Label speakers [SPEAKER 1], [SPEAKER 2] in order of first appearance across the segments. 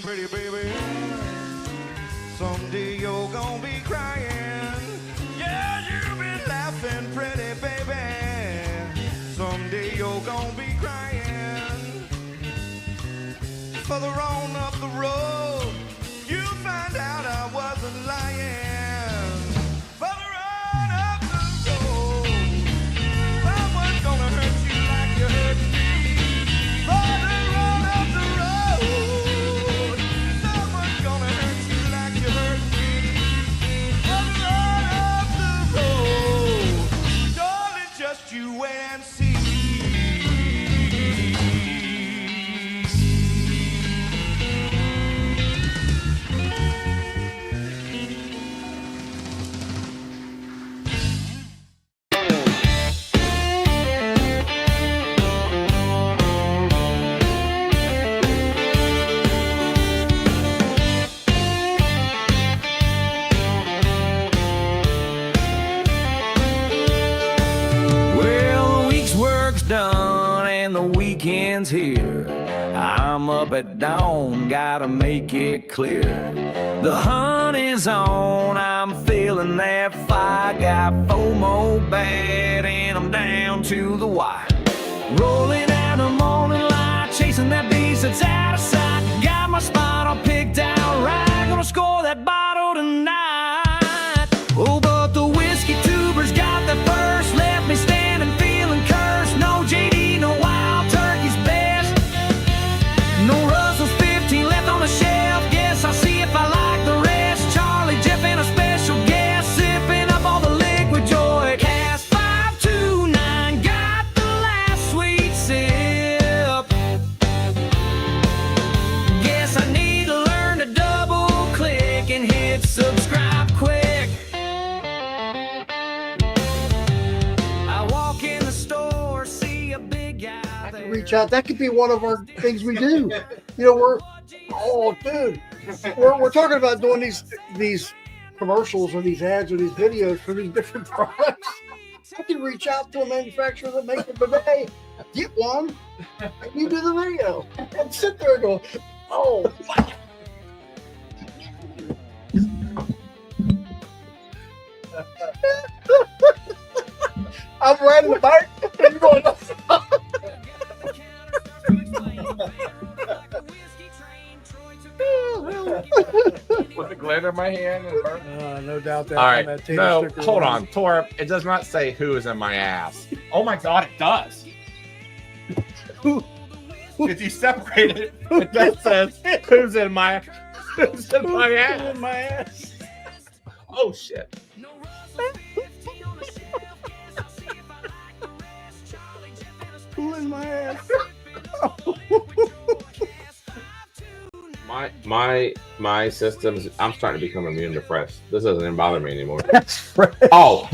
[SPEAKER 1] pretty baby. Someday you're gonna be crying. Yeah, you've been laughing, pretty baby. Someday you're gonna be crying. Further on up the road, you find out I wasn't lying. Further on up the road, someone's gonna hurt you like you hurt me. Further on up the road, someone's gonna hurt you like you hurt me. Further on up the road, darling, just you wait and see. Done and the weekend's here. I'm up at dawn, gotta make it clear. The hunt is on, I'm feeling that fire. Got FOMO bad and I'm down to the wire. Rolling out the morning light, chasing that beast that's out of sight. Got my spot all picked out right, gonna score that bottle tonight. Oh, but the whiskey tuber's got the first, left me standing feeling cursed. No JD, no Wild Turkey's best. No Russell's 15 left on the shelf. Guess I'll see if I like the rest. Charlie, Jeff, and a special guest, sipping up all the liquid joy. Cast 529, got the last sweet sip. Guess I need to learn to double click and hit subscribe quick.
[SPEAKER 2] Reach out. That could be one of our things we do. You know, we're talking about doing these commercials or these ads or these videos for these different products. I can reach out to a manufacturer that makes it today, get one, and you do the video. And sit there and go, oh, wow. I'm riding the bike and you're going,
[SPEAKER 3] with the glitter in my hand and
[SPEAKER 2] no doubt that.
[SPEAKER 3] All right,
[SPEAKER 2] that
[SPEAKER 3] no, hold on, Torp. It does not say who is in my ass.
[SPEAKER 4] Oh my God, it does. If you separate it,
[SPEAKER 3] That says who's in my ass.
[SPEAKER 2] in my ass.
[SPEAKER 3] Oh shit.
[SPEAKER 2] Who in my ass?
[SPEAKER 3] My systems. I'm starting to become immune to fresh. This doesn't even bother me anymore.
[SPEAKER 2] That's fresh.
[SPEAKER 3] Oh.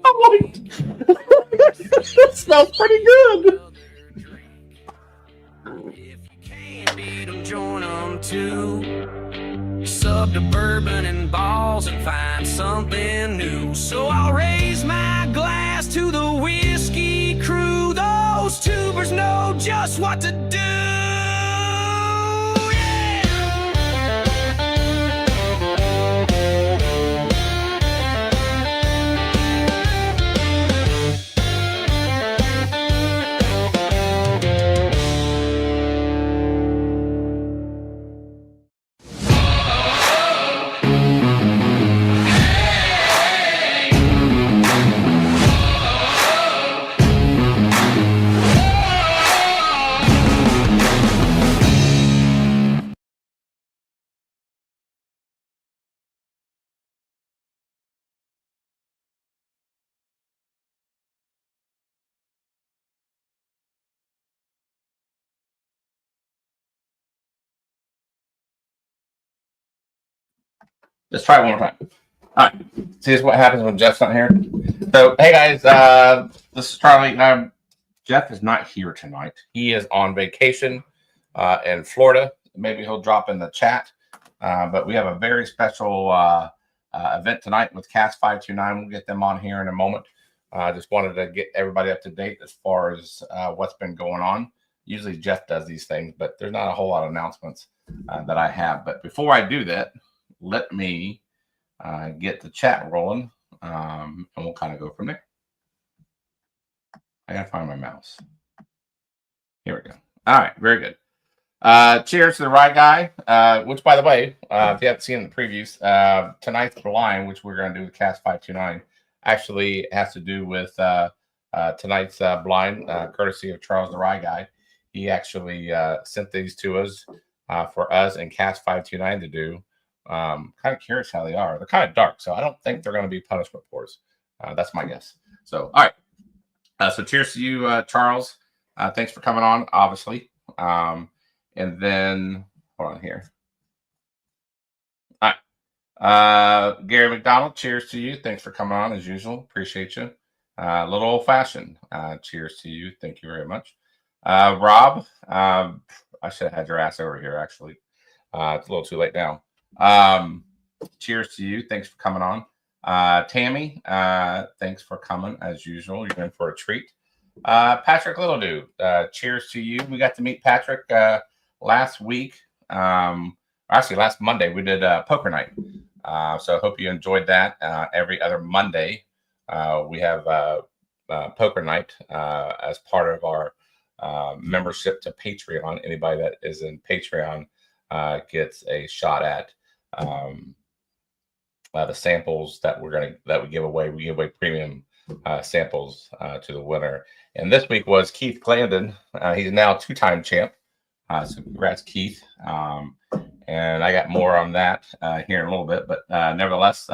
[SPEAKER 2] I'm like, that smells pretty good.
[SPEAKER 1] Join them too. Sub to Bourbon and Ballz and find something new. So I'll raise my glass to the whiskey crew. Those tubers know just what to do.
[SPEAKER 4] let's try it one more time. All right. See what happens when Jeff's not here. So, hey guys, this is Charlie. Jeff is not here tonight. He is on vacation in Florida. Maybe he'll drop in the chat. But we have a very special event tonight with Cast 529. We'll get them on here in a moment. I just wanted to get everybody up to date as far as what's been going on. Usually Jeff does these things, but there's not a whole lot of announcements that I have. But before I do that, let me get the chat rolling, and we'll kind of go from there. I gotta find my mouse. Here we go. All right, very good. Cheers to the Rye Guy, which, by the way, if you haven't seen the previews, tonight's blind, which we're going to do with Cast 529, actually has to do with tonight's blind, courtesy of Charles the Rye Guy. He actually sent these to us for us and Cast 529 to do. Kind of curious how they are. They're kind of dark, so I don't think they're going to be punishment pours. That's my guess. So, all right. So cheers to you, Charles. Thanks for coming on, obviously. And then, hold on here. All right. Gary McDonald, cheers to you. Thanks for coming on as usual. Appreciate you. A little old fashioned. Cheers to you. Thank you very much. Rob, I should have had your ass over here, actually. It's a little too late now. Cheers to you. Thanks for coming on. Tammy, thanks for coming as usual. You're in for a treat. Patrick Littledew, cheers to you. We got to meet Patrick last week. Actually, last Monday, we did poker night. So I hope you enjoyed that. Every other Monday, we have poker night as part of our membership to Patreon. Anybody that is in Patreon gets a shot at the samples that we give away. We give away premium samples to the winner. And this week was Keith Glandon. He's now two-time champ. So congrats, Keith. And I got more on that here in a little bit. But nevertheless,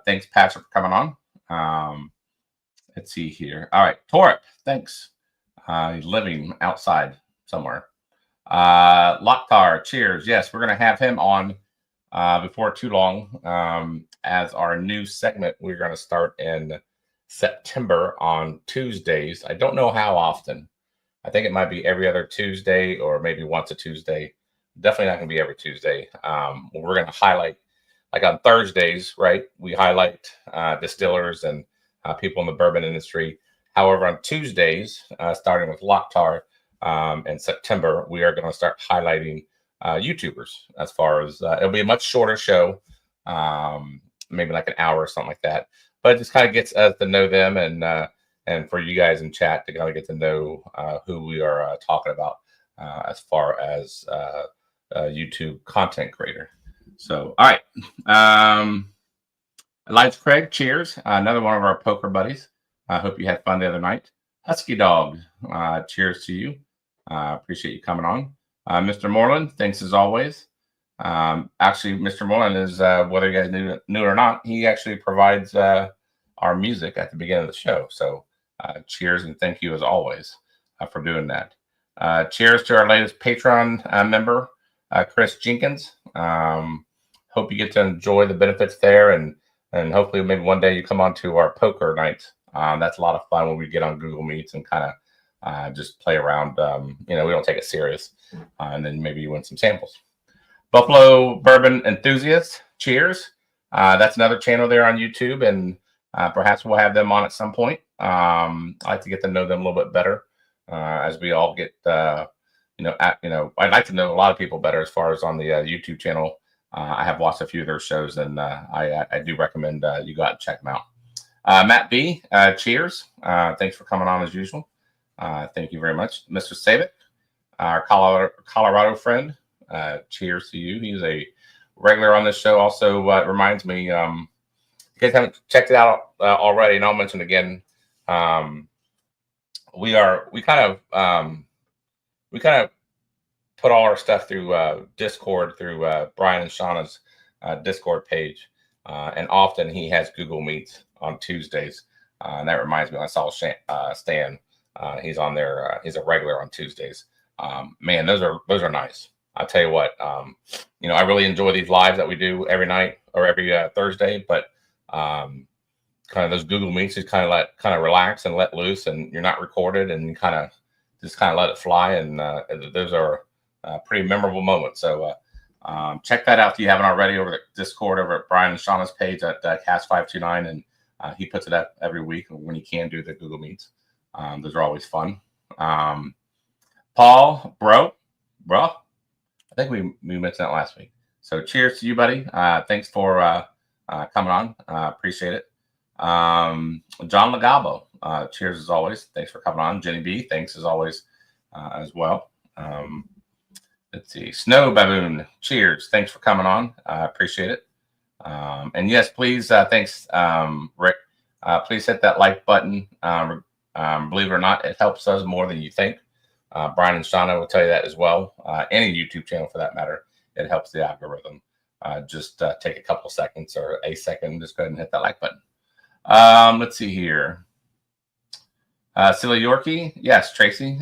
[SPEAKER 4] thanks, Patrick, for coming on. Let's see here. All right, Torip, thanks. He's living outside somewhere. Lokhtar, cheers. Yes, we're going to have him on before too long as our new segment we're going to start in September on Tuesdays. I don't know how often. I think it might be every other Tuesday or maybe once a Tuesday. Definitely not going to be every Tuesday. We're going to highlight, like on Thursdays, right? We highlight distillers and people in the bourbon industry. However, on Tuesdays, starting with Lokhtar in September, we are going to start highlighting YouTubers as far as it'll be a much shorter show, maybe like an hour or something like that. But it just kind of gets us to know them and for you guys in chat to kind of get to know who we are talking about as far as YouTube content creator. So, all right. Elijah Craig, cheers. Another one of our poker buddies. I hope you had fun the other night. Husky Dog, cheers to you. Appreciate you coming on. Mr. Moreland, thanks as always. Actually, Mr. Moreland is, whether you guys knew it or not, he actually provides our music at the beginning of the show. So cheers and thank you as always for doing that. Cheers to our latest Patreon member, Chris Jenkins. Hope you get to enjoy the benefits there and hopefully maybe one day you come on to our poker nights. That's a lot of fun when we get on Google Meets and kind of just play around. We don't take it serious. And then maybe you win some samples. Buffalo Bourbon Enthusiasts, cheers. That's another channel there on YouTube, and perhaps we'll have them on at some point. I like to get to know them a little bit better as we all get, I'd like to know a lot of people better as far as on the YouTube channel. I have watched a few of their shows, and I do recommend you go out and check them out. Matt B, cheers. Thanks for coming on as usual. Thank you very much. Mr. Savick, our Colorado friend, cheers to you. He's a regular on this show. Also, it reminds me, you guys haven't checked it out already, and I'll mention again. We kind of put all our stuff through Discord, through Brian and Shauna's Discord page, and often he has Google Meets on Tuesdays, and that reminds me. I saw Stan. He's on there. He's a regular on Tuesdays. Man, those are nice. I'll tell you what. I really enjoy these lives that we do every night or every Thursday. But kind of those Google Meets, just kind of relax and let loose, and you're not recorded, and you kind of let it fly. And those are pretty memorable moments. So Check that out if you haven't already over at Discord, over at Brian and Shauna's page at Cast529. And he puts it up every week when he can do the Google Meets. Those are always fun. Paul, bro, I think we mentioned that last week. So cheers to you, buddy. Thanks for coming on. Appreciate it. John Legabo, cheers as always. Thanks for coming on. Jenny B, thanks as always as well. Let's see. Snow Baboon, cheers. Thanks for coming on. Appreciate it. And yes, please, thanks, Rick. Please hit that like button. Believe it or not, it helps us more than you think. Brian and Shauna will tell you that as well. Any YouTube channel for that matter, it helps the algorithm. Just take a couple seconds or a second. Just go ahead and hit that like button. Let's see here. Silly Yorkie. Yes, Tracy.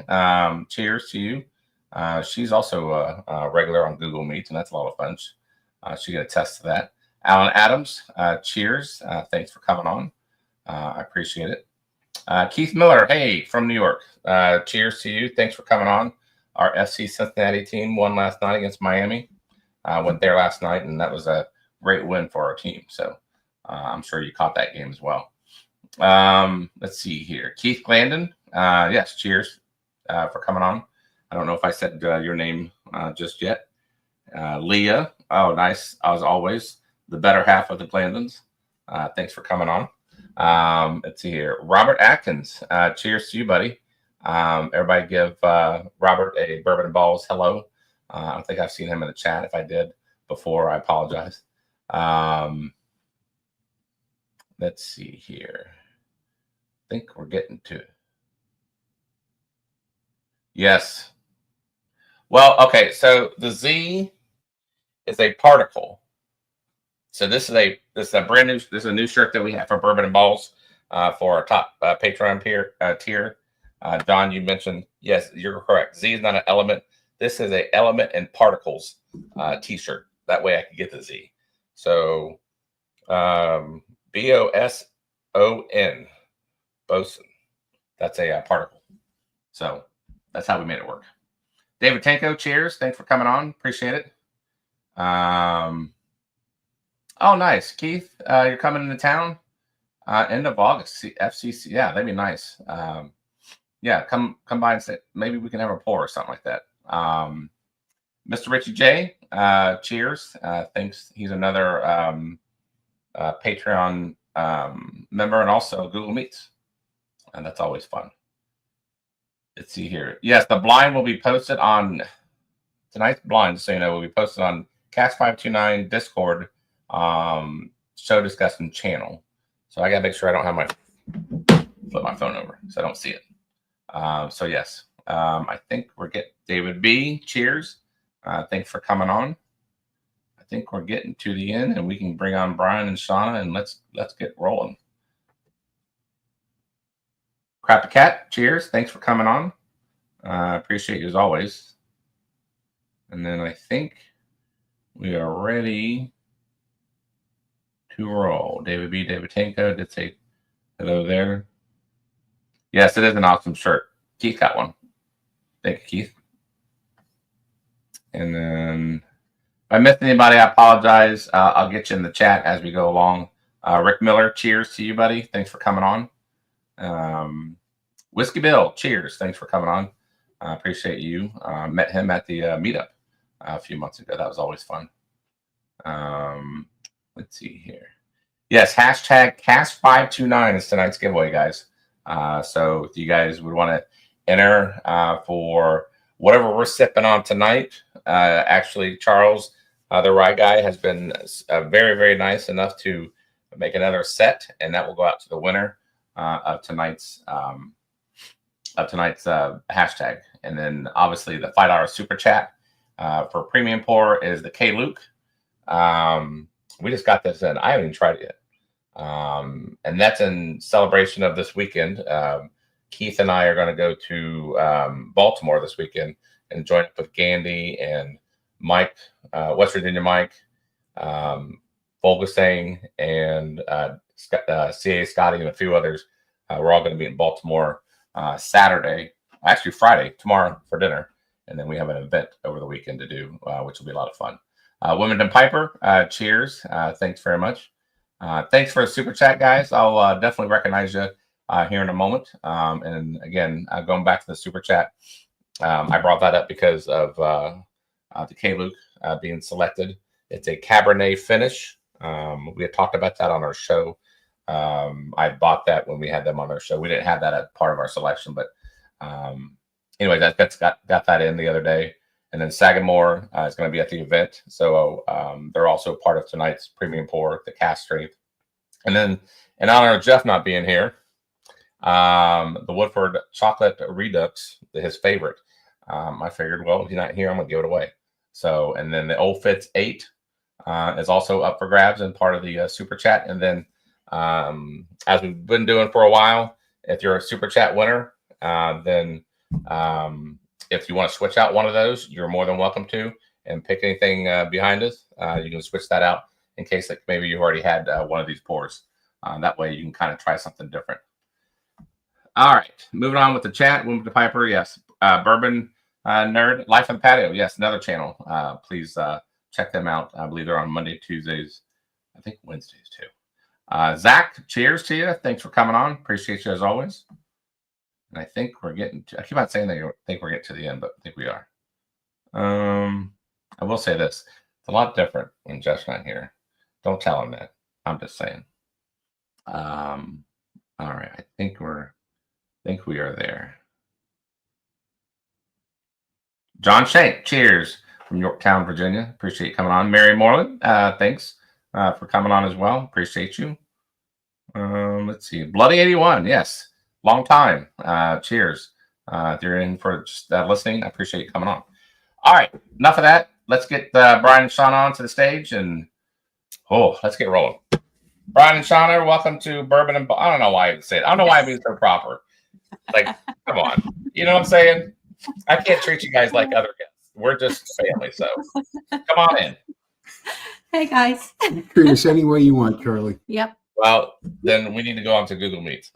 [SPEAKER 4] Cheers to you. She's also a regular on Google Meets, and that's a lot of fun. She can attest to that. Alan Adams. Cheers. Thanks for coming on. I appreciate it. Keith Miller. Hey, from New York. Cheers to you. Thanks for coming on. Our FC Cincinnati team won last night against Miami. Went there last night, and that was a great win for our team. So I'm sure you caught that game as well. Let's see here. Keith Glandon. Yes, cheers for coming on. I don't know if I said your name just yet. Leah. Oh, nice. As always, the better half of the Glandons. Thanks for coming on. Let's see here. Robert Atkins. Cheers to you, buddy. Everybody give Robert a Bourbon and Ballz hello. I don't think I've seen him in the chat. If I did before, I apologize. Let's see here. I think we're getting to it. Yes. Well, okay. So the Z is a particle. So this is a brand new. This is a new shirt that we have for Bourbon and Ballz for our top Patreon tier. John, you mentioned, yes, you're correct. Z is not an element. This is a element and particles T-shirt. That way I can get the Z. So BOSON, boson. That's a particle. So that's how we made it work. David Tanko, cheers. Thanks for coming on. Appreciate it. Oh, nice. Keith, you're coming into town end of August. FCC. Yeah, that'd be nice. Yeah, come by and say, maybe we can have a pour or something like that. Mr. Richie J, cheers. Thanks. He's another Patreon member and also Google Meets. And that's always fun. Let's see here. Yes, the blind will be posted on tonight's blind, so you know, will be posted on Cast529 Discord show discussion channel. So I gotta make sure I don't have flip my phone over so I don't see it. So yes, I think we're getting David B. Cheers. Thanks for coming on. I think we're getting to the end, and we can bring on Brian and Shauna, and let's get rolling. Crappy Cat, cheers. Thanks for coming on. Appreciate you as always. And then I think we are ready to roll. David B. David Tanko did say hello there. Yes, it is an awesome shirt. Keith got one. Thank you, Keith. And then if I missed anybody, I apologize. I'll get you in the chat as we go along. Rick Miller, cheers to you, buddy. Thanks for coming on. Whiskey Bill, cheers. Thanks for coming on. I appreciate you. Met him at the meetup a few months ago. That was always fun. Let's see here. Yes, hashtag Cast529 is tonight's giveaway, guys. So if you guys would want to enter for whatever we're sipping on tonight, actually, Charles, the Rye Guy, has been very, very nice enough to make another set, and that will go out to the winner of tonight's hashtag. And then obviously the $5 super chat for premium pour is the K Luke. We just got this in. I haven't even tried it yet. And that's in celebration of this weekend. Keith and I are going to go to Baltimore this weekend and join up with Gandhi and Mike, West Virginia Mike, Volgasang, and CA Scotty, and a few others. We're all going to be in Baltimore Saturday, actually Friday, tomorrow for dinner. And then we have an event over the weekend to do, which will be a lot of fun. Wilmington Piper, cheers. Thanks very much. Thanks for the super chat, guys. I'll definitely recognize you here in a moment. And again, going back to the super chat, I brought that up because of the K-Luke being selected. It's a Cabernet finish. We had talked about that on our show. I bought that when we had them on our show. We didn't have that as part of our selection, but anyway, that's got that in the other day. And then Sagamore is going to be at the event. So they're also part of tonight's premium pour, the cast strength. And then in honor of Jeff not being here, the Woodford Chocolate Redux, his favorite. I figured, well, if he's not here, I'm going to give it away. So, and then the Old Fitz 8 is also up for grabs and part of the super chat. And then as we've been doing for a while, if you're a super chat winner, then if you want to switch out one of those, you're more than welcome to, and pick anything behind us. You can switch that out in case like maybe you already had one of these pours. That way you can kind of try something different. All right, moving on with the chat. Wilmington Piper, yes. Bourbon Nerd, Life and Patio, yes, another channel. Please check them out. I believe they're on Monday, Tuesdays, I think Wednesdays too. Zach, cheers to you. Thanks for coming on. Appreciate you as always. And I think we're getting to, I keep on saying that I think we're getting to the end, but I think we are. I will say this. It's a lot different when Jeff's not here. Don't tell him that. I'm just saying. All right. I think we are there. John Shank, cheers from Yorktown, Virginia. Appreciate you coming on. Mary Moreland, thanks for coming on as well. Appreciate you. Let's see. Bloody 81, yes. Long time. Cheers. If you're in for just listening, I appreciate you coming on. All right, enough of that. Let's get Brian and Shauna onto the stage, and let's get rolling. Brian and Shauna, welcome to Bourbon and Ballz. I don't know why I say it. I don't know why I'm being so proper. Like, come on. You know what I'm saying? I can't treat you guys like other guests. We're just family, so come on in.
[SPEAKER 5] Hey, guys.
[SPEAKER 2] Treat us any way you want, Charlie.
[SPEAKER 5] Yep.
[SPEAKER 4] Well, then we need to go on to Google Meet.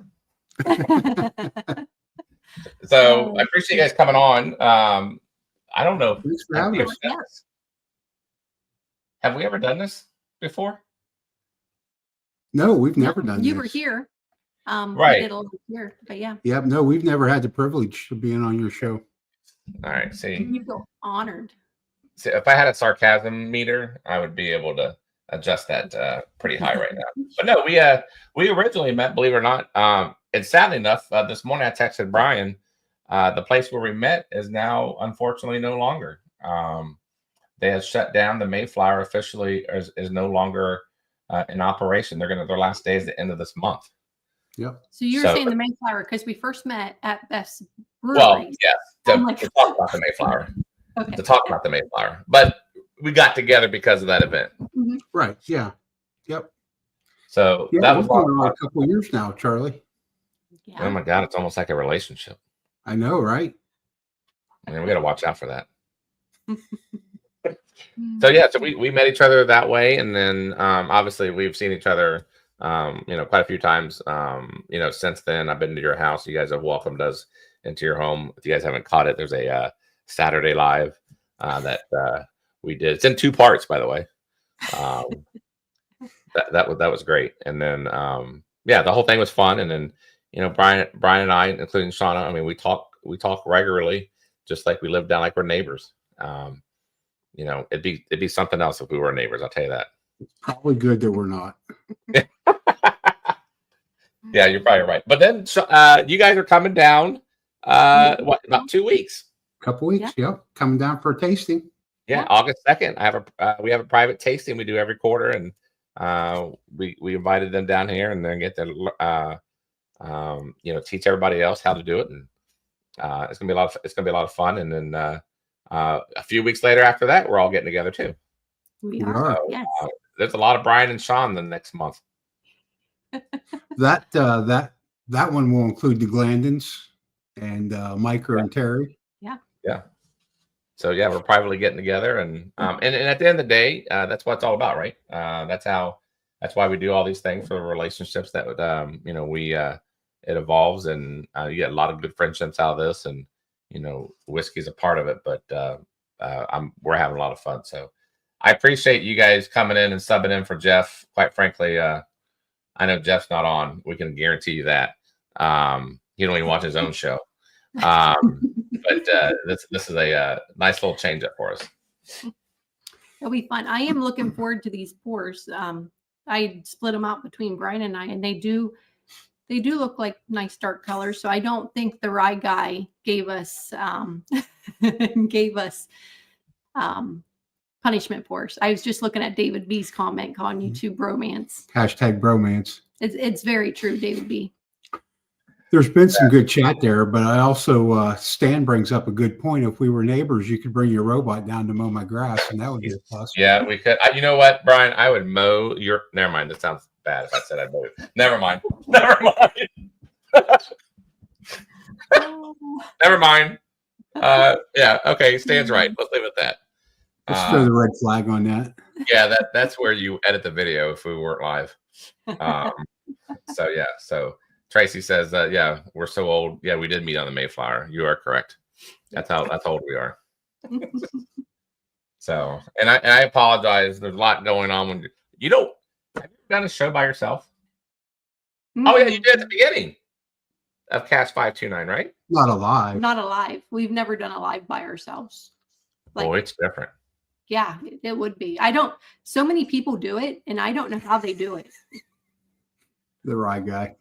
[SPEAKER 4] So I appreciate you guys coming on. I don't know.
[SPEAKER 2] Thanks for having us.
[SPEAKER 4] Have we ever done this before?
[SPEAKER 2] No, we've never done this.
[SPEAKER 5] You were here.
[SPEAKER 4] Right.
[SPEAKER 5] We did a little here, but yeah.
[SPEAKER 2] Yep. No, we've never had the privilege of being on your show.
[SPEAKER 4] All right. See,
[SPEAKER 5] You feel honored.
[SPEAKER 4] if I had a sarcasm meter, I would be able to adjust that pretty high right now. But no, we originally met, believe it or not. And sadly enough, this morning I texted Brian. The place where we met is now unfortunately no longer. They have shut down. The Mayflower officially is no longer in operation. Their last day is the end of this month.
[SPEAKER 2] Yep.
[SPEAKER 5] So you're saying the Mayflower because we first met at Beth's Brewery.
[SPEAKER 4] Well, yeah, to talk about the Mayflower.
[SPEAKER 5] Okay.
[SPEAKER 4] To talk about the Mayflower, but we got together because of that event.
[SPEAKER 5] Mm-hmm.
[SPEAKER 2] Right. Yeah. Yep.
[SPEAKER 4] So
[SPEAKER 2] Yeah,
[SPEAKER 4] that was
[SPEAKER 2] going on a couple of years now, Charlie.
[SPEAKER 5] Yeah.
[SPEAKER 4] Oh my God, it's almost like a relationship.
[SPEAKER 2] I know, right?
[SPEAKER 4] I mean, we got to watch out for that. So yeah, so we met each other that way, and then obviously we've seen each other, quite a few times. Since then I've been to your house. You guys have welcomed us into your home. If you guys haven't caught it, there's a Saturday Live that we did. It's in 2 parts, by the way. That was great. And then the whole thing was fun. And then Brian and I, including Shauna, I mean, we talk regularly, just like we live down like we're neighbors. It'd be something else if we were neighbors. I'll tell you that.
[SPEAKER 2] It's probably good that we're not.
[SPEAKER 4] Yeah, you're probably right. But then you guys are coming down. About 2 weeks?
[SPEAKER 2] Couple weeks, yep. Coming down for a tasting.
[SPEAKER 4] Yeah, August 2nd. We have a private tasting we do every quarter, and we invited them down here, and then get to teach everybody else how to do it, and it's gonna be a lot of fun. And then a few weeks later after that, we're all getting together too.
[SPEAKER 5] We are.
[SPEAKER 4] So,
[SPEAKER 5] Yes.
[SPEAKER 4] There's a lot of Brian and Sean the next month.
[SPEAKER 2] That one will include the Glandons and Micah and Terry.
[SPEAKER 4] Yeah. So yeah, we're privately getting together, and at the end of the day, that's what it's all about, right? That's why we do all these things, for the relationships that it evolves, and you get a lot of good friendships out of this, and whiskey is a part of it. But we're having a lot of fun. So I appreciate you guys coming in and subbing in for Jeff. Quite frankly, I know Jeff's not on. We can guarantee you that. He don't even watch his own show. But this is a nice little change up for us.
[SPEAKER 5] It'll be fun. I am looking forward to these pours. I split them out between Brian and I, and they do look like nice dark colors. So I don't think the Rye Guy gave us punishment pours. I was just looking at David B's comment on YouTube, bromance.
[SPEAKER 2] Hashtag bromance.
[SPEAKER 5] It's very true, David B.
[SPEAKER 2] There's been some good chat there, but I also, Stan brings up a good point. If we were neighbors, you could bring your robot down to mow my grass, and that would be a plus.
[SPEAKER 4] Yeah, we could. You know what, Brian? I would mow your. Never mind. That sounds bad if I said I'd mow it. Never mind. Never mind. Never mind. Yeah. Okay. Stan's right. Let's leave it at that.
[SPEAKER 2] Let's throw the red flag on that.
[SPEAKER 4] Yeah, that's where you edit the video if we weren't live. So yeah. So Tracy says that yeah, we're so old. Yeah, we did meet on the Mayflower. You are correct. That's how old we are. So and I apologize. There's a lot going on when you don't have you done a show by yourself? Mm-hmm. Oh yeah, you did at the beginning of Cast 529, right?
[SPEAKER 2] Not alive.
[SPEAKER 5] Not alive. We've never done a live by ourselves.
[SPEAKER 4] Oh, it's different.
[SPEAKER 5] Yeah, it would be. So many people do it, and I don't know how they do it.
[SPEAKER 2] The Rye Guy.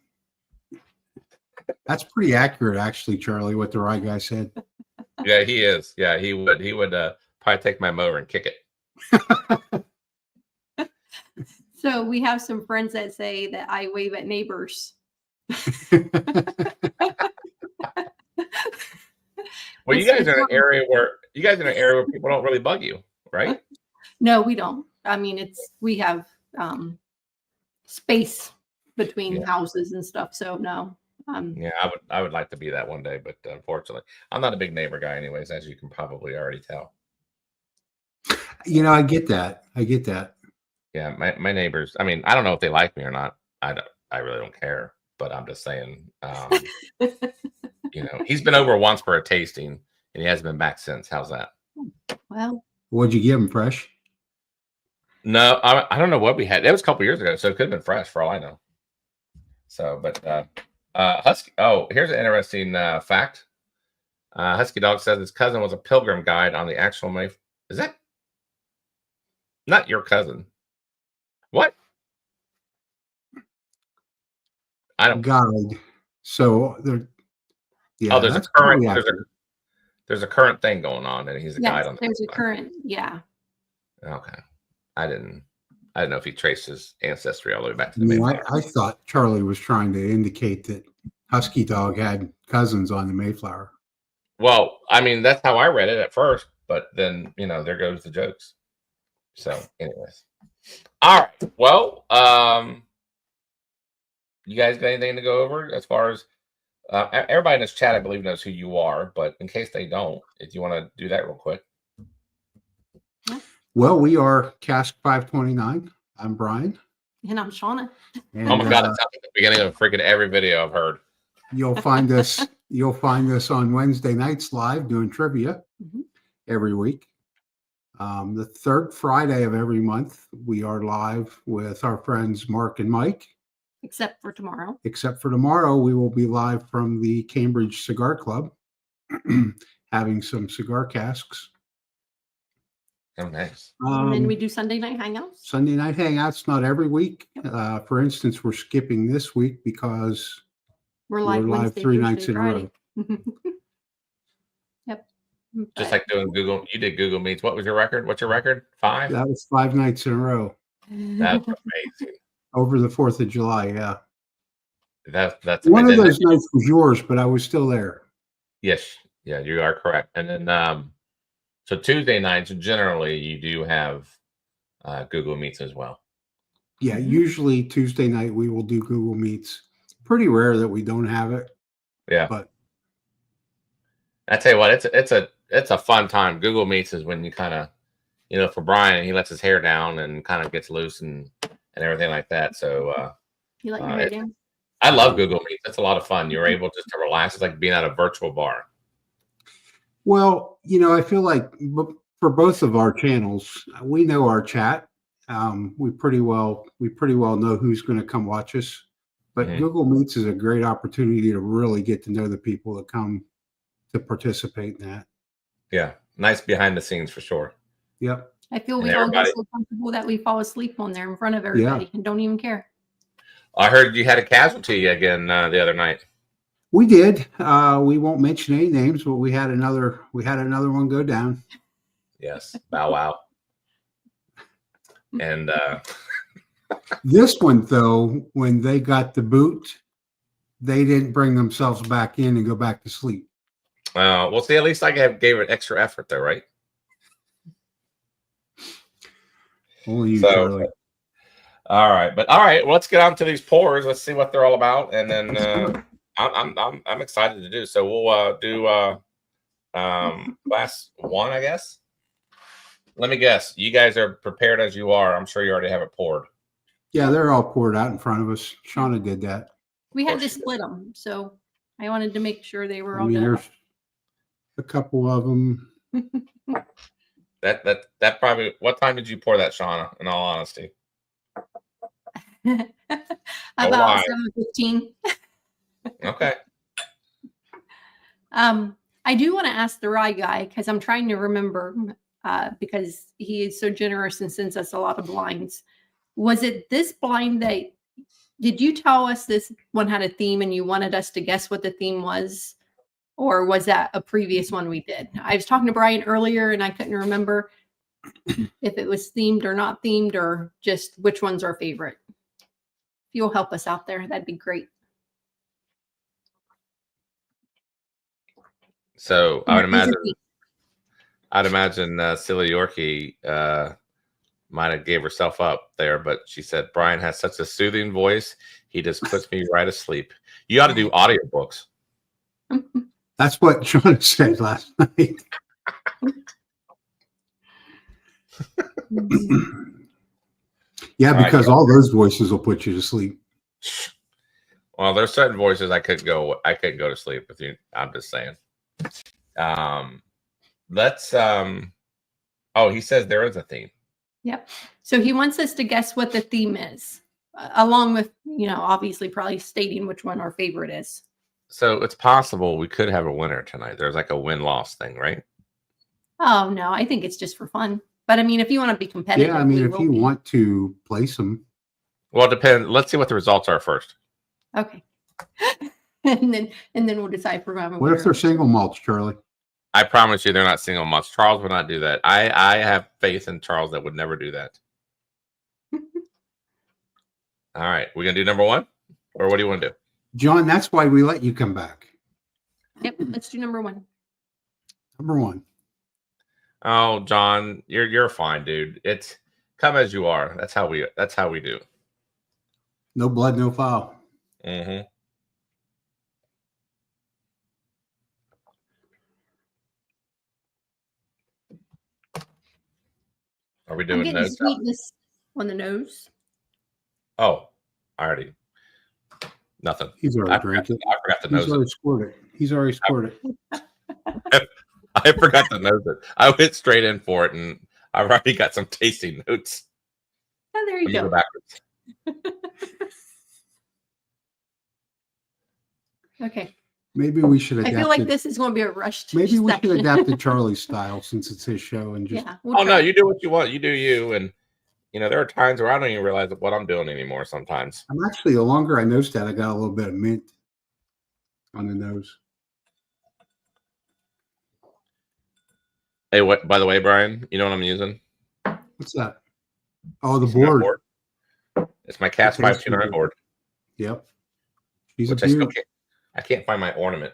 [SPEAKER 2] That's pretty accurate, actually, Charlie, what the Rye Guy said.
[SPEAKER 4] Yeah, he is. Yeah, he would probably take my mower and kick it.
[SPEAKER 5] So we have some friends that say that I wave at neighbors.
[SPEAKER 4] Well, you guys are in an area where people don't really bug you, right?
[SPEAKER 5] No, we don't. I mean, we have space between houses and stuff, so no.
[SPEAKER 4] Yeah, I would like to be that one day, but unfortunately, I'm not a big neighbor guy, anyways, as you can probably already tell.
[SPEAKER 2] You know, I get that.
[SPEAKER 4] Yeah, my neighbors. I mean, I don't know if they like me or not. I really don't care. But I'm just saying, you know, he's been over once for a tasting, and he hasn't been back since. How's that?
[SPEAKER 5] Well,
[SPEAKER 2] what'd you give him, fresh?
[SPEAKER 4] No, I don't know what we had. It was a couple years ago, so it could have been fresh for all I know. So, but Husky. Oh, here's an interesting fact. Husky Dog says his cousin was a pilgrim guide on the actual Mayflower. Is that not your cousin? What? I don't
[SPEAKER 2] guide. So there. Yeah.
[SPEAKER 4] Oh, there's a current thing going on, and he's a guide on.
[SPEAKER 5] There's a current. Yeah.
[SPEAKER 4] Okay. I didn't know if he traced his ancestry all the way back to the Mayflower.
[SPEAKER 2] I thought Charlie was trying to indicate that Husky Dog had cousins on the Mayflower.
[SPEAKER 4] Well, I mean, that's how I read it at first, but then, you know, there goes the jokes. So, anyways. All right. Well, you guys got anything to go over as far as everybody in this chat, I believe, knows who you are, but in case they don't, if you want to do that real quick.
[SPEAKER 2] Well, we are Cask 529. I'm Brian.
[SPEAKER 5] And I'm Shauna.
[SPEAKER 2] And,
[SPEAKER 4] oh my God, that's at the beginning of freaking every video I've heard.
[SPEAKER 2] You'll find us on Wednesday nights live doing trivia every week. The third Friday of every month, we are live with our friends Mark and Mike.
[SPEAKER 5] Except for tomorrow.
[SPEAKER 2] We will be live from the Cambridge Cigar Club, having some cigar casks.
[SPEAKER 4] Oh, nice.
[SPEAKER 5] And then we do Sunday night hangouts.
[SPEAKER 2] Sunday night hangouts, not every week. For instance, we're skipping this week because
[SPEAKER 5] we're live Wednesday,
[SPEAKER 2] 3 nights in a row.
[SPEAKER 5] Yep.
[SPEAKER 4] Just like doing Google. You did Google Meets. What was your record? What's your record? 5?
[SPEAKER 2] That was 5 nights in a row.
[SPEAKER 4] That's amazing.
[SPEAKER 2] Over the 4th of July, yeah.
[SPEAKER 4] That's
[SPEAKER 2] one of those nights was yours, but I was still there.
[SPEAKER 4] Yes, yeah, you are correct. And then, so Tuesday nights generally you do have Google Meets as well.
[SPEAKER 2] Yeah, usually Tuesday night we will do Google Meets. Pretty rare that we don't have it.
[SPEAKER 4] Yeah,
[SPEAKER 2] but
[SPEAKER 4] I tell you what, it's a fun time. Google Meets is when you kind of, you know, for Brian, he lets his hair down and kind of gets loose and everything like that. So
[SPEAKER 5] you let your hair down?
[SPEAKER 4] I love Google Meets. It's a lot of fun. You're able just to relax. It's like being at a virtual bar.
[SPEAKER 2] Well, you know, I feel like
[SPEAKER 6] for both of our channels, we know our chat. We pretty well know who's going to come watch us. But
[SPEAKER 4] Mhm.
[SPEAKER 6] Google Meets is a great opportunity to really get to know the people that come to participate in that.
[SPEAKER 4] Yeah, nice behind the scenes for sure.
[SPEAKER 6] Yep.
[SPEAKER 5] I feel
[SPEAKER 4] And
[SPEAKER 5] we all get
[SPEAKER 4] everybody-
[SPEAKER 5] so comfortable that we fall asleep on there in front of everybody and don't even care.
[SPEAKER 4] I heard you had a casualty again the other night.
[SPEAKER 6] We did. We won't mention any names, but we had another one go down.
[SPEAKER 4] Yes, Bow Wow. And
[SPEAKER 6] This one, though, when they got the boot, they didn't bring themselves back in and go back to sleep.
[SPEAKER 4] well, see, at least I gave it extra effort there, right?
[SPEAKER 6] Only you,
[SPEAKER 4] So-
[SPEAKER 6] Charlie.
[SPEAKER 4] All right, well, let's get on to these pours. Let's see what they're all about, and then I'm excited to do. So we'll do last one, I guess. Let me guess. You guys are prepared as you are. I'm sure you already have it poured.
[SPEAKER 6] Yeah, they're all poured out in front of us. Shauna did that.
[SPEAKER 5] We had to
[SPEAKER 4] course you did.
[SPEAKER 5] split them, so I wanted to make sure they were
[SPEAKER 6] I
[SPEAKER 5] all
[SPEAKER 6] mean,
[SPEAKER 5] done.
[SPEAKER 6] there's a couple of them.
[SPEAKER 4] That probably. What time did you pour that, Shauna? In all honesty,
[SPEAKER 5] About
[SPEAKER 4] lie.
[SPEAKER 5] 7:15.
[SPEAKER 4] okay.
[SPEAKER 5] I do want to ask the Rye Guy because I'm trying to remember because he is so generous and sends us a lot of blinds. Was it this blind that did you tell us this one had a theme and you wanted us to guess what the theme was? Or was that a previous one we did? I was talking to Brian earlier and I couldn't remember if it was themed or not themed or just which one's our favorite. If you'll help us out there, that'd be great.
[SPEAKER 4] So I would
[SPEAKER 5] He's a
[SPEAKER 4] imagine,
[SPEAKER 5] theme.
[SPEAKER 4] Silly Yorkie might have gave herself up there, but she said Brian has such a soothing voice. He just puts me right to sleep. You ought to do audiobooks.
[SPEAKER 6] That's what Shauna said last night. Yeah,
[SPEAKER 4] Right.
[SPEAKER 6] because all those voices will put you to sleep.
[SPEAKER 4] Well, there's certain voices I couldn't go to sleep with you. I'm just saying. Let's oh, he says there is a theme.
[SPEAKER 5] Yep. So he wants us to guess what the theme is, along with, obviously probably stating which one our favorite is.
[SPEAKER 4] So it's possible we could have a winner tonight. There's like a win-loss thing, right?
[SPEAKER 5] Oh, no, I think it's just for fun. But I mean, if you want to be competitive,
[SPEAKER 6] Yeah, I mean,
[SPEAKER 5] we
[SPEAKER 6] if
[SPEAKER 5] will
[SPEAKER 6] you
[SPEAKER 5] be.
[SPEAKER 6] want to place them,
[SPEAKER 4] Well, it depends. Let's see what the results are first.
[SPEAKER 5] Okay. and then we'll decide if we're going to have a
[SPEAKER 6] what if
[SPEAKER 5] winner.
[SPEAKER 6] they're single malts, Charlie?
[SPEAKER 4] I promise you they're not single malts. Charles would not do that. I have faith in Charles that would never do that. All right. We're going to do number one? Or what do you want to do?
[SPEAKER 6] John, that's why we let you come back.
[SPEAKER 5] Yep, let's do number one.
[SPEAKER 6] Number one.
[SPEAKER 4] Oh, John, you're fine, dude. It's come as you are. That's how we do.
[SPEAKER 6] No blood, no foul.
[SPEAKER 4] Mm-hmm. Are we
[SPEAKER 5] I'm
[SPEAKER 4] doing
[SPEAKER 5] getting
[SPEAKER 4] notes?
[SPEAKER 5] sweetness on the nose.
[SPEAKER 4] Oh, already. Nothing.
[SPEAKER 6] He's
[SPEAKER 4] I
[SPEAKER 6] already
[SPEAKER 4] forgot,
[SPEAKER 6] drank it.
[SPEAKER 4] I forgot to
[SPEAKER 6] He's
[SPEAKER 4] nose it.
[SPEAKER 6] already scored it. He's already scored it.
[SPEAKER 4] I forgot to nose it. I went straight in for it, and I've already got some tasting notes.
[SPEAKER 5] Oh, there you
[SPEAKER 4] You go
[SPEAKER 5] go.
[SPEAKER 4] backwards.
[SPEAKER 5] Okay.
[SPEAKER 6] Maybe we should
[SPEAKER 5] I
[SPEAKER 6] adapt
[SPEAKER 5] feel like
[SPEAKER 6] it.
[SPEAKER 5] this is going to be a rushed
[SPEAKER 6] Maybe we should
[SPEAKER 5] section.
[SPEAKER 6] adapt to Charlie's style since it's his show and just
[SPEAKER 5] Yeah.
[SPEAKER 4] Oh no, you do what you want. You do you, and there are times where I don't even realize what I'm doing anymore. Sometimes.
[SPEAKER 6] I'm actually, the longer I nose that, I got a little bit of mint on the nose.
[SPEAKER 4] Hey, what? By the way, Brian, you know what I'm using?
[SPEAKER 6] What's that? Oh, the
[SPEAKER 4] You see my
[SPEAKER 6] board.
[SPEAKER 4] It's my Cast
[SPEAKER 6] Okay,
[SPEAKER 4] 5200 board,
[SPEAKER 6] Yep. She's a
[SPEAKER 4] which I still
[SPEAKER 6] beaut.
[SPEAKER 4] can't find my ornament.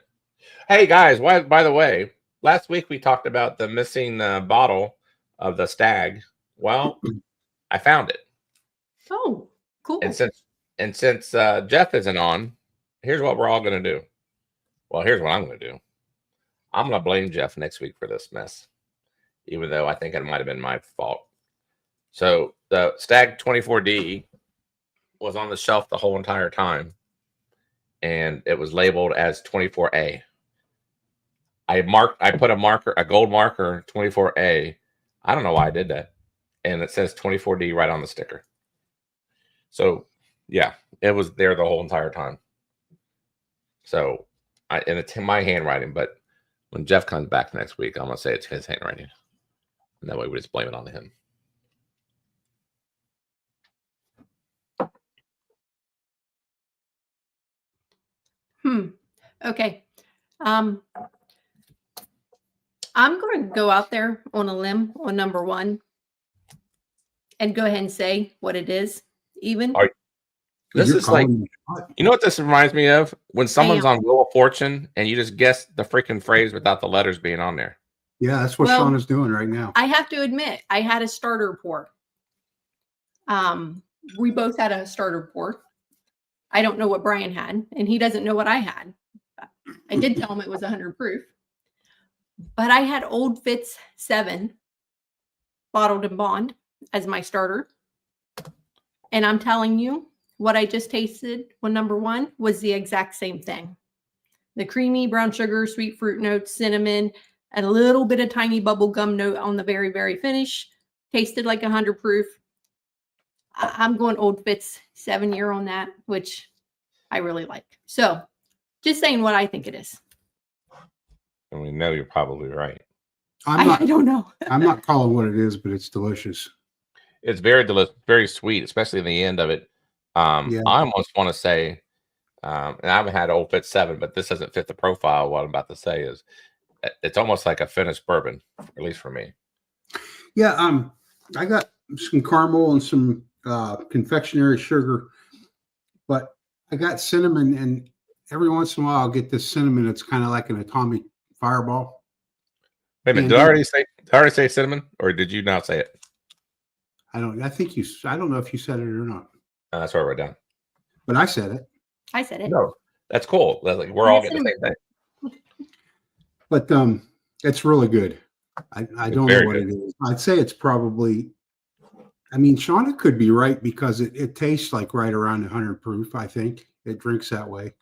[SPEAKER 4] Hey guys, by the way, last week we talked about the missing bottle of the stag. Well, I found it,
[SPEAKER 5] Oh, cool.
[SPEAKER 4] and since Jeff isn't on, here's what we're all gonna do. Well, here's what I'm gonna do. I'm gonna blame Jeff next week for this mess, even though I think it might have been my fault. So the Stag 24D was on the shelf the whole entire time, and it was labeled as 24A. I put a gold marker 24A
[SPEAKER 3] I don't know why I did that. And it says 24D right on the sticker. So yeah, it was there the whole entire time. So and it's my handwriting, but when Jeff comes back next week, I'm gonna say it's his handwriting. And that way we just blame it on him.
[SPEAKER 5] Okay. I'm going to go out there on a limb on number 1 and go ahead and say what it is. Even
[SPEAKER 3] This
[SPEAKER 6] You're
[SPEAKER 3] is like,
[SPEAKER 6] calling the shot.
[SPEAKER 3] you know what this reminds me of? When someone's on Wheel of Fortune and you just guess the freaking phrase without the letters being on there.
[SPEAKER 6] Yeah, that's what
[SPEAKER 5] Well,
[SPEAKER 6] Sean is doing right now.
[SPEAKER 5] I have to admit, I had a starter pour. We both had a starter pour. I don't know what Brian had, and he doesn't know what I had. I did tell him it was 100 proof. But I had Old Fitz 7 bottled in bond as my starter. And I'm telling you, what I just tasted when number 1 was the exact same thing. The creamy brown sugar, sweet fruit notes, cinnamon, and a little bit of tiny bubble gum note on the very, very finish. Tasted like 100 proof. I'm going Old Fitz 7-year on that, which I really like. So just saying what I think it is.
[SPEAKER 3] And we know you're probably right.
[SPEAKER 5] I don't know.
[SPEAKER 6] I'm not calling what it is, but it's delicious.
[SPEAKER 3] It's very delicious, very sweet, especially in the end of it.
[SPEAKER 6] Yeah.
[SPEAKER 3] I almost want to say, and I haven't had Old Fitz 7, but this doesn't fit the profile. What I'm about to say is it's almost like a finished bourbon, at least for me.
[SPEAKER 6] Yeah, I got some caramel and some confectionery sugar, but I got cinnamon, and every once in a while I'll get this cinnamon that's kind of like an atomic fireball.
[SPEAKER 3] Wait a minute, did I already say cinnamon, or did you not say it?
[SPEAKER 6] I don't know if you said it or not,
[SPEAKER 3] That's what I wrote down.
[SPEAKER 6] but I said it.
[SPEAKER 5] I said it.
[SPEAKER 3] No, that's cool. Like, we're all getting the same thing.
[SPEAKER 6] But it's really good. I don't know
[SPEAKER 3] very
[SPEAKER 6] what
[SPEAKER 3] good.
[SPEAKER 6] it is. I'd say it's probably, I mean, Shauna could be right because it tastes like right around 100 proof. I think it drinks that way.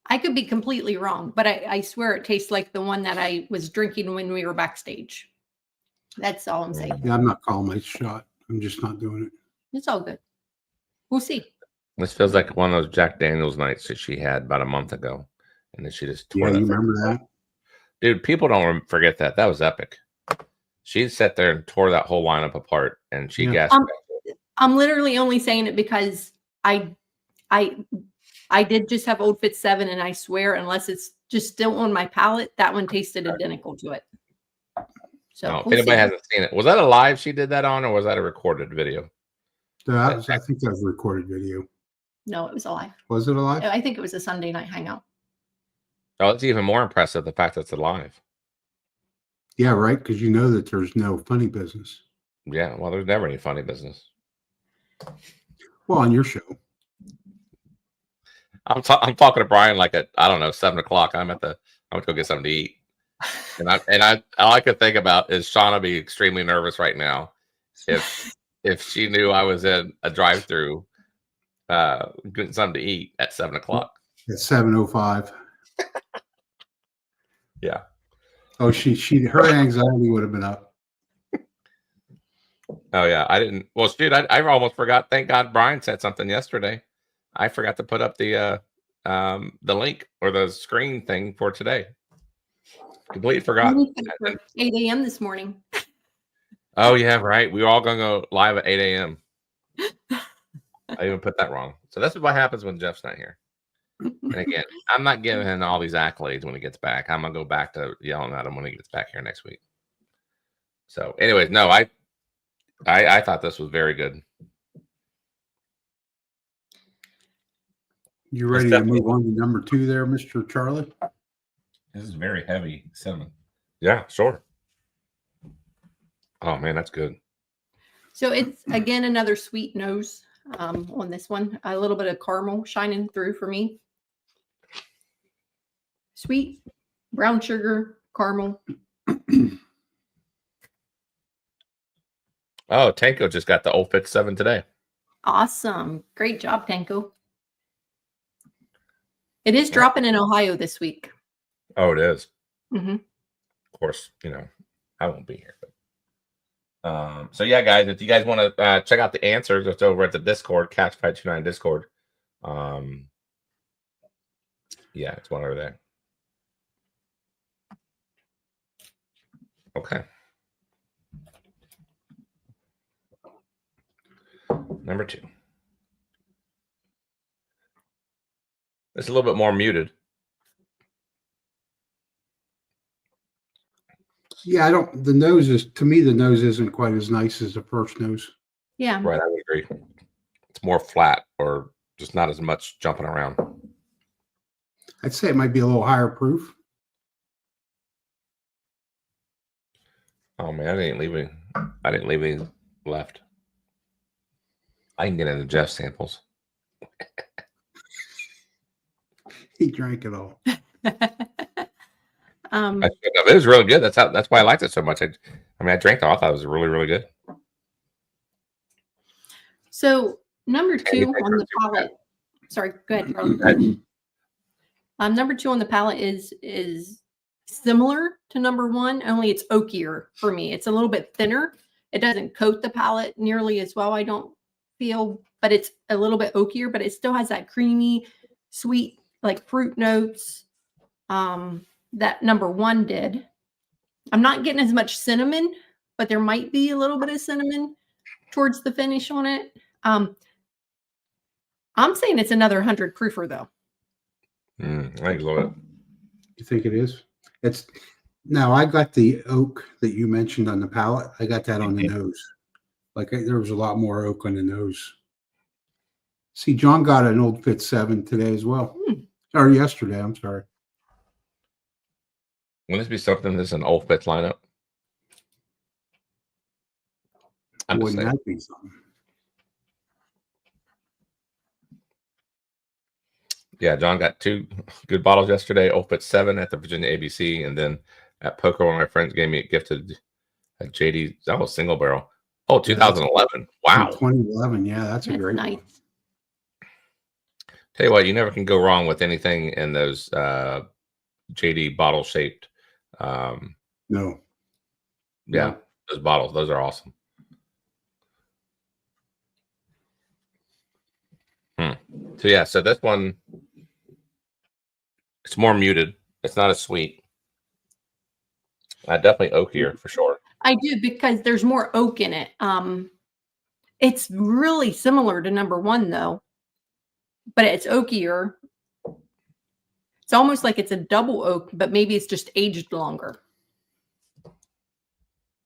[SPEAKER 5] I could be completely wrong, but I swear it tastes like the one that I was drinking when we were backstage. That's all I'm saying.
[SPEAKER 6] Yeah, I'm not calling my shot. I'm just not doing it.
[SPEAKER 5] It's all good. We'll see.
[SPEAKER 3] This feels like one of those Jack Daniels nights that she had about a month ago, and then she just tore
[SPEAKER 6] Yeah,
[SPEAKER 3] that
[SPEAKER 6] you
[SPEAKER 3] thing.
[SPEAKER 6] remember that?
[SPEAKER 3] Dude, people don't forget that. That was epic. She sat there and tore that whole lineup apart, and she gasped.
[SPEAKER 5] I'm literally only saying it because I did just have Old Fitz 7, and I swear, unless it's just still on my palate, that one tasted identical to it. So
[SPEAKER 3] If anybody hasn't seen it, was that a live she did that on, or was that a recorded video?
[SPEAKER 6] I think that was a recorded video.
[SPEAKER 5] No, it was alive.
[SPEAKER 6] Was it alive?
[SPEAKER 5] I think it was a Sunday night hangout.
[SPEAKER 3] Oh, it's even more impressive, the fact that it's alive.
[SPEAKER 6] Yeah, right. Because you know that there's no funny business.
[SPEAKER 3] Yeah, well, there's never any funny business.
[SPEAKER 6] Well, on your show.
[SPEAKER 3] I'm talking to Brian like at, I don't know, 7 o'clock. I'm to go get something to eat. And all I could think about is Shauna be extremely nervous right now if she knew I was in a drive-through getting something to eat at 7 o'clock.
[SPEAKER 6] At 7:05.
[SPEAKER 3] Yeah.
[SPEAKER 6] Oh, her anxiety would have been up.
[SPEAKER 3] Oh yeah, I didn't. Well, dude, I almost forgot. Thank God Brian said something yesterday. I forgot to put up the link or the screen thing for today. Completely forgot.
[SPEAKER 5] 8 a.m. this morning.
[SPEAKER 3] Oh yeah, right. We were all gonna go live at 8 a.m. I even put that wrong. So that's what happens when Jeff's not here. And again, I'm not giving him all these accolades when he gets back. I'm gonna go back to yelling at him when he gets back here next week. So, anyways, no, I thought this was very good.
[SPEAKER 6] You ready to move on to number 2 there, Mr. Charlie?
[SPEAKER 4] This is very heavy cinnamon.
[SPEAKER 3] Yeah, sure. Oh man, that's good.
[SPEAKER 5] So it's again another sweet nose on this one. A little bit of caramel shining through for me. Sweet, brown sugar, caramel.
[SPEAKER 3] Oh, Tanko just got the Old Fitz 7 today.
[SPEAKER 5] Awesome. Great job, Tanko. It is dropping in Ohio this week.
[SPEAKER 3] Oh, it is.
[SPEAKER 5] Mm-hmm.
[SPEAKER 3] Of course, you know,
[SPEAKER 4] I won't be here. But, so yeah, guys, if you guys want to check out the answers, it's over at the Discord, Catch529 Discord. Yeah, it's one over there. Okay. Number 2. It's a little bit more muted.
[SPEAKER 6] Yeah, the nose is, to me, the nose isn't quite as nice as the first nose.
[SPEAKER 5] Yeah.
[SPEAKER 4] Right, I would agree. It's more flat or just not as much jumping around.
[SPEAKER 6] I'd say it might be a little higher proof.
[SPEAKER 4] Oh man, I didn't leave any left. I can get into Jeff's samples.
[SPEAKER 6] He drank it all.
[SPEAKER 4] It was really good. That's why I liked it so much. I drank it all. I thought it was really, really good.
[SPEAKER 5] So number 2 on the palate. Sorry, go ahead, Charlie. Number 2 on the palate is similar to number 1, only it's oakier for me. It's a little bit thinner. It doesn't coat the palate nearly as well, I don't feel, but it's a little bit oakier, but it still has that creamy, sweet, like fruit notes that number 1 did. I'm not getting as much cinnamon, but there might be a little bit of cinnamon towards the finish on it. I'm saying it's another 100 proofer though.
[SPEAKER 4] I love it.
[SPEAKER 6] You think it is? It's now I got the oak that you mentioned on the palate. I got that on the nose. Like there was a lot more oak on the nose. See, John got an Old Fit 7 today as well. Or yesterday, I'm sorry.
[SPEAKER 4] Will this be something that's an Old Fitz lineup?
[SPEAKER 6] Wouldn't that be something?
[SPEAKER 4] Yeah, John got 2 good bottles yesterday. Old Fitz 7 at the Virginia ABC, and then at poker, one of my friends gave me a gifted a JD. That was single barrel. Oh, 2011. Wow.
[SPEAKER 6] 2011. Yeah, that's a great one.
[SPEAKER 4] Tell you what, you never can go wrong with anything in those JD bottle shaped.
[SPEAKER 6] No.
[SPEAKER 4] Yeah, those bottles, those are awesome. So yeah, so this one, it's more muted. It's not as sweet. Definitely oakier for sure.
[SPEAKER 5] I do, because there's more oak in it. It's really similar to number 1 though, but it's oakier. It's almost like it's a double oak, but maybe it's just aged longer.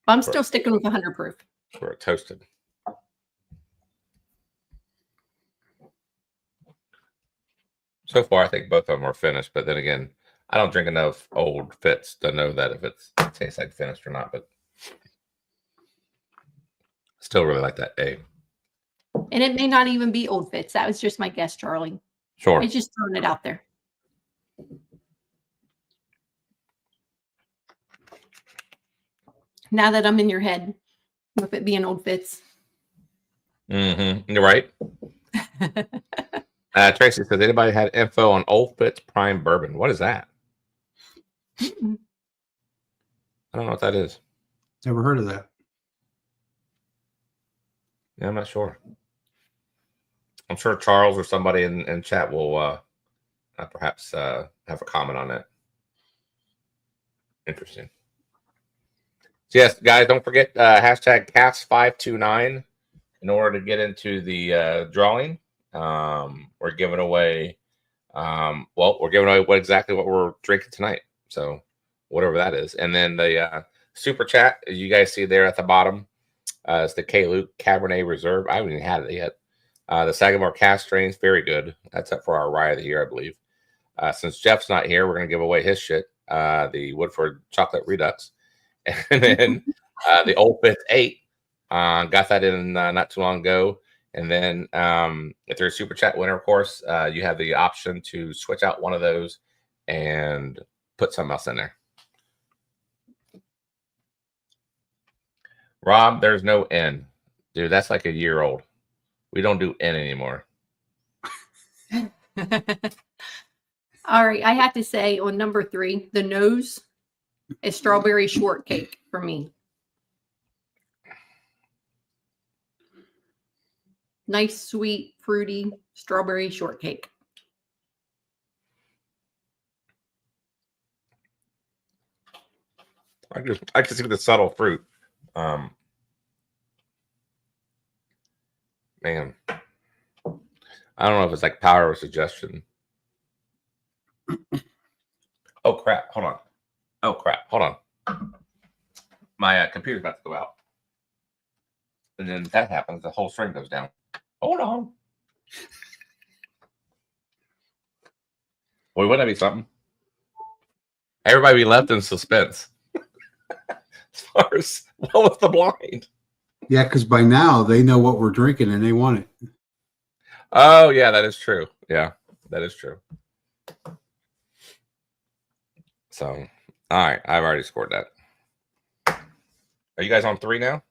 [SPEAKER 5] I'm still sticking with 100 proof.
[SPEAKER 4] We're toasted. So far, I think both of them are finished, but then again, I don't drink enough Old Fitz to know that if it tastes like finished or not, but still really like that A.
[SPEAKER 5] And it may not even be Old Fitz. That was just my guess, Charlie.
[SPEAKER 4] Sure.
[SPEAKER 5] It's just throwing it out there. Now that I'm in your head with it being Old Fitz.
[SPEAKER 4] You're right. Tracy says, anybody had info on Old Fitz Prime Bourbon? What is that? I don't know what that is.
[SPEAKER 6] Never heard of that.
[SPEAKER 4] Yeah, I'm not sure. I'm sure Charles or somebody in chat will perhaps have a comment on that. Interesting. So yes, guys, don't forget hashtag CAST529 in order to get into the drawing. We're giving away we're giving away exactly what we're drinking tonight, so whatever that is. And then the super chat, as you guys see there at the bottom, is the K. Luke Cabernet Reserve. I haven't even had it yet. The Sagamore Cask strains, very good. That's up for our Rye of the Year, I believe. Since Jeff's not here, we're going to give away his shit, the Woodford Chocolate Redux. And then the Old Fitz 8, got that in not too long ago. And then if you're a super chat winner, of course, you have the option to switch out one of those and put something else in there. Rob, there's no N. Dude, that's like a year old. We don't do N anymore.
[SPEAKER 5] All right. I have to say on number 3, the nose a strawberry shortcake for me. Nice, sweet, fruity strawberry shortcake.
[SPEAKER 3] I can see the subtle fruit. Man, I don't know if it's like power or suggestion. Oh crap! Hold on. Oh crap! Hold on. My computer's about to go out, and then if that happens, the whole string goes down. Hold on. Boy, wouldn't that be something? Everybody be left in suspense. As far as what was the blind?
[SPEAKER 6] Yeah, because by now they know what we're drinking and they want it.
[SPEAKER 3] Oh yeah, that is true. Yeah, that is true. So, all right, I've already scored that. Are you guys on 3 now?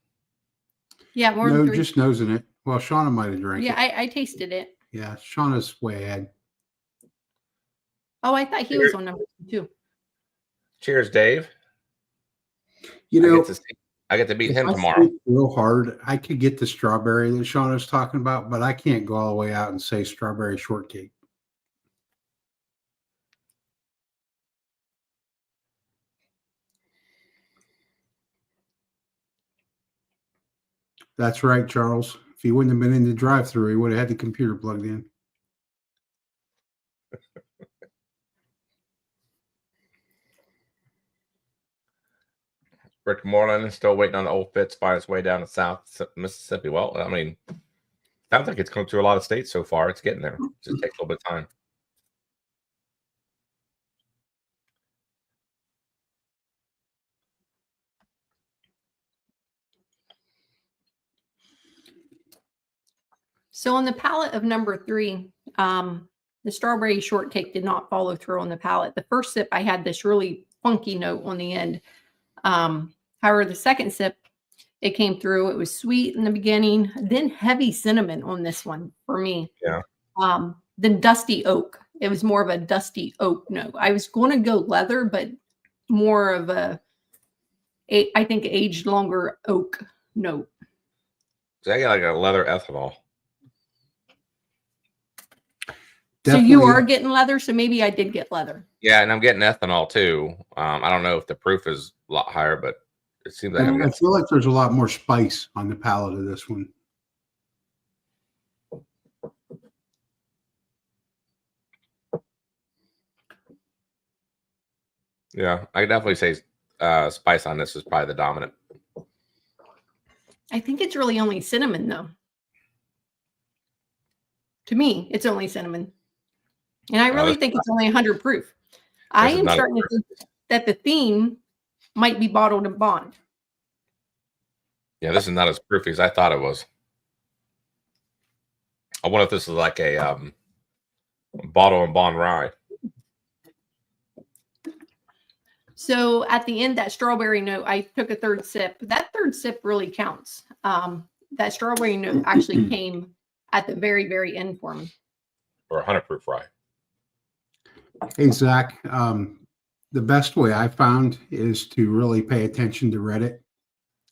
[SPEAKER 5] Yeah, more
[SPEAKER 6] No,
[SPEAKER 5] than 3.
[SPEAKER 6] just nosing it. Well, Shauna might have drank
[SPEAKER 5] Yeah,
[SPEAKER 6] it.
[SPEAKER 5] I tasted it.
[SPEAKER 6] Yeah, Shauna's way ahead.
[SPEAKER 5] Oh, I thought he was on number 2 too.
[SPEAKER 3] Cheers, Dave.
[SPEAKER 6] You know,
[SPEAKER 3] I get to beat
[SPEAKER 6] if
[SPEAKER 3] him
[SPEAKER 6] I
[SPEAKER 3] tomorrow.
[SPEAKER 6] think real hard, I could get the strawberry that Shauna's talking about, but I can't go all the way out and say strawberry shortcake. That's right, Charles. If he wouldn't have been in the drive-thru, he would have had the computer plugged in.
[SPEAKER 3] Rick Moreland is still waiting on the old Fitz to find its way down to South Mississippi. Well, I mean, sounds like it's come through a lot of states so far. It's getting there. It just takes a little bit of time.
[SPEAKER 5] So on the palate of number 3, the strawberry shortcake did not follow through on the palate. The first sip, I had this really funky note on the end. However, the second sip, it came through. It was sweet in the beginning, then heavy cinnamon on this one for me.
[SPEAKER 3] Yeah.
[SPEAKER 5] Then dusty oak. It was more of a dusty oak note. I was going to go leather, but more of I think aged longer oak note.
[SPEAKER 3] So I got like a leather ethanol.
[SPEAKER 6] Definitely.
[SPEAKER 5] So you are getting leather, so maybe I did get leather.
[SPEAKER 3] Yeah, and I'm getting ethanol too. I don't know if the proof is a lot higher, but it seems like
[SPEAKER 6] I feel like there's a lot more spice on the palate of this one.
[SPEAKER 3] Yeah, I could definitely say spice on this is probably the dominant.
[SPEAKER 5] I think it's really only cinnamon, though. To me, it's only cinnamon. And I really think it's only 100 proof. I am starting to think that the theme might be bottled and bond.
[SPEAKER 3] Yeah, this is not as proofy as I thought it was. I wonder if this is like a bottle and bond rye.
[SPEAKER 5] So at the end, that strawberry note, I took a third sip. That third sip really counts. That strawberry note actually came at the very, very end for me.
[SPEAKER 3] Or 100 proof rye.
[SPEAKER 6] Hey, Zach, the best way I found is to really pay attention to Reddit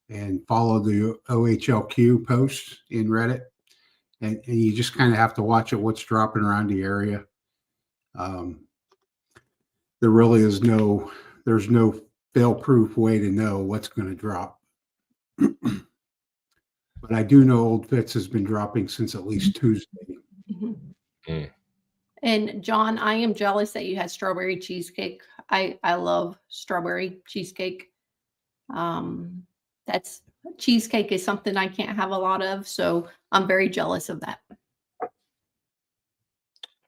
[SPEAKER 6] and follow the OHLQ posts in Reddit. And you just kind of have to watch it, what's dropping around the area. There really is there's no fail-proof way to know what's going to drop. But I do know Old Fitz has been dropping since at least Tuesday.
[SPEAKER 5] Mm-hmm.
[SPEAKER 3] Mm.
[SPEAKER 5] And John, I am jealous that you had strawberry cheesecake. I love strawberry cheesecake. That's cheesecake is something I can't have a lot of, so I'm very jealous of that.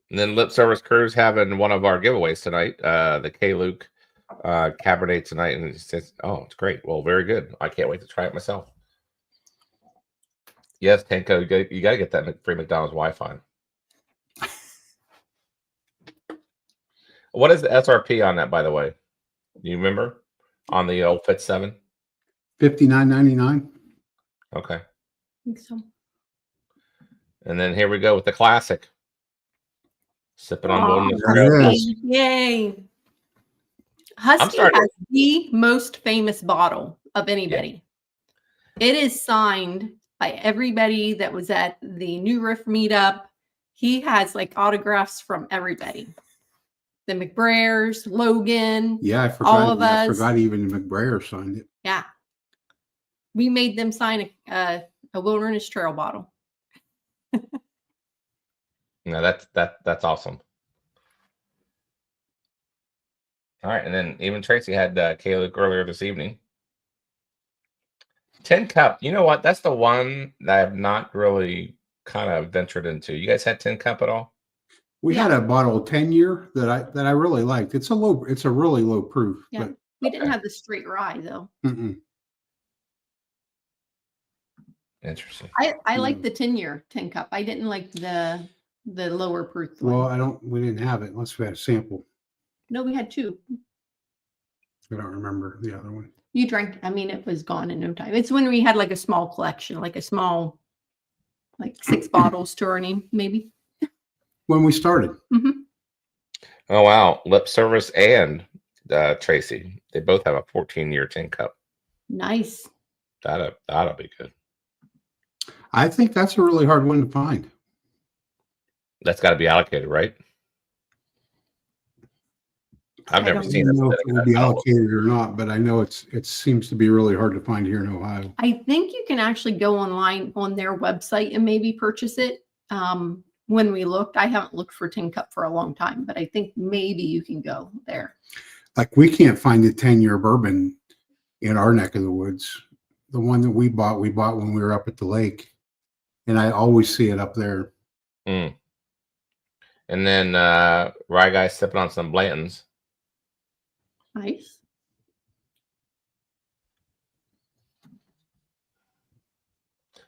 [SPEAKER 3] And then Lip Service Crew's having one of our giveaways tonight, the K. Luke Cabernet tonight, and it says, "Oh, it's great! Well, very good. I can't wait to try it myself." Yes, Tanko, you got to get that free McDonald's Wi-Fi. What is the SRP on that, by the way? Do you remember on the old Fit 7?
[SPEAKER 6] $59.99.
[SPEAKER 3] Okay.
[SPEAKER 5] I think so.
[SPEAKER 3] And then here we go with the classic. Sipping on one.
[SPEAKER 5] Yay. Husky
[SPEAKER 3] starting-
[SPEAKER 5] has the most famous bottle of anybody. It is signed by everybody that was at the New Riff meetup. He has like autographs from everybody. The McBrayers, Logan.
[SPEAKER 6] Yeah, I forgot.
[SPEAKER 5] All of
[SPEAKER 6] I
[SPEAKER 5] us.
[SPEAKER 6] forgot even McBrayer signed it.
[SPEAKER 5] Yeah. We made them sign a Wilderness Trail bottle.
[SPEAKER 3] No, that's awesome. All right, and then even Tracy had Caleb earlier this evening. 10 Cup. You know what? That's the one that I have not really kind of ventured into. You guys had 10 Cup at all?
[SPEAKER 6] We
[SPEAKER 5] Yeah.
[SPEAKER 6] had a bottle 10-year that I really liked. It's a really low proof.
[SPEAKER 5] Yeah.
[SPEAKER 6] But
[SPEAKER 5] We didn't have the straight rye though.
[SPEAKER 3] Interesting.
[SPEAKER 5] I like the 10-year 10 cup. I didn't like the lower proof one.
[SPEAKER 6] Well, we didn't have it unless we had a sample.
[SPEAKER 5] No, we had 2.
[SPEAKER 6] I don't remember the other one.
[SPEAKER 5] You drank. I mean, it was gone in no time. It's when we had like a small collection, like a small, like 6 bottles to our name, maybe.
[SPEAKER 6] When we started.
[SPEAKER 3] Oh, wow. Lip Service and Tracy. They both have a 14-year 10 Cup.
[SPEAKER 5] Nice.
[SPEAKER 3] That'll be good.
[SPEAKER 6] I think that's a really hard one to find.
[SPEAKER 3] That's got to be allocated, right? I've never
[SPEAKER 6] I don't
[SPEAKER 3] seen it.
[SPEAKER 6] know if it will be allocated or not, but I know it seems to be really hard to find here in Ohio.
[SPEAKER 5] I think you can actually go online on their website and maybe purchase it. When we looked, I haven't looked for 10 cup for a long time, but I think maybe you can go there.
[SPEAKER 6] Like we can't find a 10-year bourbon in our neck of the woods. The one that we bought when we were up at the lake. And I always see it up there.
[SPEAKER 3] And then Rye Guy sipping on some Blantons.
[SPEAKER 5] Nice.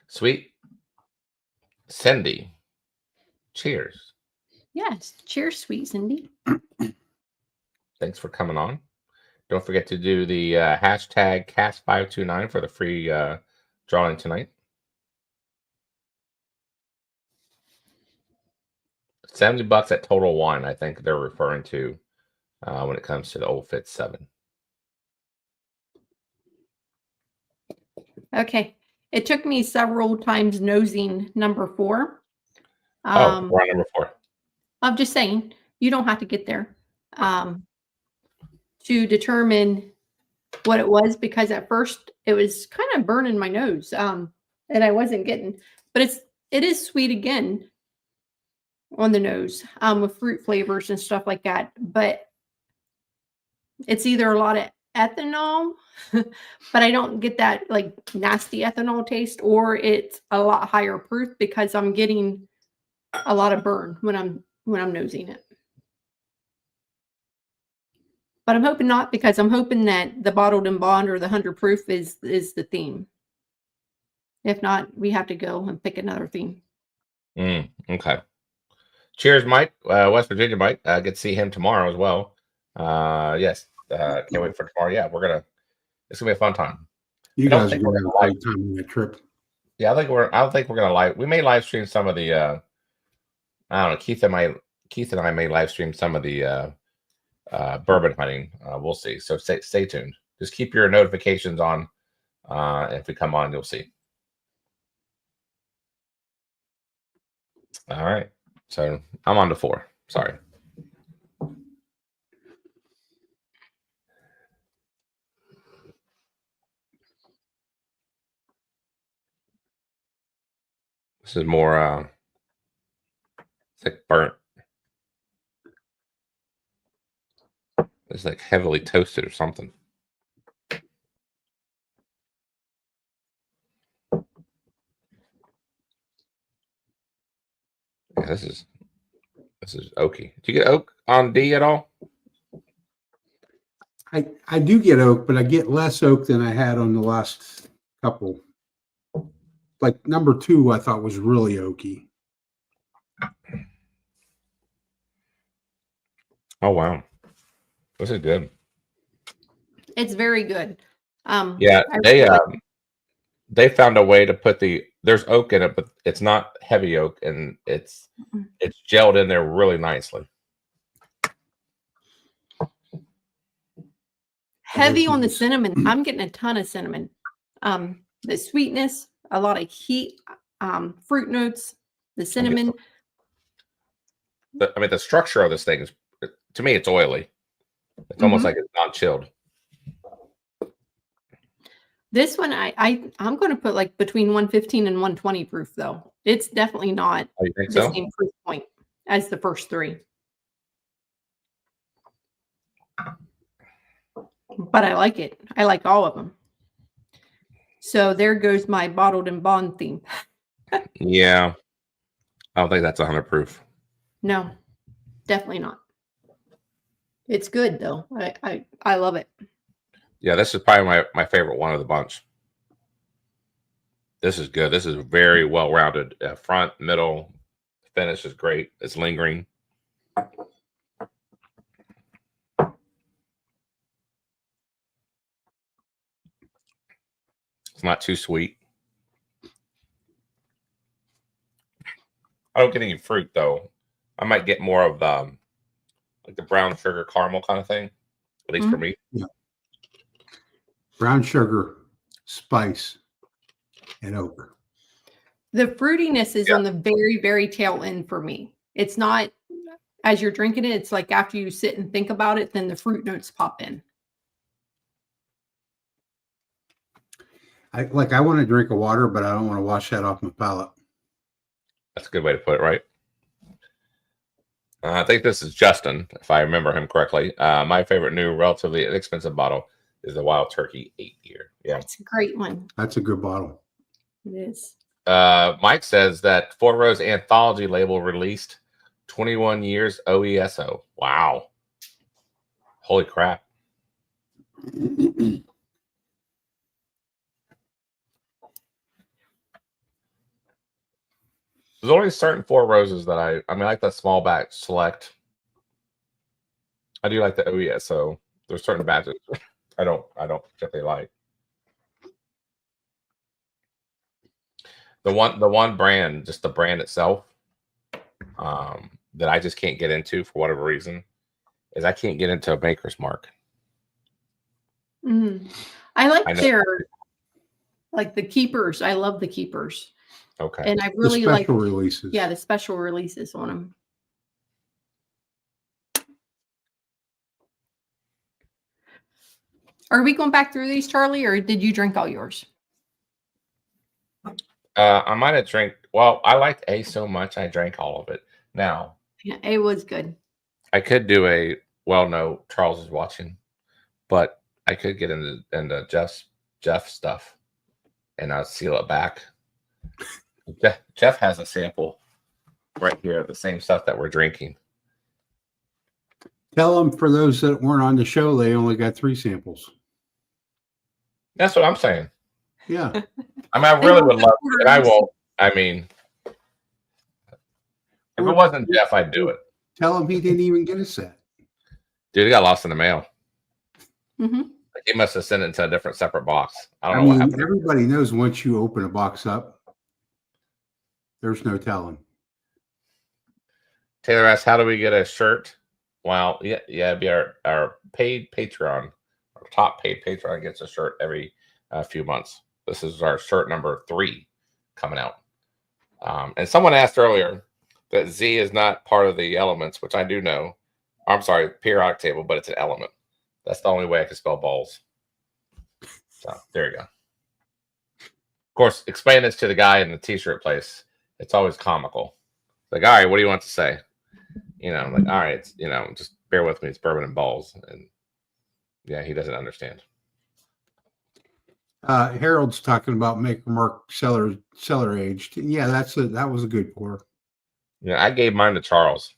[SPEAKER 3] Sweet. Cindy. Cheers.
[SPEAKER 5] Yes. Cheers, sweet Cindy.
[SPEAKER 3] Thanks for coming on. Don't forget to do the hashtag cast529 for the free drawing tonight. $70 at Total Wine, I think they're referring to when it comes to the Old Fit 7.
[SPEAKER 5] Okay. It took me several times nosing number 4.
[SPEAKER 3] We're on number 4.
[SPEAKER 5] I'm just saying, you don't have to get there to determine what it was, because at first it was kind of burning my nose and I wasn't getting, but it is sweet again on the nose with fruit flavors and stuff like that. But it's either a lot of ethanol, but I don't get that like nasty ethanol taste, or it's a lot higher proof because I'm getting a lot of burn when I'm nosing it. But I'm hoping not, because I'm hoping that the bottled and bond or the 100 proof is the theme. If not, we have to go and pick another theme.
[SPEAKER 3] Okay. Cheers, Mike. West Virginia Mike. Get to see him tomorrow as well. Yes. Can't wait for tomorrow. Yeah, it's gonna be a fun time.
[SPEAKER 6] You guys are gonna have a great time on that trip.
[SPEAKER 3] Yeah, I don't think we're gonna we may live stream some of the I don't know, Keith and I may live stream some of the bourbon hunting. We'll see. So stay tuned. Just keep your notifications on. If we come on, you'll see. All right. So I'm on to 4. Sorry. This is more it's like burnt. It's like heavily toasted or something. Yeah, this is oaky. Do you get oak on D at all?
[SPEAKER 6] I do get oak, but I get less oak than I had on the last couple. Like number 2, I thought was really oaky.
[SPEAKER 3] Oh wow, this is good.
[SPEAKER 5] It's very good.
[SPEAKER 3] Yeah, they found a way to put there's oak in it, but it's not heavy oak, and it's gelled in there really nicely.
[SPEAKER 5] Heavy on the cinnamon. I'm getting a ton of cinnamon. The sweetness, a lot of heat, fruit notes, the cinnamon.
[SPEAKER 3] I mean, the structure of this thing is, to me, it's oily. It's almost like it's not chilled.
[SPEAKER 5] This one, I'm going to put like between 115 and 120 proof, though. It's definitely not
[SPEAKER 3] Oh, you think
[SPEAKER 5] the
[SPEAKER 3] so?
[SPEAKER 5] same proof point as the first three. But I like it. I like all of them. So there goes my bottled and bond theme.
[SPEAKER 3] Yeah. I don't think that's 100 proof.
[SPEAKER 5] No, definitely not. It's good though. I love it.
[SPEAKER 3] Yeah, this is probably my favorite one of the bunch. This is good. This is very well rounded. Front, middle, finish is great. It's lingering. It's not too sweet. I don't get any fruit though. I might get more of like the brown sugar caramel kind of thing, at least for me.
[SPEAKER 6] Yeah. Brown sugar, spice, and oak.
[SPEAKER 5] The fruitiness is on the very, very tail end for me. It's not as you're drinking it. It's like after you sit and think about it, then the fruit notes pop in.
[SPEAKER 6] I want to drink a water, but I don't want to wash that off my palate.
[SPEAKER 3] That's a good way to put it, right? I think this is Justin, if I remember him correctly. My favorite new, relatively inexpensive bottle is the Wild Turkey 8-year. Yeah,
[SPEAKER 5] It's a great one.
[SPEAKER 6] That's a good bottle.
[SPEAKER 5] It is.
[SPEAKER 3] Mike says that Four Rose Anthology label released 21 years OESO. Wow. Holy crap. There's only certain Four Roses that I mean, I like the small batch select. I do like the OESO. There's certain batches I don't particularly like. The one brand, just the brand itself, that I just can't get into for whatever reason, is I can't get into a Maker's Mark.
[SPEAKER 5] I like their like the keepers. I love the keepers.
[SPEAKER 3] Okay.
[SPEAKER 5] And I really like
[SPEAKER 6] releases.
[SPEAKER 5] Yeah, the special releases on them. Are we going back through these, Charlie, or did you drink all yours?
[SPEAKER 3] I might have drank. Well, I liked A so much I drank all of it. Now,
[SPEAKER 5] Yeah, it was good.
[SPEAKER 3] I could do a no, Charles is watching, but I could get into Jeff stuff, and I'll seal it back. Jeff has a sample right here of the same stuff that we're drinking.
[SPEAKER 6] Tell them, for those that weren't on the show, they only got 3 samples.
[SPEAKER 3] That's what I'm saying.
[SPEAKER 6] Yeah.
[SPEAKER 3] I mean, I really would love to, and I won't. I mean, if it wasn't Jeff, I'd do it.
[SPEAKER 6] Tell him he didn't even get a set.
[SPEAKER 3] Dude, it got lost in the mail.
[SPEAKER 5] Mm-hmm.
[SPEAKER 3] Like, he must have sent it into a different separate box. I don't
[SPEAKER 6] I
[SPEAKER 3] know what
[SPEAKER 6] mean,
[SPEAKER 3] happened.
[SPEAKER 6] everybody knows once you open a box up, there's no telling.
[SPEAKER 3] Taylor asks, how do we get a shirt? Well, yeah, it'd be our paid Patreon. Our top paid Patreon gets a shirt every few months. This is our shirt number 3 coming out. And someone asked earlier that Z is not part of the elements, which I do know. I'm sorry, periodic table, but it's an element. That's the only way I can spell balls. So there you go. Of course, explain this to the guy in the t-shirt place. It's always comical. Like, all right, what do you want to say? You know, I'm like, all right, it's, you know, just bear with me. It's Bourbon and Ballz. And yeah, he doesn't understand.
[SPEAKER 6] Harold's talking about Maker Mark cellar aged. Yeah, that was a good pour.
[SPEAKER 3] Yeah, I gave mine to Charles.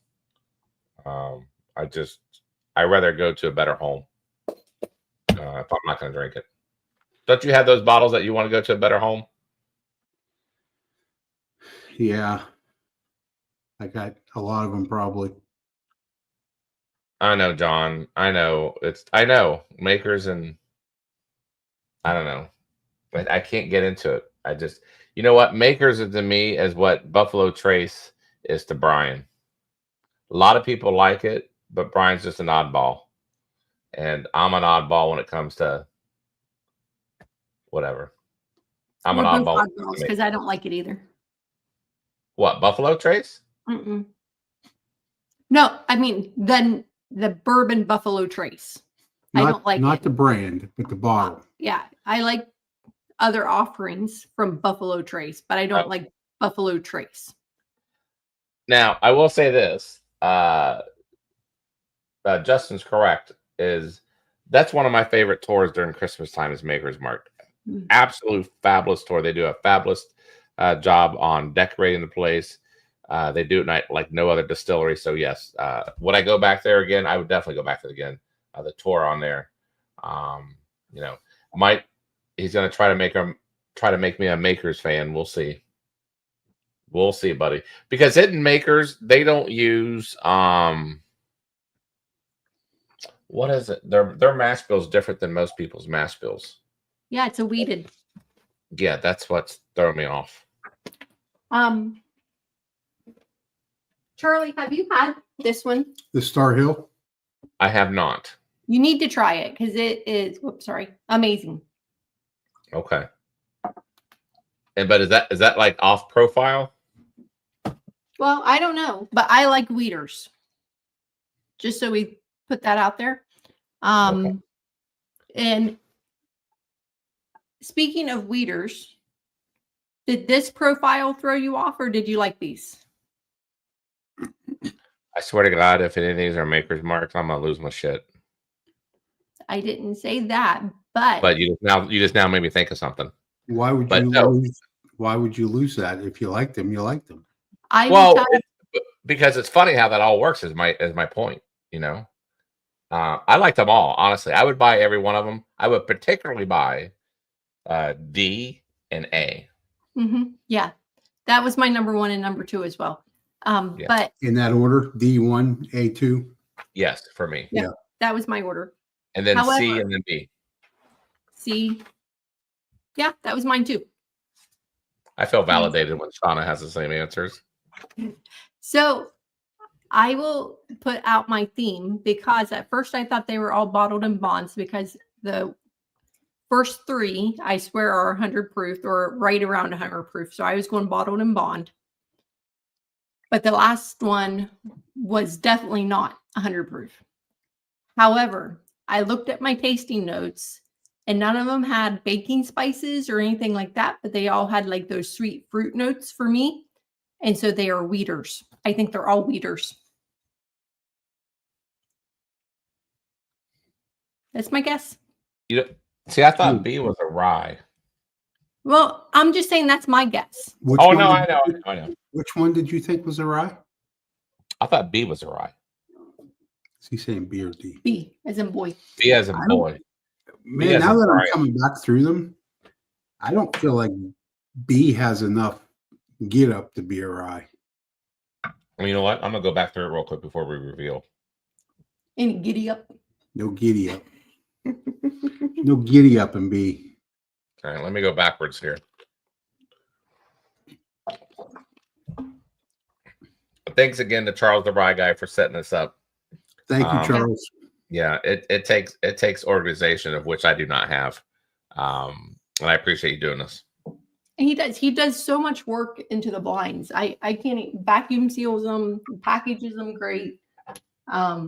[SPEAKER 3] I rather go to a better home if I'm not going to drink it. Don't you have those bottles that you want to go to a better home?
[SPEAKER 6] Yeah, I got a lot of them probably.
[SPEAKER 3] I know, John. I know. I know. Makers and I don't know. But I can't get into it. I just, you know what? Makers is to me as what Buffalo Trace is to Brian. A lot of people like it, but Brian's just an oddball. and I'm an oddball when it comes to whatever. I'm an
[SPEAKER 5] We're both
[SPEAKER 3] oddball.
[SPEAKER 5] oddballs because I don't like it either.
[SPEAKER 3] What, Buffalo Trace?
[SPEAKER 5] Mm-mm. No, I mean then the bourbon Buffalo Trace. I don't like
[SPEAKER 6] not
[SPEAKER 5] it.
[SPEAKER 6] the brand, but the bottle.
[SPEAKER 5] Yeah, I like other offerings from Buffalo Trace, but I don't like Buffalo Trace.
[SPEAKER 3] Now, I will say this. Justin's correct. That's one of my favorite tours during Christmas time is Maker's Mark. Absolute fabulous tour. They do a fabulous job on decorating the place. They do it like no other distillery. So yes, would I go back there again? I would definitely go back there again. The tour on there, you know, he's gonna try to make me a Makers fan. We'll see. We'll see, buddy. Because in Makers, they don't use what is it? Their mash bill is different than most people's mash bills.
[SPEAKER 5] Yeah, it's a weeded.
[SPEAKER 3] Yeah, that's what's throwing me off.
[SPEAKER 5] Charlie, have you had this one?
[SPEAKER 6] The Star Hill.
[SPEAKER 3] I have not.
[SPEAKER 5] You need to try it because it is. Whoops, sorry, amazing.
[SPEAKER 3] Okay. But is that like off profile?
[SPEAKER 5] Well, I don't know, but I like weeders. Just so we put that out there.
[SPEAKER 3] Okay.
[SPEAKER 5] And speaking of weeders, did this profile throw you off, or did you like these?
[SPEAKER 3] I swear to God, if any of these are Maker's Marks, I'm gonna lose my shit.
[SPEAKER 5] I didn't say that, but
[SPEAKER 3] you just now made me think of something.
[SPEAKER 6] Why would
[SPEAKER 3] But
[SPEAKER 6] you
[SPEAKER 3] no.
[SPEAKER 6] lose? Why would you lose that? If you liked them, you liked them.
[SPEAKER 5] I
[SPEAKER 3] Well,
[SPEAKER 5] will tell
[SPEAKER 3] because it's funny how that all works is my point. You know, I like them all. Honestly, I would buy every one of them. I would particularly buy D and A.
[SPEAKER 5] Yeah, that was my number 1 and number 2 as well.
[SPEAKER 3] Yeah.
[SPEAKER 5] But
[SPEAKER 6] In that order, D1, A2.
[SPEAKER 3] Yes, for me.
[SPEAKER 5] Yeah. that was my order.
[SPEAKER 3] And then C
[SPEAKER 5] However-
[SPEAKER 3] and then B.
[SPEAKER 5] See, yeah, that was mine too.
[SPEAKER 3] I feel validated when Shauna has the same answers.
[SPEAKER 5] So I will put out my theme because at first I thought they were all bottled in bonds because the first 3, I swear, are 100 proof or right around 100 proof. So I was going bottled in bond. But the last one was definitely not 100 proof. However, I looked at my tasting notes and none of them had baking spices or anything like that, but they all had like those sweet fruit notes for me. And so they are weeders. I think they're all weeders. That's my guess.
[SPEAKER 3] You know, see, I thought B was a rye.
[SPEAKER 5] Well, I'm just saying that's my guess.
[SPEAKER 6] Which
[SPEAKER 3] Oh
[SPEAKER 6] one
[SPEAKER 3] no,
[SPEAKER 6] did-
[SPEAKER 3] I know.
[SPEAKER 6] Which one did you think was a rye?
[SPEAKER 3] I thought B was a rye.
[SPEAKER 6] Is he saying B or D?
[SPEAKER 5] B as in boy.
[SPEAKER 3] B as in
[SPEAKER 6] I don't-
[SPEAKER 3] boy.
[SPEAKER 6] Man,
[SPEAKER 3] has
[SPEAKER 6] now
[SPEAKER 3] a
[SPEAKER 6] that
[SPEAKER 3] rye.
[SPEAKER 6] I'm coming back through them, I don't feel like B has enough get up to be a rye.
[SPEAKER 3] Well, you know what? I'm gonna go back through it real quick before we reveal.
[SPEAKER 5] Any giddy up.
[SPEAKER 6] No giddy up. No giddy up in B.
[SPEAKER 3] All right, let me go backwards here. Thanks again to Charles the Rye Guy for setting this up.
[SPEAKER 6] Thank you, Charles.
[SPEAKER 3] Yeah, it takes organization, of which I do not have, and I appreciate you doing this.
[SPEAKER 5] And he does so much work into the blinds. I can't vacuum seals them, packages them great. I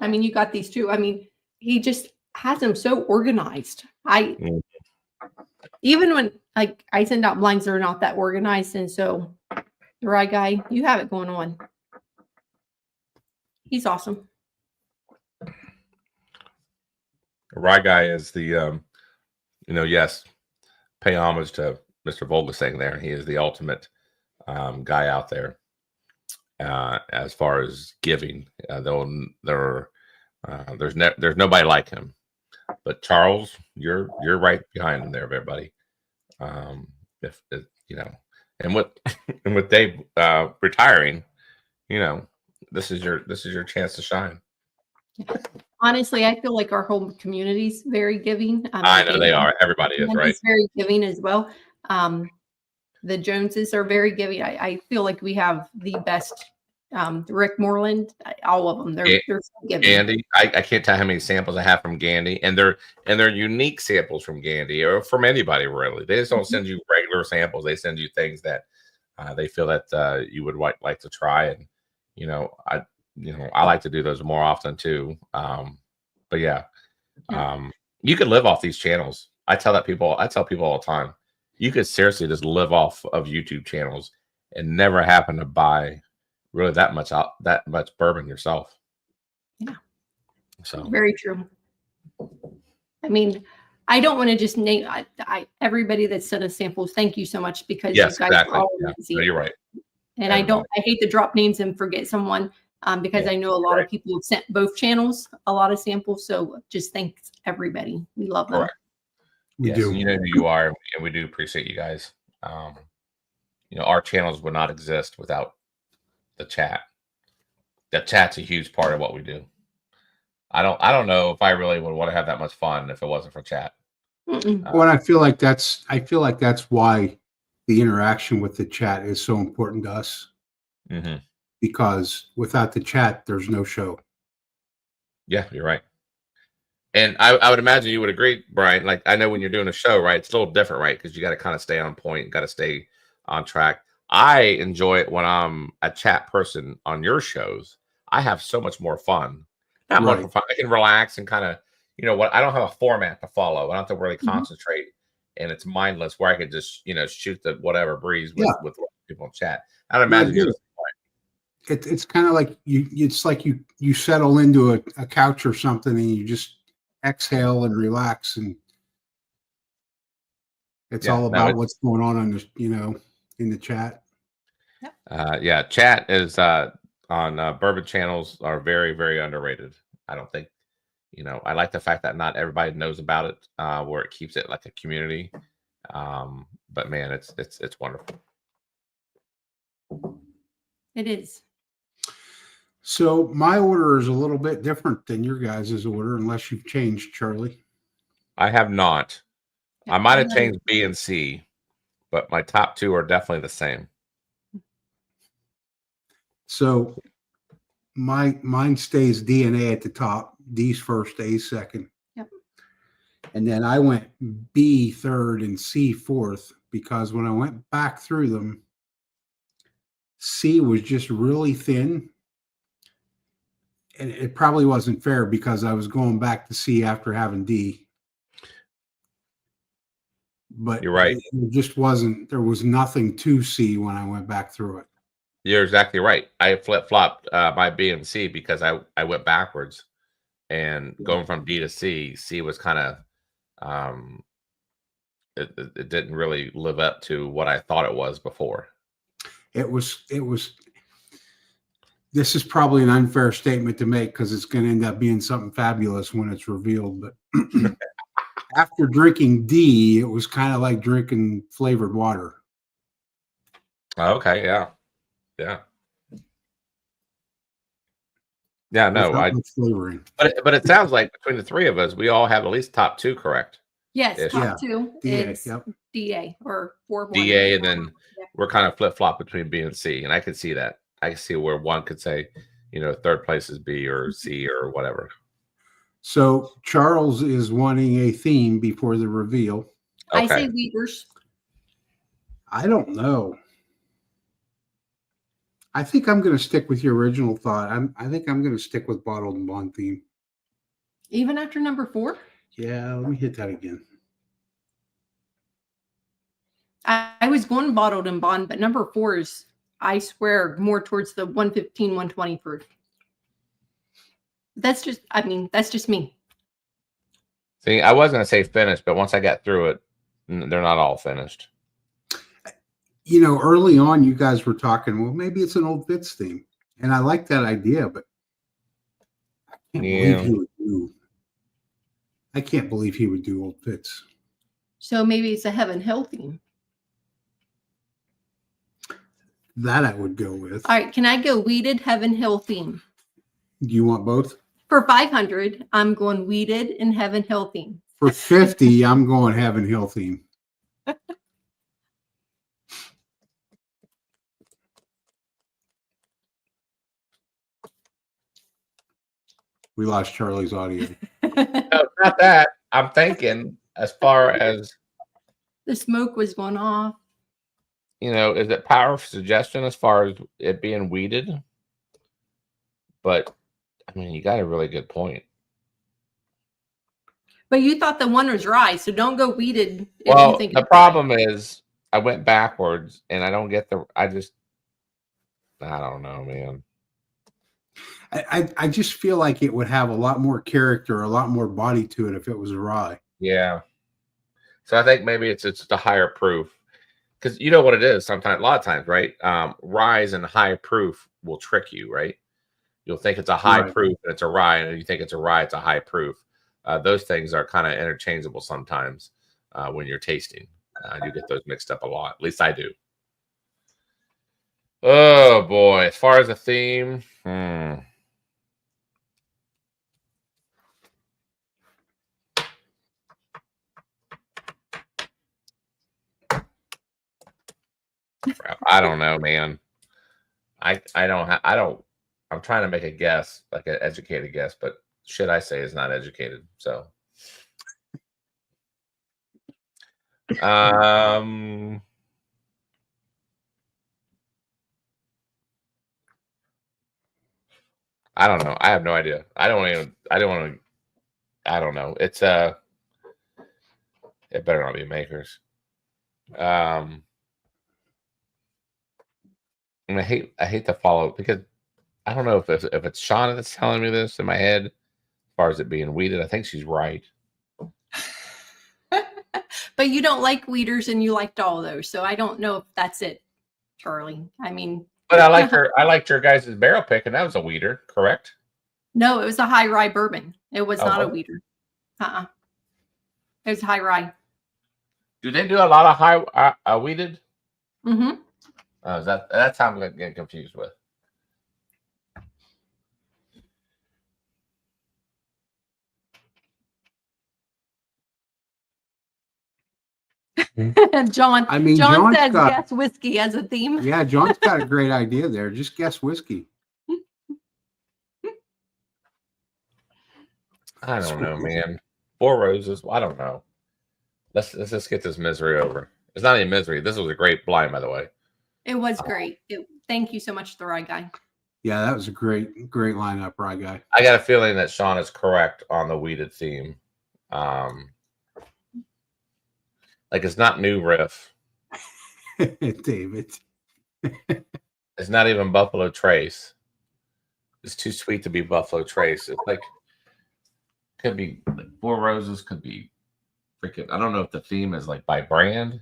[SPEAKER 5] mean, you got these too. I mean, he just has them so organized. Even when like I send out blinds, they're not that organized. And so the Rye Guy, you have it going on. He's awesome.
[SPEAKER 3] The Rye Guy is the, yes, pay homage to Mr. Volgasang there. He is the ultimate guy out there as far as giving. There's nobody like him. But Charles, you're right behind him there, everybody. If and with Dave retiring, this is your chance to shine.
[SPEAKER 5] Honestly, I feel like our whole community's very giving.
[SPEAKER 3] I know they are. Everybody is, right?
[SPEAKER 5] Very giving as well. The Joneses are very giving. I feel like we have the best Rick Moreland, all of them. They're so giving.
[SPEAKER 3] Gandy. I can't tell how many samples I have from Gandy, and they're unique samples from Gandy or from anybody really. They just don't send you regular samples. They send you things that they feel that you would like to try, and I like to do those more often too. But yeah, you could live off these channels. I tell people all the time, you could seriously just live off of YouTube channels and never happen to buy really that much bourbon yourself.
[SPEAKER 5] Yeah.
[SPEAKER 3] So
[SPEAKER 5] very true. I mean, I don't want to just name everybody that sent us samples. Thank you so much, because
[SPEAKER 3] yes,
[SPEAKER 5] you guys
[SPEAKER 3] exactly.
[SPEAKER 5] are all
[SPEAKER 3] No, you're right.
[SPEAKER 5] And I hate to drop names and forget someone, because I know a lot of people have sent both channels a lot of samples. So just thanks everybody. We love them.
[SPEAKER 3] Correct. We do. You know who you are, and we do appreciate you guys. Our channels would not exist without the chat. The chat's a huge part of what we do. I don't know if I really would want to have that much fun if it wasn't for chat.
[SPEAKER 6] Well, I feel like that's why the interaction with the chat is so important to us. Because without the chat, there's no show.
[SPEAKER 3] Yeah, you're right. And I would imagine you would agree, Brian. Like, I know when you're doing a show, right, it's a little different, right? Because you got to kind of stay on point, got to stay on track. I enjoy it when I'm a chat person on your shows. I have so much more fun. Not much more fun. I can relax and kind of, I don't have a format to follow. I don't have to really concentrate, and it's mindless where I could just, shoot the whatever breeze with people in chat. I don't imagine you're
[SPEAKER 6] it's kind of like it's like you settle into a couch or something, and you just exhale and relax, and it's all about what's going on the in the chat.
[SPEAKER 3] Chat is on bourbon channels are very, very underrated. I don't think I like the fact that not everybody knows about it, where it keeps it like a community. But man, it's wonderful.
[SPEAKER 5] It is.
[SPEAKER 6] So my order is a little bit different than your guys' order, unless you've changed, Charlie.
[SPEAKER 3] I have not. I might have changed B and C, but my top two are definitely the same.
[SPEAKER 6] So mine stays D and A at the top. D's first, A's second.
[SPEAKER 5] Yep.
[SPEAKER 6] And then I went B third and C fourth, because when I went back through them, C was just really thin. And it probably wasn't fair, because I was going back to C after having D. But
[SPEAKER 3] you're right.
[SPEAKER 6] It just wasn't, there was nothing to C when I went back through it.
[SPEAKER 3] You're exactly right. I flip-flopped my B and C because I went backwards, and going from D to C was kind of, it didn't really live up to what I thought it was before.
[SPEAKER 6] It was, this is probably an unfair statement to make, because it's going to end up being something fabulous when it's revealed. But after drinking D, it was kind of like drinking flavored water.
[SPEAKER 3] Okay. Yeah. No,
[SPEAKER 6] flavoring.
[SPEAKER 3] But it sounds like between the three of us, we all have at least top two correct.
[SPEAKER 5] Yes, top two is DA or 4-1.
[SPEAKER 3] DA, and then we're kind of flip-flop between B and C, and I can see that. I can see where one could say, third place is B or C or whatever.
[SPEAKER 6] So Charles is wanting a theme before the reveal.
[SPEAKER 5] Okay. I say Weavers.
[SPEAKER 6] I don't know. I think I'm going to stick with your original thought. I think I'm going to stick with Bottled and Bond theme.
[SPEAKER 5] Even after number 4?
[SPEAKER 6] Yeah, let me hit that again.
[SPEAKER 5] I was going Bottled and Bond, but number 4 is, I swear, more towards the 115, 120 proof. That's just me.
[SPEAKER 3] See, I was going to say finished, but once I got through it, they're not all finished.
[SPEAKER 6] Early on, you guys were talking, well, maybe it's an Old Fitz theme. And I like that idea, but I can't believe he would do Old Fitz.
[SPEAKER 5] So maybe it's a Heaven Hill theme.
[SPEAKER 6] That I would go with.
[SPEAKER 5] All right, can I go Weeded Heaven Hill theme?
[SPEAKER 6] Do you want both?
[SPEAKER 5] For 500, I'm going Weeded and Heaven Hill theme.
[SPEAKER 6] For 50, I'm going Heaven Hill theme. We lost Charlie's audio.
[SPEAKER 3] No, not that. I'm thinking as far as,
[SPEAKER 5] The smoke was going off.
[SPEAKER 3] is it power of suggestion as far as it being weeded? But I mean, you got a really good point.
[SPEAKER 5] But you thought the one was rye, so don't go weeded.
[SPEAKER 3] Well, the problem is I went backwards and I don't get I don't know, man.
[SPEAKER 6] I just feel like it would have a lot more character, a lot more body to it if it was a rye.
[SPEAKER 3] Yeah. So I think maybe it's the higher proof, because you know what it is. Sometimes, a lot of times, right? Ryes and high proof will trick you, right? You'll think it's a high proof and it's a rye, and you think it's a rye, it's a high proof. Those things are kind of interchangeable sometimes when you're tasting. You get those mixed up a lot. At least I do. Oh boy! As far as the theme, I don't know, man. I'm trying to make a guess, like an educated guess, but shit I say is not educated. So, I don't know. I have no idea. I don't know. It's it better not be makers. And I hate to follow, because I don't know if it's Shauna that's telling me this in my head as far as it being weeded. I think she's right.
[SPEAKER 5] But you don't like weeders, and you liked all those, so I don't know if that's it, Charlie. I mean,
[SPEAKER 3] but I liked your guys' barrel pick, and that was a weeder, correct?
[SPEAKER 5] No, it was a high rye bourbon. It was not a
[SPEAKER 3] what?
[SPEAKER 5] weeder. It was high rye.
[SPEAKER 3] Do they do a lot of high weeded?
[SPEAKER 5] Mm-hmm.
[SPEAKER 3] That's how I'm getting confused with.
[SPEAKER 5] John.
[SPEAKER 6] I mean,
[SPEAKER 5] John
[SPEAKER 6] John's
[SPEAKER 5] says
[SPEAKER 6] got-
[SPEAKER 5] guess whiskey as a theme.
[SPEAKER 6] Yeah, John's got a great idea there. Just guess whiskey.
[SPEAKER 3] I don't know, man. 4 Roses. I don't know. Let's just get this misery over. It's not even misery. This was a great blind, by the way.
[SPEAKER 5] It was great. Thank you so much, the Rye Guy.
[SPEAKER 6] Yeah, that was a great lineup, Rye Guy.
[SPEAKER 3] I got a feeling that Sean is correct on the weeded theme. Like, it's not New Riff.
[SPEAKER 6] David.
[SPEAKER 3] It's not even Buffalo Trace. It's too sweet to be Buffalo Trace. It's like, could be like 4 Roses, could be freaking, I don't know if the theme is like by brand.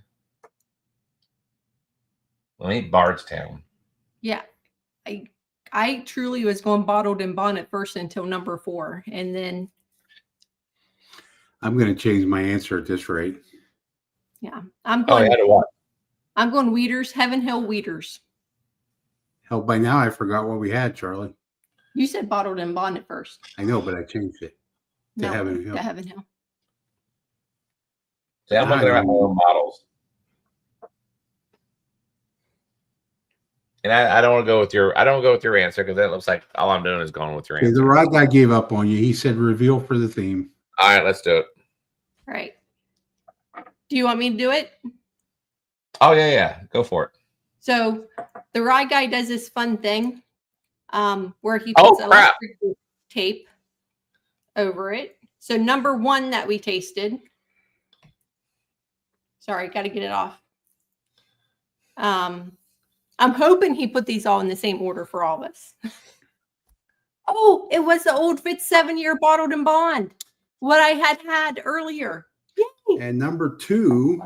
[SPEAKER 3] Well, ain't Bardstown.
[SPEAKER 5] Yeah. I truly was going bottled and bond at first until number 4. And then
[SPEAKER 6] I'm going to change my answer at this rate.
[SPEAKER 5] yeah, I'm
[SPEAKER 3] Oh,
[SPEAKER 5] going
[SPEAKER 3] I had to what?
[SPEAKER 5] I'm going Weeders, Heaven Hill Weeders.
[SPEAKER 6] Hell, by now I forgot what we had, Charlie.
[SPEAKER 5] You said bottled and bond at first.
[SPEAKER 6] I know, but I changed it to Heaven Hill.
[SPEAKER 5] To Heaven Hill.
[SPEAKER 3] See, I'm looking at my own models. And I don't want to go with your answer, because that looks like all I'm doing is going with your
[SPEAKER 6] Okay,
[SPEAKER 3] answer.
[SPEAKER 6] the Rye Guy gave up on you. He said reveal for the theme.
[SPEAKER 3] All right, let's do it.
[SPEAKER 5] All right. Do you want me to do it?
[SPEAKER 3] Oh yeah, go for it.
[SPEAKER 5] So the Rye Guy does this fun thing where he
[SPEAKER 3] Oh,
[SPEAKER 5] puts
[SPEAKER 3] crap.
[SPEAKER 5] electric tape over it. So number 1 that we tasted. Sorry, got to get it off. I'm hoping he put these all in the same order for all of us. Oh, it was the Old Fitz 7-year bottled and bond. What I had earlier. Yay.
[SPEAKER 6] And number 2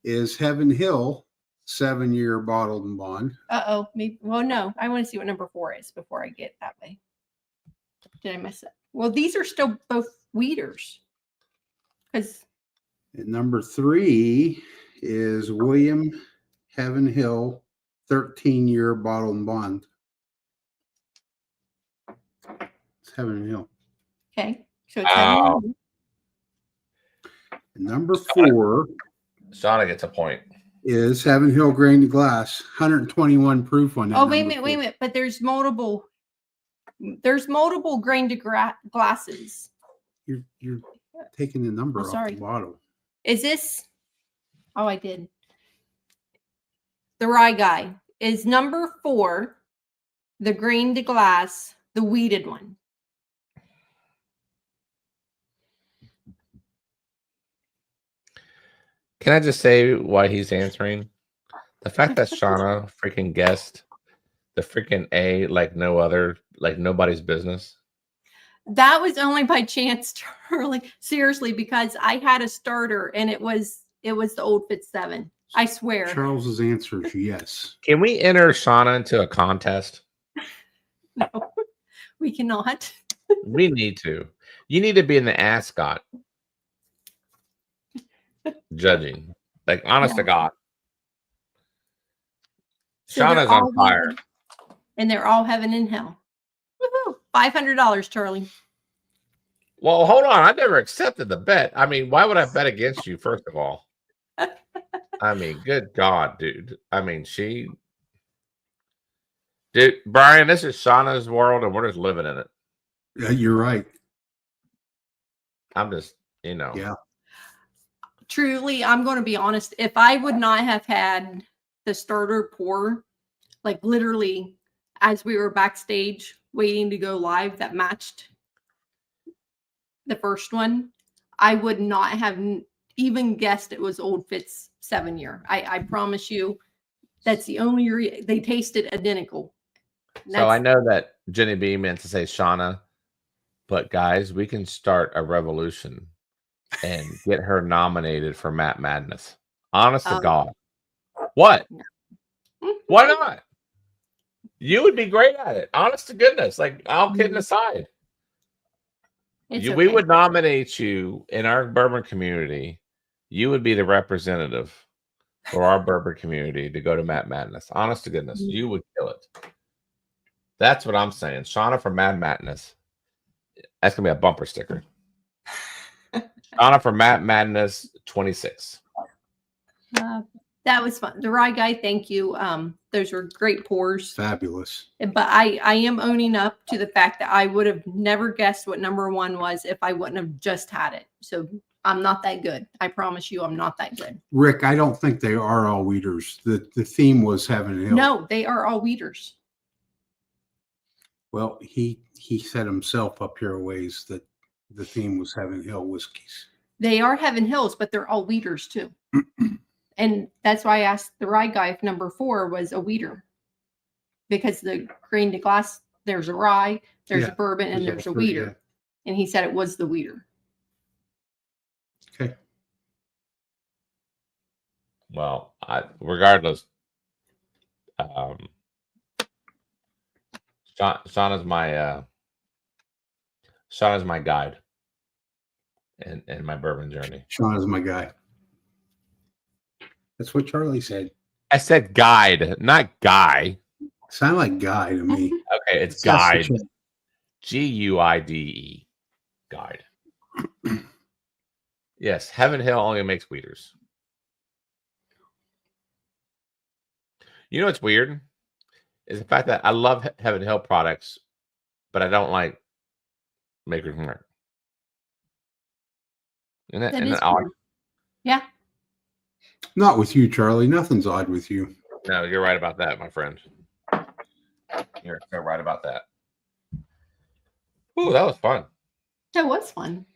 [SPEAKER 6] is Heaven Hill, 7-year bottled and bond.
[SPEAKER 5] Uh-oh. Maybe. Well, no. I want to see what number 4 is before I get that way. Did I mess up? Well, these are still both weeders. Because
[SPEAKER 6] And number 3 is William Heaven Hill, 13-year bottled and bond. It's Heaven Hill.
[SPEAKER 5] okay. So it's Heaven Hill.
[SPEAKER 6] And number 4
[SPEAKER 3] Shauna gets a point.
[SPEAKER 6] is Heaven Hill grain to glass, 121 proof on that.
[SPEAKER 5] Oh, wait a
[SPEAKER 6] number
[SPEAKER 5] minute.
[SPEAKER 6] 4.
[SPEAKER 5] But there's multiple. There's multiple grain to glasses.
[SPEAKER 6] You're taking the number off
[SPEAKER 5] sorry.
[SPEAKER 6] the bottle.
[SPEAKER 5] Is this? Oh, I did. The Rye Guy is number 4. The grain to glass, the weeded one.
[SPEAKER 3] Can I just say why he's answering? The fact that Shauna freaking guessed the freaking A like no other, like nobody's business.
[SPEAKER 5] That was only by chance, Charlie. Seriously, because I had a starter and it was the Old Fit 7. I swear.
[SPEAKER 6] Charles's answer is yes.
[SPEAKER 3] Can we enter Shauna into a contest?
[SPEAKER 5] No, we cannot.
[SPEAKER 3] We need to. You need to be in the ascot judging. Like, honest to God.
[SPEAKER 5] So
[SPEAKER 3] Shauna's
[SPEAKER 5] they're
[SPEAKER 3] on
[SPEAKER 5] all
[SPEAKER 3] fire.
[SPEAKER 5] weeded, and they're all heaven and hell. Woohoo! $500, Charlie.
[SPEAKER 3] Well, hold on. I never accepted the bet. I mean, why would I bet against you, first of all? I mean, good God, dude. I mean, dude, Brian, this is Shauna's world, and we're just living in it.
[SPEAKER 6] Yeah, you're right.
[SPEAKER 3] I'm just, you know.
[SPEAKER 6] Yeah.
[SPEAKER 5] Truly, I'm going to be honest. If I would not have had the starter pour, like literally as we were backstage waiting to go live, that matched the first one, I would not have even guessed it was Old Fitz 7 year. I promise you, that's the only they tasted identical.
[SPEAKER 3] So I know that Jenny B meant to say Shauna, but guys, we can start a revolution and get her nominated for Matt Madness. Honest to God. What? Why not? You would be great at it. Honest to goodness. Like, all kidding aside. We would nominate you in our bourbon community. You would be the representative for our bourbon community to go to Matt Madness. Honest to goodness. You would kill it. That's what I'm saying. Shauna for Mad Madness. That's going to be a bumper sticker. Shauna for Matt Madness 26.
[SPEAKER 5] That was fun. The Rye Guy, thank you. Those were great pours.
[SPEAKER 6] Fabulous.
[SPEAKER 5] But I am owning up to the fact that I would have never guessed what number 1 was if I wouldn't have just had it. So I'm not that good. I promise you I'm not that good.
[SPEAKER 6] Rick, I don't think they are all weeders. The theme was Heaven Hill.
[SPEAKER 5] No, they are all weeders.
[SPEAKER 6] Well, he said himself up here a ways that the theme was Heaven Hill whiskeys.
[SPEAKER 5] They are Heaven Hills, but they're all weeders too. And that's why I asked the Rye Guy if number 4 was a weeder. Because the grain to glass, there's a rye, there's a bourbon, and there's a weeder. Yeah. And he said it was the weeder.
[SPEAKER 6] Okay.
[SPEAKER 3] Well, regardless, Shauna's my guide in my bourbon journey.
[SPEAKER 6] Shauna's my guy. That's what Charlie said.
[SPEAKER 3] I said guide, not guy.
[SPEAKER 6] Sound like guy to me.
[SPEAKER 3] Okay, it's guide. Guide. Guide. Yes, Heaven Hill only makes weeders. You know what's weird? Is the fact that I love Heaven Hill products, but I don't like Maker's Mark. Isn't that odd?
[SPEAKER 5] Yeah.
[SPEAKER 6] Not with you, Charlie. Nothing's odd with you.
[SPEAKER 3] No, you're right about that, my friend. You're right about that. Ooh, that was fun.
[SPEAKER 5] That was fun.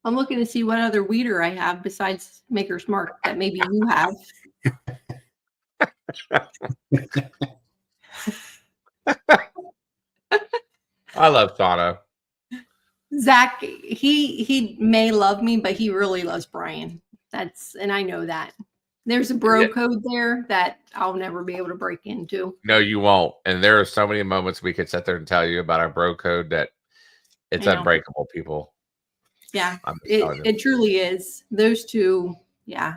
[SPEAKER 5] I'm looking to see what other weeder I have besides Maker's Mark that maybe you have.
[SPEAKER 3] I love Shauna.
[SPEAKER 5] Zach, he may love me, but he really loves Brian. And I know that. There's a bro code there that I'll never be able to break into.
[SPEAKER 3] No, you won't. And there are so many moments we could sit there and tell you about our bro code that it's unbreakable, people.
[SPEAKER 5] Yeah, it truly is. Those two, yeah,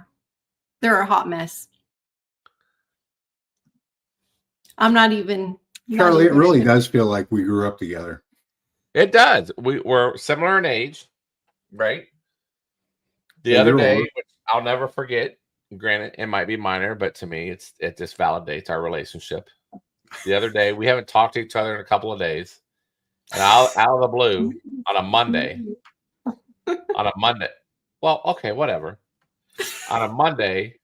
[SPEAKER 5] they're a hot mess. I'm not even.
[SPEAKER 6] Charlie, it really does feel like we grew up together.
[SPEAKER 3] It does. We're similar in age, right? The other day, which I'll never forget, granted, it might be minor, but to me, it just validates our relationship. the other day. We haven't talked to each other in a couple of days. And out of the blue on a Monday. Well, okay, whatever. On a Monday,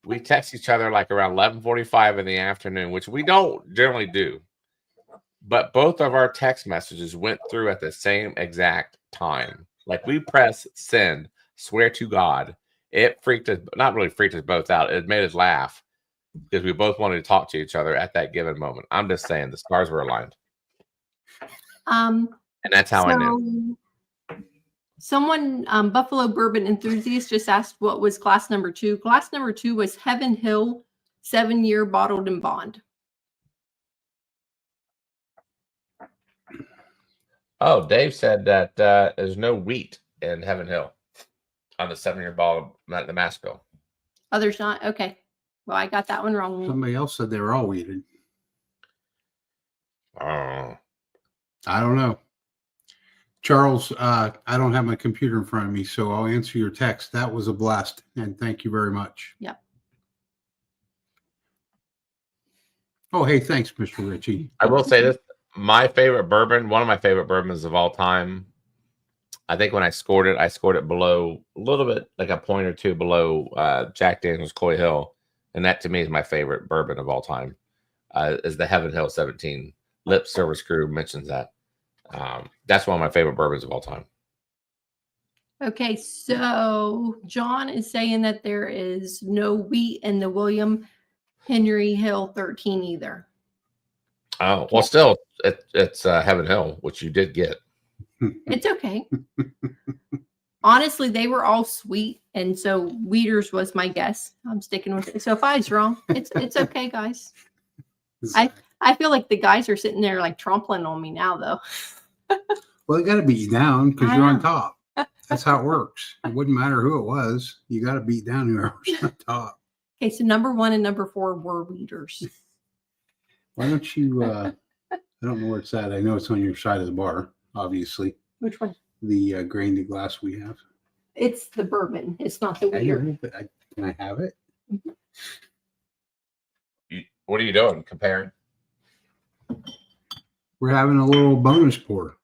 [SPEAKER 3] we text each other like around 11:45 in the afternoon, which we don't generally do. But both of our text messages went through at the same exact time. Like we press send, swear to God. It freaked us, not really freaked us both out. It made us laugh because we both wanted to talk to each other at that given moment. I'm just saying the stars were aligned. And that's how I knew.
[SPEAKER 5] Someone, Buffalo Bourbon Enthusiast, just asked what was glass number 2. Glass number 2 was Heaven Hill 7-year bottled in bond.
[SPEAKER 3] Oh, Dave said that there's no wheat in Heaven Hill on the 7-year bottle of the mash bill.
[SPEAKER 5] Oh, there's not? Okay. Well, I got that one wrong.
[SPEAKER 6] Somebody else said they were all weeded.
[SPEAKER 3] Oh.
[SPEAKER 6] I don't know. Charles, I don't have my computer in front of me, so I'll answer your text. That was a blast, and thank you very much.
[SPEAKER 5] Yep.
[SPEAKER 6] Oh, hey, thanks, Mr. Ritchie.
[SPEAKER 3] I will say this. My favorite bourbon, one of my favorite bourbons of all time. I think when I scored it below a little bit, like a point or two below Jack Daniel's Coy Hill. And that to me is my favorite bourbon of all time, is the Heaven Hill 17. Lip Service Crew mentions that. That's one of my favorite bourbons of all time.
[SPEAKER 5] Okay, so John is saying that there is no wheat in the William Henry Hill 13 either.
[SPEAKER 3] Oh, well, still, it's Heaven Hill, which you did get.
[SPEAKER 5] It's okay. Honestly, they were all sweet, and so Weeders was my guess. I'm sticking with it. So if I was wrong, it's okay, guys. I feel like the guys are sitting there like trampling on me now, though.
[SPEAKER 6] Well, they got to beat you down because you're on top. That's how it works. It wouldn't matter who it was. You got to beat down whoever's on top.
[SPEAKER 5] Okay, so number 1 and number 4 were Weeders.
[SPEAKER 6] Why don't you, I don't know where it's at. I know it's on your side of the bar, obviously.
[SPEAKER 5] Which one?
[SPEAKER 6] The grain to glass we have.
[SPEAKER 5] It's the bourbon. It's not the
[SPEAKER 6] I
[SPEAKER 5] Weeder.
[SPEAKER 6] know, but can I have it?
[SPEAKER 3] What are you doing? Comparing?
[SPEAKER 6] We're having a little bonus pour.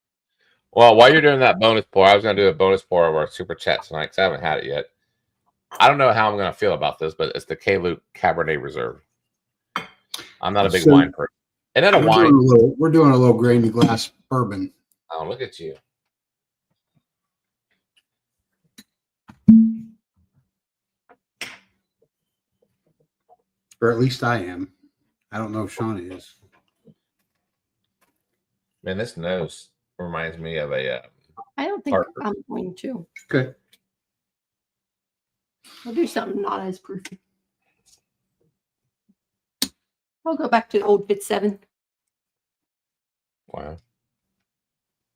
[SPEAKER 3] Well, while you're doing that bonus pour, I was going to do a bonus pour of our super chat tonight because I haven't had it yet. I don't know how I'm going to feel about this, but it's the K-Luke Cabernet Reserve. I'm not a big wine person. And then
[SPEAKER 6] We're doing a little grain to glass bourbon.
[SPEAKER 3] Oh, look at you.
[SPEAKER 6] Or at least I am. I don't know if Sean is.
[SPEAKER 3] Man, this nose reminds me of a
[SPEAKER 5] I don't think
[SPEAKER 3] Parker.
[SPEAKER 5] I'm going to.
[SPEAKER 6] Okay.
[SPEAKER 5] I'll do something not as proof. I'll go back to old Fit 7.
[SPEAKER 3] Wow.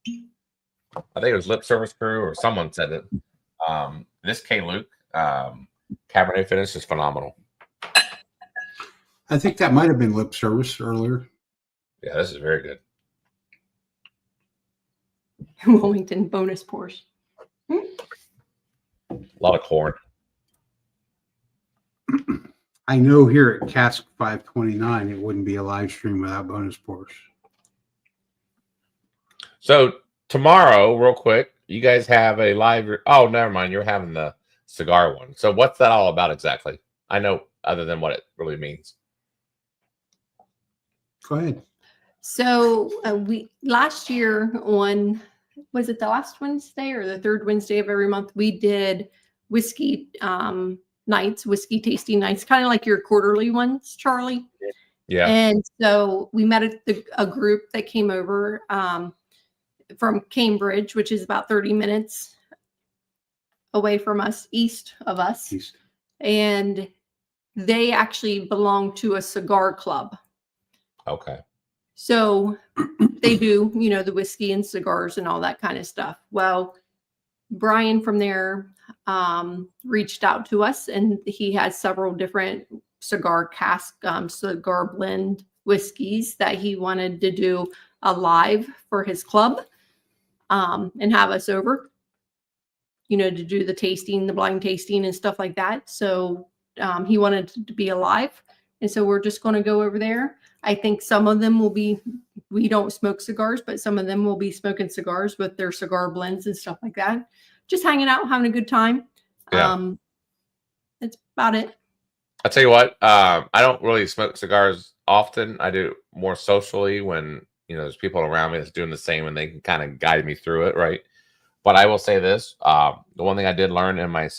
[SPEAKER 3] I think it was Lip Service Crew or someone said it. This K-Luke Cabernet finish is phenomenal.
[SPEAKER 6] I think that might have been lip service earlier.
[SPEAKER 3] Yeah, this is very good.
[SPEAKER 5] Wilmington bonus pours.
[SPEAKER 3] A lot of corn.
[SPEAKER 6] I know here at Cask 529, it wouldn't be a live stream without bonus pours.
[SPEAKER 3] So tomorrow, real quick, you guys have a live. Oh, never mind. You're having the cigar one. So what's that all about exactly? I know other than what it really means.
[SPEAKER 6] Go ahead.
[SPEAKER 5] So we last year on, was it the last Wednesday or the third Wednesday of every month, we did whiskey nights, whiskey tasting nights, kind of like your quarterly ones, Charlie.
[SPEAKER 3] Yeah.
[SPEAKER 5] And so we met a group that came over from Cambridge, which is about 30 minutes away from us, east of us.
[SPEAKER 6] East.
[SPEAKER 5] And they actually belong to a cigar club.
[SPEAKER 3] Okay.
[SPEAKER 5] So they do, the whiskey and cigars and all that kind of stuff. Well, Brian from there reached out to us, and he has several different cigar cask, cigar blend whiskeys that he wanted to do a live for his club and have us over, to do the tasting, the blind tasting and stuff like that. So he wanted to be alive. And so we're just going to go over there. I think some of them will be, we don't smoke cigars, but some of them will be smoking cigars with their cigar blends and stuff like that. Just hanging out, having a good time.
[SPEAKER 3] Yeah.
[SPEAKER 5] That's about it.
[SPEAKER 3] I'll tell you what, I don't really smoke cigars often. I do more socially when, there's people around me that's doing the same and they can kind of guide me through it, right? But I will say this, the one thing I did learn in my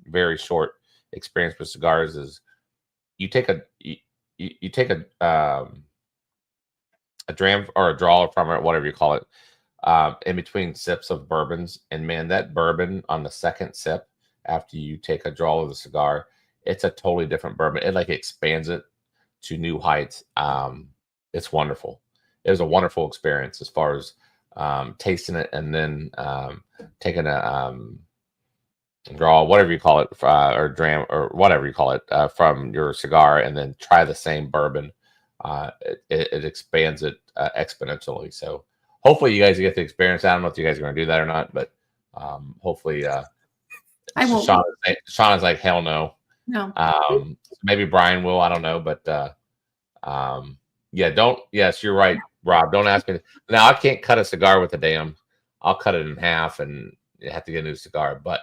[SPEAKER 3] very short experience with cigars is you take a dram or a draw from it, whatever you call it, in between sips of bourbons. And man, that bourbon on the second sip after you take a draw of the cigar, it's a totally different bourbon. It like expands it to new heights. It's wonderful. It was a wonderful experience as far as tasting it and then taking a draw, whatever you call it, or dram or whatever you call it, from your cigar, and then try the same bourbon. It expands it exponentially. So hopefully you guys get the experience. I don't know if you guys are going to do that or not, but hopefully
[SPEAKER 5] I won't.
[SPEAKER 3] Sean is like, hell no.
[SPEAKER 5] No.
[SPEAKER 3] Maybe Brian will. I don't know, but yes, you're right, Rob. Don't ask me. Now I can't cut a cigar with a dam. I'll cut it in half and you have to get a new cigar. But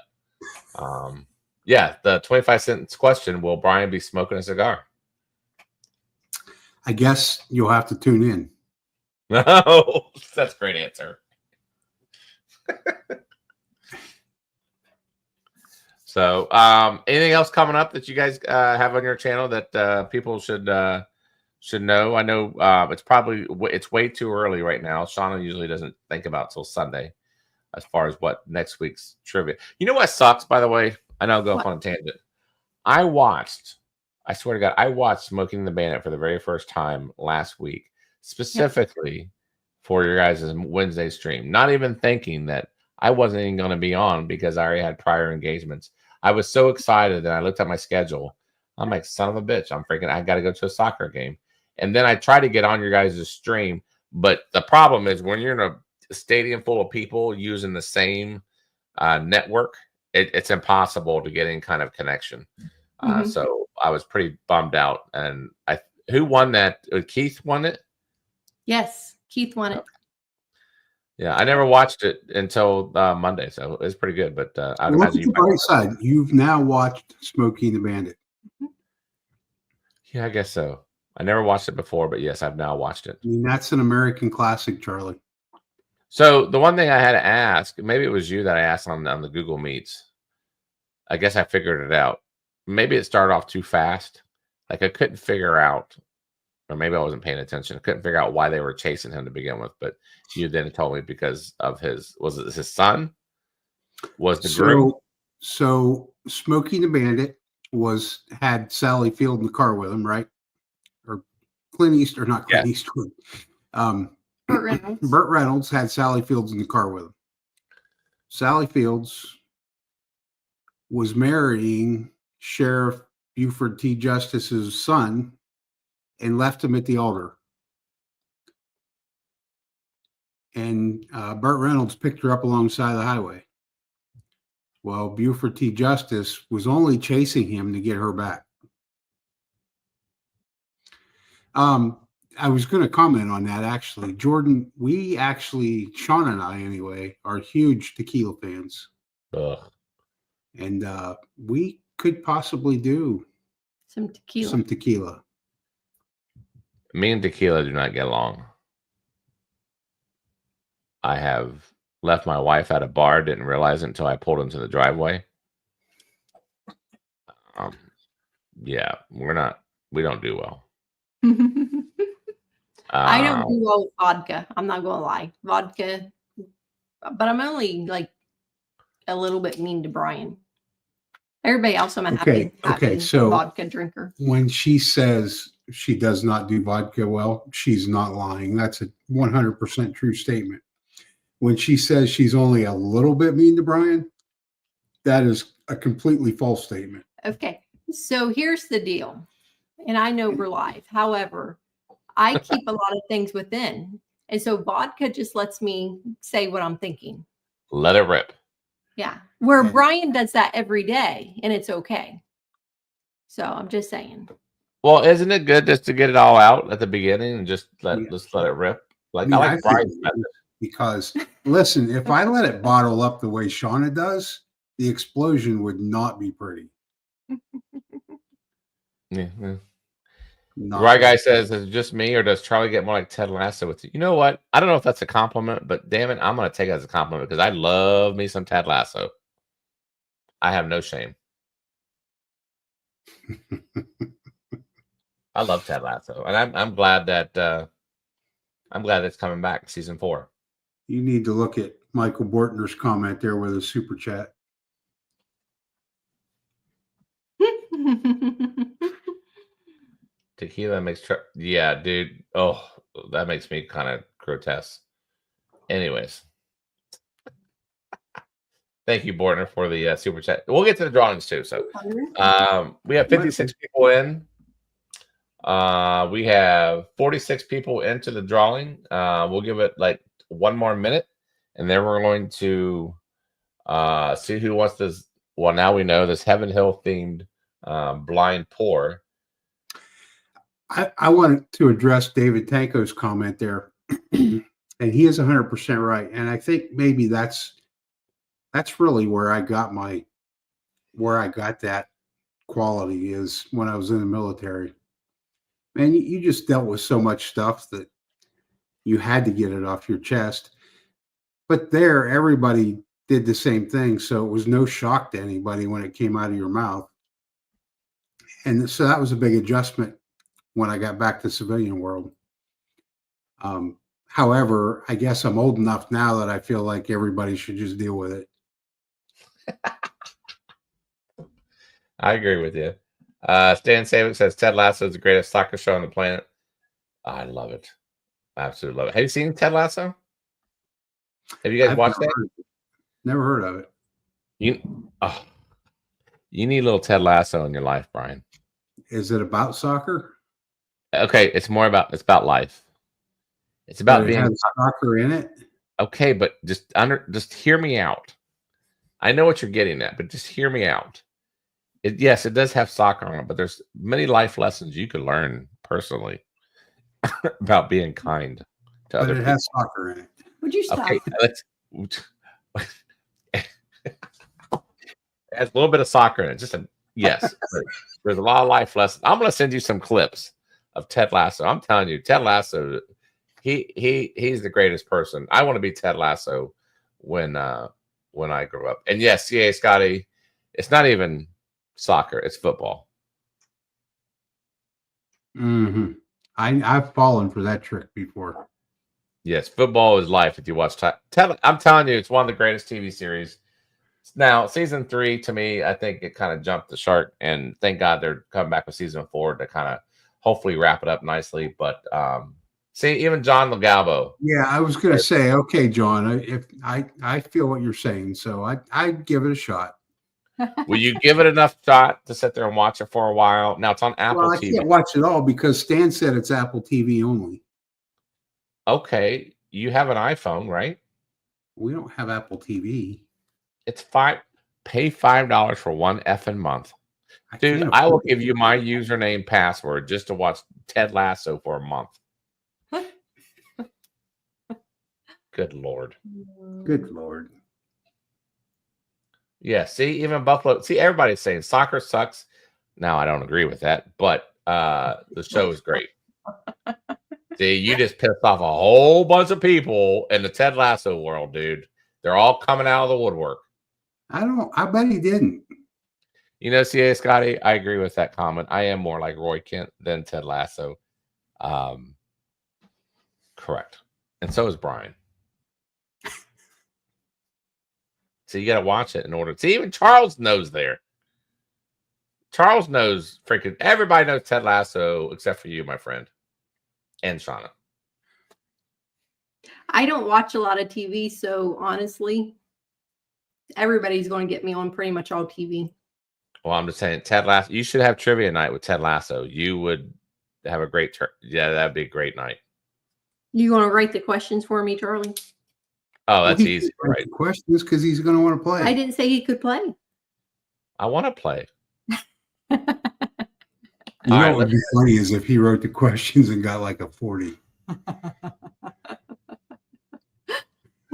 [SPEAKER 3] the 25-cent question: will Brian be smoking a cigar?
[SPEAKER 6] I guess you'll have to tune in.
[SPEAKER 3] No, that's a great answer. So, anything else coming up that you guys have on your channel that people should know? I know it's way too early right now. Shauna usually doesn't think about till Sunday as far as what next week's trivia. You know what sucks, by the way? I know I'll go off on a tangent. I swear to God, I watched Smoking the Bandit for the very first time last week, specifically for your guys' Wednesday stream. Not even thinking that I wasn't even going to be on because I already had prior engagements. I was so excited that I looked at my schedule. I'm like, son of a bitch, I got to go to a soccer game. And then I tried to get on your guys' stream. But the problem is when you're in a stadium full of people using the same network, it's impossible to get any kind of connection. So I was pretty bummed out. And who won that? Keith won it?
[SPEAKER 5] Yes, Keith won it.
[SPEAKER 3] Yeah, I never watched it until Monday, so it was pretty good. But I'd
[SPEAKER 6] Look
[SPEAKER 3] imagine
[SPEAKER 6] at the bright side. You've now watched Smokey the Bandit.
[SPEAKER 3] Yeah, I guess so. I never watched it before, but yes, I've now watched it.
[SPEAKER 6] I mean, that's an American classic, Charlie.
[SPEAKER 3] So the one thing I had to ask, maybe it was you that I asked on the Google Meets. I guess I figured it out. Maybe it started off too fast. Like I couldn't figure out, or maybe I wasn't paying attention. I couldn't figure out why they were chasing him to begin with. But you then told me because of was it his son? Was the groom?
[SPEAKER 6] So Smokey the Bandit had Sally Field in the car with him, right? Or Clint Eastwood, not Clint Eastwood.
[SPEAKER 5] Burt Reynolds.
[SPEAKER 6] Burt Reynolds had Sally Fields in the car with him. Sally Fields was marrying Sheriff Buford T. Justice's son and left him at the altar. And Burt Reynolds picked her up alongside the highway. Well, Buford T. Justice was only chasing him to get her back. I was going to comment on that, actually. Jordan, Sean and I anyway, are huge tequila fans.
[SPEAKER 3] Ugh.
[SPEAKER 6] And we could possibly do
[SPEAKER 5] some
[SPEAKER 6] tequila.
[SPEAKER 3] Me and tequila do not get along. I have left my wife at a bar, didn't realize it until I pulled into the driveway. We don't do well.
[SPEAKER 5] I don't do well with vodka. I'm not going to lie. Vodka, but I'm only like a little bit mean to Brian. Everybody else, I'm a happy
[SPEAKER 6] so
[SPEAKER 5] vodka drinker.
[SPEAKER 6] When she says she does not do vodka well, she's not lying. That's a 100% true statement. When she says she's only a little bit mean to Brian, that is a completely false statement.
[SPEAKER 5] Okay, so here's the deal. And I know we're live. However, I keep a lot of things within. And so vodka just lets me say what I'm thinking.
[SPEAKER 3] Let it rip.
[SPEAKER 5] Yeah. Where Brian does that every day and it's okay. So I'm just saying.
[SPEAKER 3] Well, isn't it good just to get it all out at the beginning and just let it rip? Like I like Brian's method.
[SPEAKER 6] Because listen, if I let it bottle up the way Shauna does, the explosion would not be pretty.
[SPEAKER 3] Yeah.
[SPEAKER 6] Not
[SPEAKER 3] Rye Guy says, is it just me or does Charlie get more like Ted Lasso with you? You know what? I don't know if that's a compliment, but damn it, I'm going to take it as a compliment because I love me some Ted Lasso. I have no shame. I love Ted Lasso, and I'm glad that it's coming back season 4.
[SPEAKER 6] You need to look at Michael Bortner's comment there with a super chat.
[SPEAKER 3] Tequila makes yeah, dude. Oh, that makes me kind of grotesque. Anyways, thank you, Bortner, for the super chat. We'll get to the drawings too. So, we have 56 people in. We have 46 people into the drawing. We'll give it like 1 more minute, and then we're going to see who wants this. Well, now we know this Heaven Hill themed blind pour.
[SPEAKER 6] I wanted to address David Tanko's comment there, and he is 100% right. And I think maybe that's really where I got that quality is when I was in the military. Man, you just dealt with so much stuff that you had to get it off your chest. But there, everybody did the same thing, so it was no shock to anybody when it came out of your mouth. And so that was a big adjustment when I got back to civilian world. However, I guess I'm old enough now that I feel like everybody should just deal with it.
[SPEAKER 3] I agree with you. Stan Savick says Ted Lasso is the greatest soccer show on the planet. I love it. I absolutely love it. Have you seen Ted Lasso? Have you guys watched that?
[SPEAKER 6] Never heard of it.
[SPEAKER 3] You need a little Ted Lasso in your life, Brian.
[SPEAKER 6] Is it about soccer?
[SPEAKER 3] Okay, it's about life. It's about being
[SPEAKER 6] soccer in it.
[SPEAKER 3] Okay, but just hear me out. I know what you're getting at, but just hear me out. Yes, it does have soccer on it, but there's many life lessons you could learn personally about being kind to other people.
[SPEAKER 6] It has soccer in it.
[SPEAKER 5] Would you stop?
[SPEAKER 3] Okay, it has a little bit of soccer in it. Yes. There's a lot of life lessons. I'm going to send you some clips of Ted Lasso. I'm telling you, Ted Lasso, he's the greatest person. I want to be Ted Lasso when I grow up. And yes, CA Scotty, it's not even soccer, it's football.
[SPEAKER 6] Mm-hmm. I've fallen for that trick before.
[SPEAKER 3] Yes, football is life if you watch. I'm telling you, it's one of the greatest TV series. Now, season 3, to me, I think it kind of jumped the shark, and thank God they're coming back with season 4 to kind of hopefully wrap it up nicely. But see, even John Legalbo.
[SPEAKER 6] Yeah, I was going to say, okay, John, if I feel what you're saying, so I'd give it a shot.
[SPEAKER 3] Will you give it enough shot to sit there and watch it for a while? Now it's on Apple TV. I
[SPEAKER 6] can't watch it all because Stan said it's Apple TV only.
[SPEAKER 3] Okay, you have an iPhone, right?
[SPEAKER 6] We don't have Apple TV.
[SPEAKER 3] It's pay $5 for 1 effing month. Dude, I will give you my username password just to watch Ted Lasso for a month. Good Lord.
[SPEAKER 6] Good Lord.
[SPEAKER 3] Yeah, see, even Buffalo. See, everybody's saying soccer sucks. Now, I don't agree with that, but the show is great. See, you just pissed off a whole bunch of people in the Ted Lasso world, dude. They're all coming out of the woodwork.
[SPEAKER 6] I bet he didn't.
[SPEAKER 3] You know, CA Scotty, I agree with that comment. I am more like Roy Kent than Ted Lasso. Correct. And so is Brian. So you got to watch it in order. See, even Charles knows there. Charles knows freaking everybody knows Ted Lasso except for you, my friend, and Shauna.
[SPEAKER 5] I don't watch a lot of TV, so honestly, everybody's going to get me on pretty much all TV.
[SPEAKER 3] Well, I'm just saying, Ted Lasso. You should have trivia night with Ted Lasso. You would have a great yeah, that'd be a great night.
[SPEAKER 5] You going to write the questions for me, Charlie?
[SPEAKER 3] Oh, that's easy, right?
[SPEAKER 6] Questions because he's going to want to play.
[SPEAKER 5] I didn't say he could play.
[SPEAKER 3] I want to play.
[SPEAKER 6] You
[SPEAKER 3] All
[SPEAKER 6] know
[SPEAKER 3] right,
[SPEAKER 6] what would be funny is if he wrote the questions and got like a 40.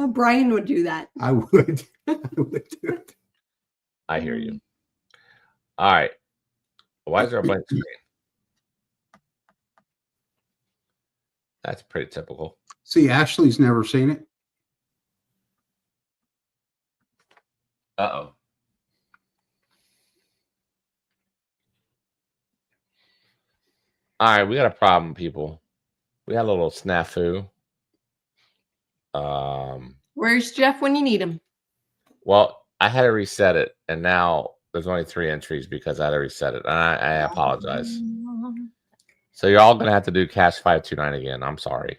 [SPEAKER 5] Brian would do that.
[SPEAKER 6] I would. I would do it.
[SPEAKER 3] I hear you. All right. Why is there a blank screen? That's pretty typical.
[SPEAKER 6] See, Ashley's never seen it.
[SPEAKER 3] Uh-oh. All right, we got a problem, people. We had a little snafu.
[SPEAKER 5] Where's Jeff when you need him?
[SPEAKER 3] Well, I had to reset it, and now there's only 3 entries because I had to reset it, and I apologize. So you're all gonna have to do Cash 529 again. I'm sorry,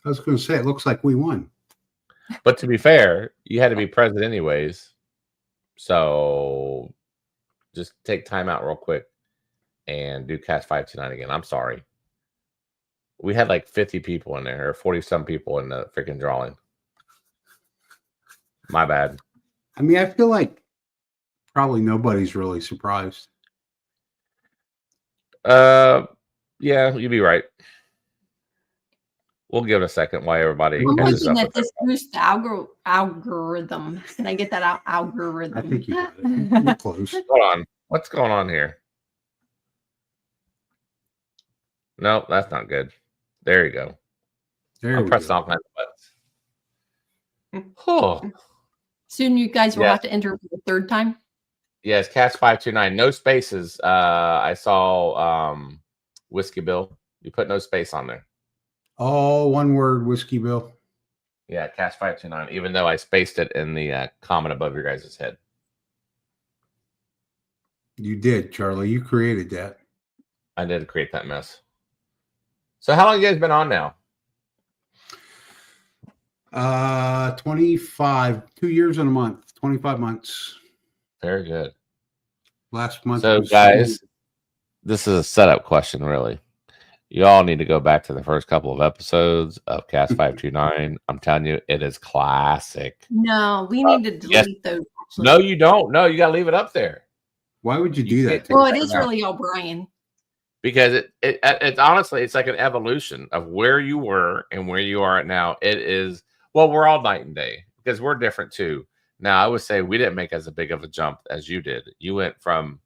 [SPEAKER 6] I was going to say, it looks like we won.
[SPEAKER 3] but to be fair, you had to be present anyways. So just take time out real quick and do Cash 529 again. I'm sorry. We had like 50 people in there, or 40 some people in the freaking drawing. My bad.
[SPEAKER 6] I mean, I feel like probably nobody's really surprised.
[SPEAKER 3] Yeah, you'd be right. We'll give it a second while everybody
[SPEAKER 5] I'm
[SPEAKER 3] catches
[SPEAKER 5] hoping
[SPEAKER 3] up.
[SPEAKER 5] that this boosts the algorithm. Can I get that out? Algorithm.
[SPEAKER 6] I think you got it. You're close.
[SPEAKER 3] Hold on. What's going on here? Nope, that's not good. There you go.
[SPEAKER 6] There
[SPEAKER 3] I'm
[SPEAKER 6] we
[SPEAKER 3] pressing
[SPEAKER 6] go.
[SPEAKER 3] all kinds of buttons. Oh,
[SPEAKER 5] Soon you guys will
[SPEAKER 3] Yeah.
[SPEAKER 5] have to enter for the 3rd time.
[SPEAKER 3] yes, Cash 529. No spaces. I saw Whiskey Bill. You put no space on there.
[SPEAKER 6] All one word, Whiskey Bill.
[SPEAKER 3] Yeah, Cash 529, even though I spaced it in the comment above your guys' head.
[SPEAKER 6] You did, Charlie. You created that.
[SPEAKER 3] I did create that mess. So how long you guys been on now?
[SPEAKER 6] 25, 2 years and a month, 25 months.
[SPEAKER 3] Very good.
[SPEAKER 6] Last month.
[SPEAKER 3] So
[SPEAKER 6] was-
[SPEAKER 3] guys, this is a setup question, really. You all need to go back to the first couple of episodes of Cast 529. I'm telling you, it is classic.
[SPEAKER 5] No, we need to delete
[SPEAKER 3] yes.
[SPEAKER 5] those. Actually.
[SPEAKER 3] No, you don't. No, you got to leave it up there.
[SPEAKER 6] Why would you do
[SPEAKER 3] You
[SPEAKER 6] that?
[SPEAKER 3] can't-
[SPEAKER 5] Well, it
[SPEAKER 3] check
[SPEAKER 5] is
[SPEAKER 3] it out.
[SPEAKER 5] really all Brian.
[SPEAKER 3] Because it's honestly, it's like an evolution of where you were and where you are at now. It is, well, we're all night and day because we're different too. Now, I would say we didn't make as a big of a jump as you did. You went from,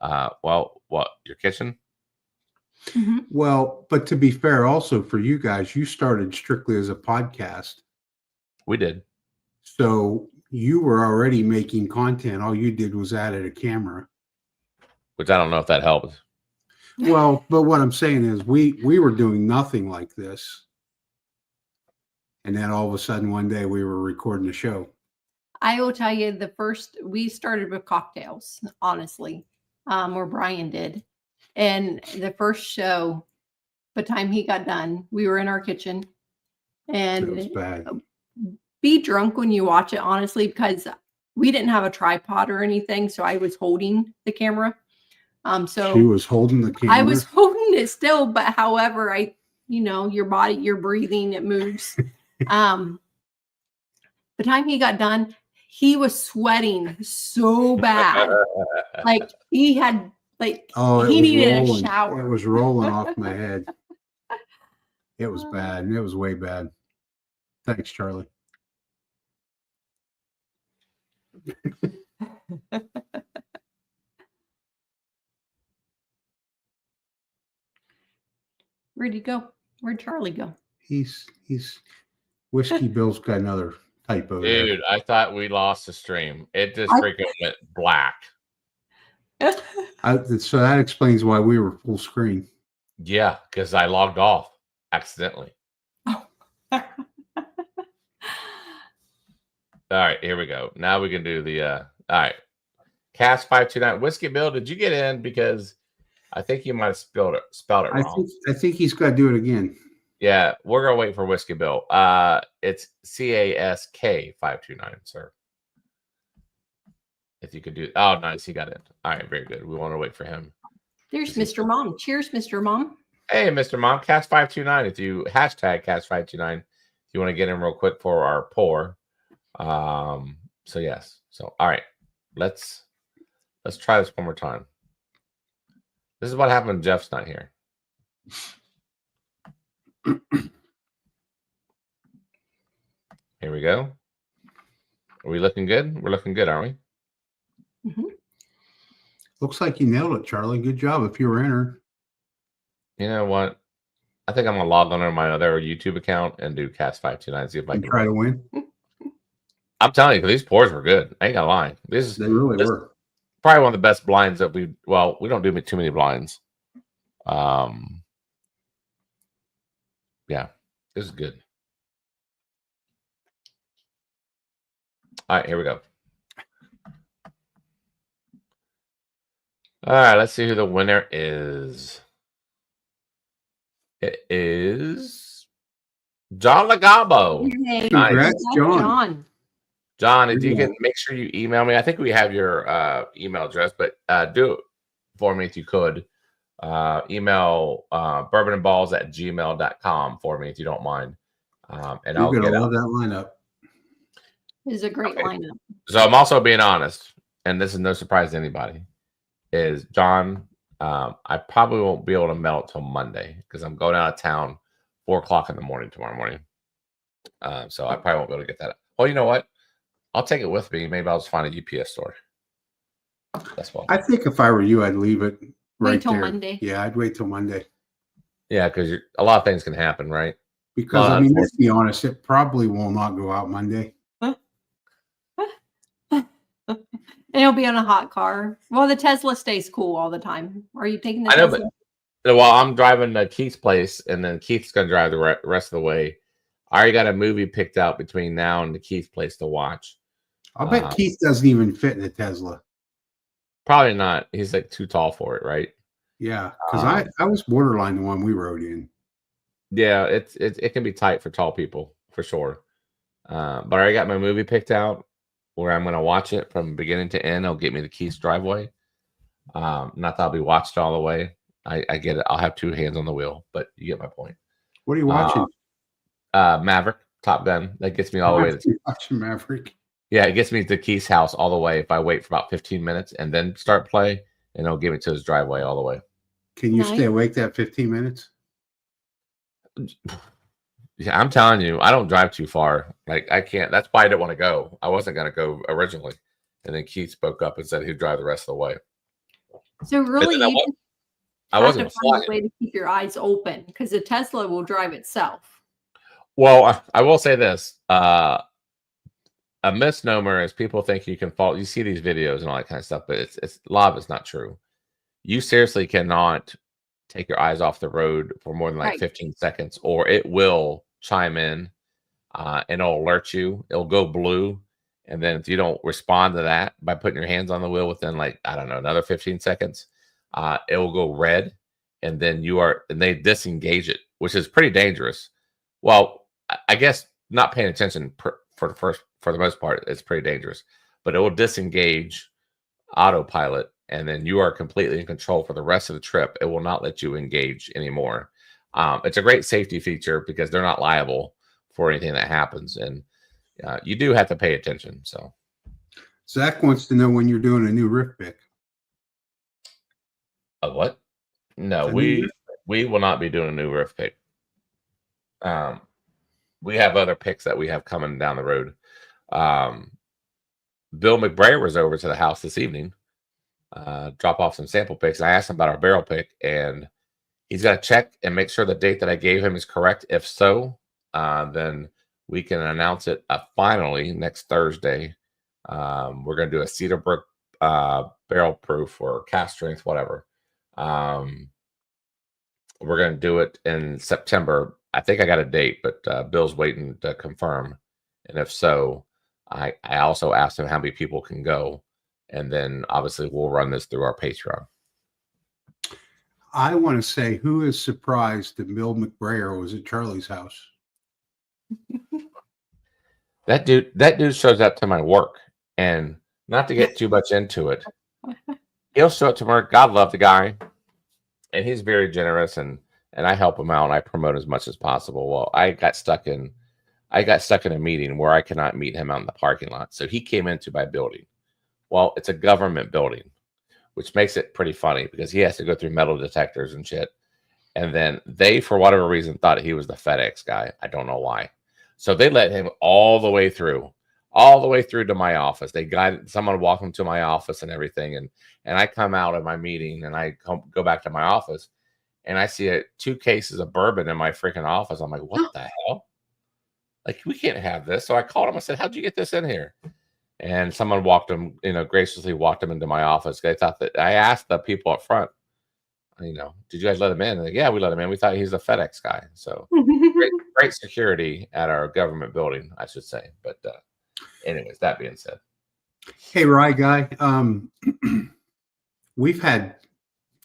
[SPEAKER 3] your kitchen?
[SPEAKER 5] Mhm.
[SPEAKER 6] Well, but to be fair, also for you guys, you started strictly as a podcast.
[SPEAKER 3] We did.
[SPEAKER 6] So you were already making content. All you did was added a camera.
[SPEAKER 3] Which I don't know if that helped.
[SPEAKER 6] Well, but what I'm saying is we were doing nothing like this. And then all of a sudden one day we were recording a show.
[SPEAKER 5] I will tell you we started with cocktails, honestly, where Brian did. And the first show, by the time he got done, we were in our kitchen.
[SPEAKER 6] It was
[SPEAKER 5] And
[SPEAKER 6] bad.
[SPEAKER 5] be drunk when you watch it, honestly, because we didn't have a tripod or anything. So I was holding the camera. So
[SPEAKER 6] She was holding the camera.
[SPEAKER 5] I was holding it still, but however, your body, you're breathing, it moves. The time he got done, he was sweating so bad. Like he had, like,
[SPEAKER 6] Oh, it
[SPEAKER 5] he
[SPEAKER 6] was
[SPEAKER 5] needed
[SPEAKER 6] rolling.
[SPEAKER 5] a shower.
[SPEAKER 6] It was rolling off my head. It was bad. It was way bad. Thanks, Charlie.
[SPEAKER 5] Where'd he go? Where'd Charlie go?
[SPEAKER 6] He's Whiskey Bill's got another typo there.
[SPEAKER 3] Dude, I thought we lost the stream. It just
[SPEAKER 5] I-
[SPEAKER 3] freaking went black.
[SPEAKER 6] So that explains why we were full screen.
[SPEAKER 3] Yeah, because I logged off accidentally. All right, here we go. Now we can do the all right. Cast 529. Whiskey Bill, did you get in? Because I think you might have spelled it wrong.
[SPEAKER 6] I think he's got to do it again.
[SPEAKER 3] Yeah, we're gonna wait for Whiskey Bill. It's CASK 529, sir. If you could do, oh, nice, he got in. All right, very good. We want to wait for him.
[SPEAKER 5] There's Mr. Mom. Cheers, Mr. Mom.
[SPEAKER 3] Hey, Mr. Mom, Cast 529. If you hashtag Cast 529, if you want to get in real quick for our pour. So yes. So all right, let's try this one more time. This is what happened when Jeff's not here. Here we go. Are we looking good? We're looking good, aren't we?
[SPEAKER 5] Mhm.
[SPEAKER 6] Looks like you nailed it, Charlie. Good job if you were entered.
[SPEAKER 3] You know what? I think I'm gonna log on to my other YouTube account and do Cast 529. See if I
[SPEAKER 6] And
[SPEAKER 3] can
[SPEAKER 6] try to win.
[SPEAKER 3] I'm telling you, these pours were good. I ain't gonna lie. This is
[SPEAKER 6] They really were.
[SPEAKER 3] probably one of the best blinds that we don't do too many blinds. Yeah, this is good. All right, here we go. All right, let's see who the winner is. It is John Lagabo.
[SPEAKER 5] Yay.
[SPEAKER 3] Nice.
[SPEAKER 6] Congrats, John.
[SPEAKER 3] John, if you can make sure you email me. I think we have your email address, but do it for me if you could. Email bourbonandballz@gmail.com for me if you don't mind. And I'll
[SPEAKER 6] You're
[SPEAKER 3] get
[SPEAKER 6] gonna
[SPEAKER 3] out.
[SPEAKER 6] love that lineup.
[SPEAKER 5] It's a great lineup.
[SPEAKER 3] So I'm also being honest, and this is no surprise to anybody, is John, I probably won't be able to mail it till Monday because I'm going out of town 4 o'clock in the morning tomorrow morning. So I probably won't be able to get that. Well, you know what? I'll take it with me. Maybe I'll just find a UPS store. That's what.
[SPEAKER 6] I think if I were you, I'd leave it right
[SPEAKER 5] Wait till
[SPEAKER 6] there.
[SPEAKER 5] Monday.
[SPEAKER 6] Yeah, I'd wait till Monday.
[SPEAKER 3] Yeah, because a lot of things can happen, right?
[SPEAKER 6] Because, I mean, let's be honest, it probably will not go out Monday.
[SPEAKER 5] And it'll be on a hot car. Well, the Tesla stays cool all the time. Are you taking the
[SPEAKER 3] I know,
[SPEAKER 5] Tesla?
[SPEAKER 3] but while I'm driving to Keith's place, and then Keith's going to drive the rest of the way, I already got a movie picked out between now and the Keith place to watch.
[SPEAKER 6] I'll bet Keith doesn't even fit in a Tesla.
[SPEAKER 3] Probably not. He's like too tall for it, right?
[SPEAKER 6] Yeah, because I was borderline the one we rode in.
[SPEAKER 3] Yeah, it can be tight for tall people for sure. But I already got my movie picked out where I'm going to watch it from beginning to end. It'll get me to Keith's driveway. Not that I'll be watched all the way. I get it. I'll have two hands on the wheel, but you get my point.
[SPEAKER 6] What are you watching?
[SPEAKER 3] Maverick, Top Gun. That gets me all the way to
[SPEAKER 6] watching Maverick.
[SPEAKER 3] Yeah, it gets me to Keith's house all the way if I wait for about 15 minutes and then start play, and it'll get me to his driveway all the way.
[SPEAKER 6] Can you stay awake that 15 minutes?
[SPEAKER 3] Yeah, I'm telling you, I don't drive too far. Like, I can't. That's why I didn't want to go. I wasn't going to go originally. And then Keith spoke up and said he'd drive the rest of the way.
[SPEAKER 5] So really, you
[SPEAKER 3] I
[SPEAKER 5] have to
[SPEAKER 3] wasn't
[SPEAKER 5] find
[SPEAKER 3] flying.
[SPEAKER 5] a way to keep your eyes open because the Tesla will drive itself.
[SPEAKER 3] Well, I will say this. A misnomer is people think you can fall. You see these videos and all that kind of stuff, but it's a lot of it's not true. You seriously cannot take your eyes off the road for more than like 15 seconds, or it will chime in and it'll alert you. It'll go blue. And then if you don't respond to that by putting your hands on the wheel within like, I don't know, another 15 seconds, it will go red. And then they disengage it, which is pretty dangerous. Well, I guess not paying attention for the most part, it's pretty dangerous, but it will disengage autopilot. And then you are completely in control for the rest of the trip. It will not let you engage anymore. It's a great safety feature because they're not liable for anything that happens. And you do have to pay attention. So
[SPEAKER 6] Zach wants to know when you're doing a new riff pick.
[SPEAKER 3] A what? No, we will not be doing a new riff pick. We have other picks that we have coming down the road. Bill McBrayer was over to the house this evening, drop off some sample picks. I asked him about our barrel pick, and he's got to check and make sure the date that I gave him is correct. If so, then we can announce it finally next Thursday. We're going to do a Cedarbrook barrel proof or cast strength, whatever. We're going to do it in September. I think I got a date, but Bill's waiting to confirm. And if so, I also asked him how many people can go. And then obviously we'll run this through our Patreon.
[SPEAKER 6] I want to say, who is surprised that Bill McBrayer was at Charlie's house?
[SPEAKER 3] That dude shows up to my work, and not to get too much into it, he'll show up to work. God love the guy, and he's very generous, and I help him out, and I promote as much as possible. Well, I got stuck in a meeting where I could not meet him out in the parking lot, so he came into my building. Well, it's a government building, which makes it pretty funny because he has to go through metal detectors and shit. And then they, for whatever reason, thought he was the FedEx guy. I don't know why. So they let him all the way through to my office. They guided someone, walked him to my office and everything. And I come out of my meeting and I go back to my office and I see 2 cases of bourbon in my freaking office. I'm like, what the hell? Like, we can't have this. So I called him. I said, how'd you get this in here? And someone graciously walked him into my office. They thought that I asked the people up front, did you guys let him in? Like, yeah, we let him in. We thought he's a FedEx guy. So great security at our government building, I should say. But anyways, that being said.
[SPEAKER 6] Hey, Rye Guy. We've had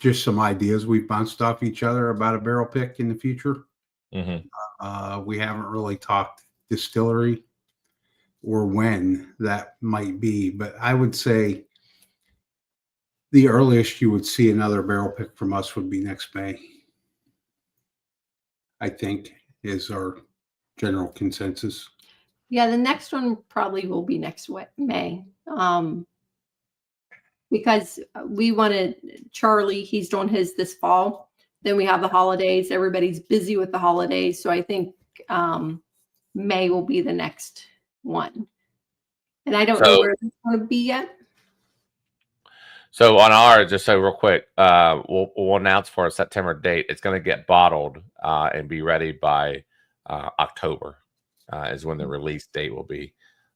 [SPEAKER 6] just some ideas. We've bounced off each other about a barrel pick in the future.
[SPEAKER 3] Mm-hmm.
[SPEAKER 6] We haven't really talked distillery or when that might be, but I would say the earliest you would see another barrel pick from us would be next May, I think, is our general consensus.
[SPEAKER 5] Yeah, the next one probably will be next May. Because we wanted Charlie, he's doing his this fall. Then we have the holidays. Everybody's busy with the holidays. So I think May will be the next one. And I don't know where it's going to be yet.
[SPEAKER 3] So on ours, just so real quick, we'll announce for a September date. It's going to get bottled and be ready by October is when the release date will be.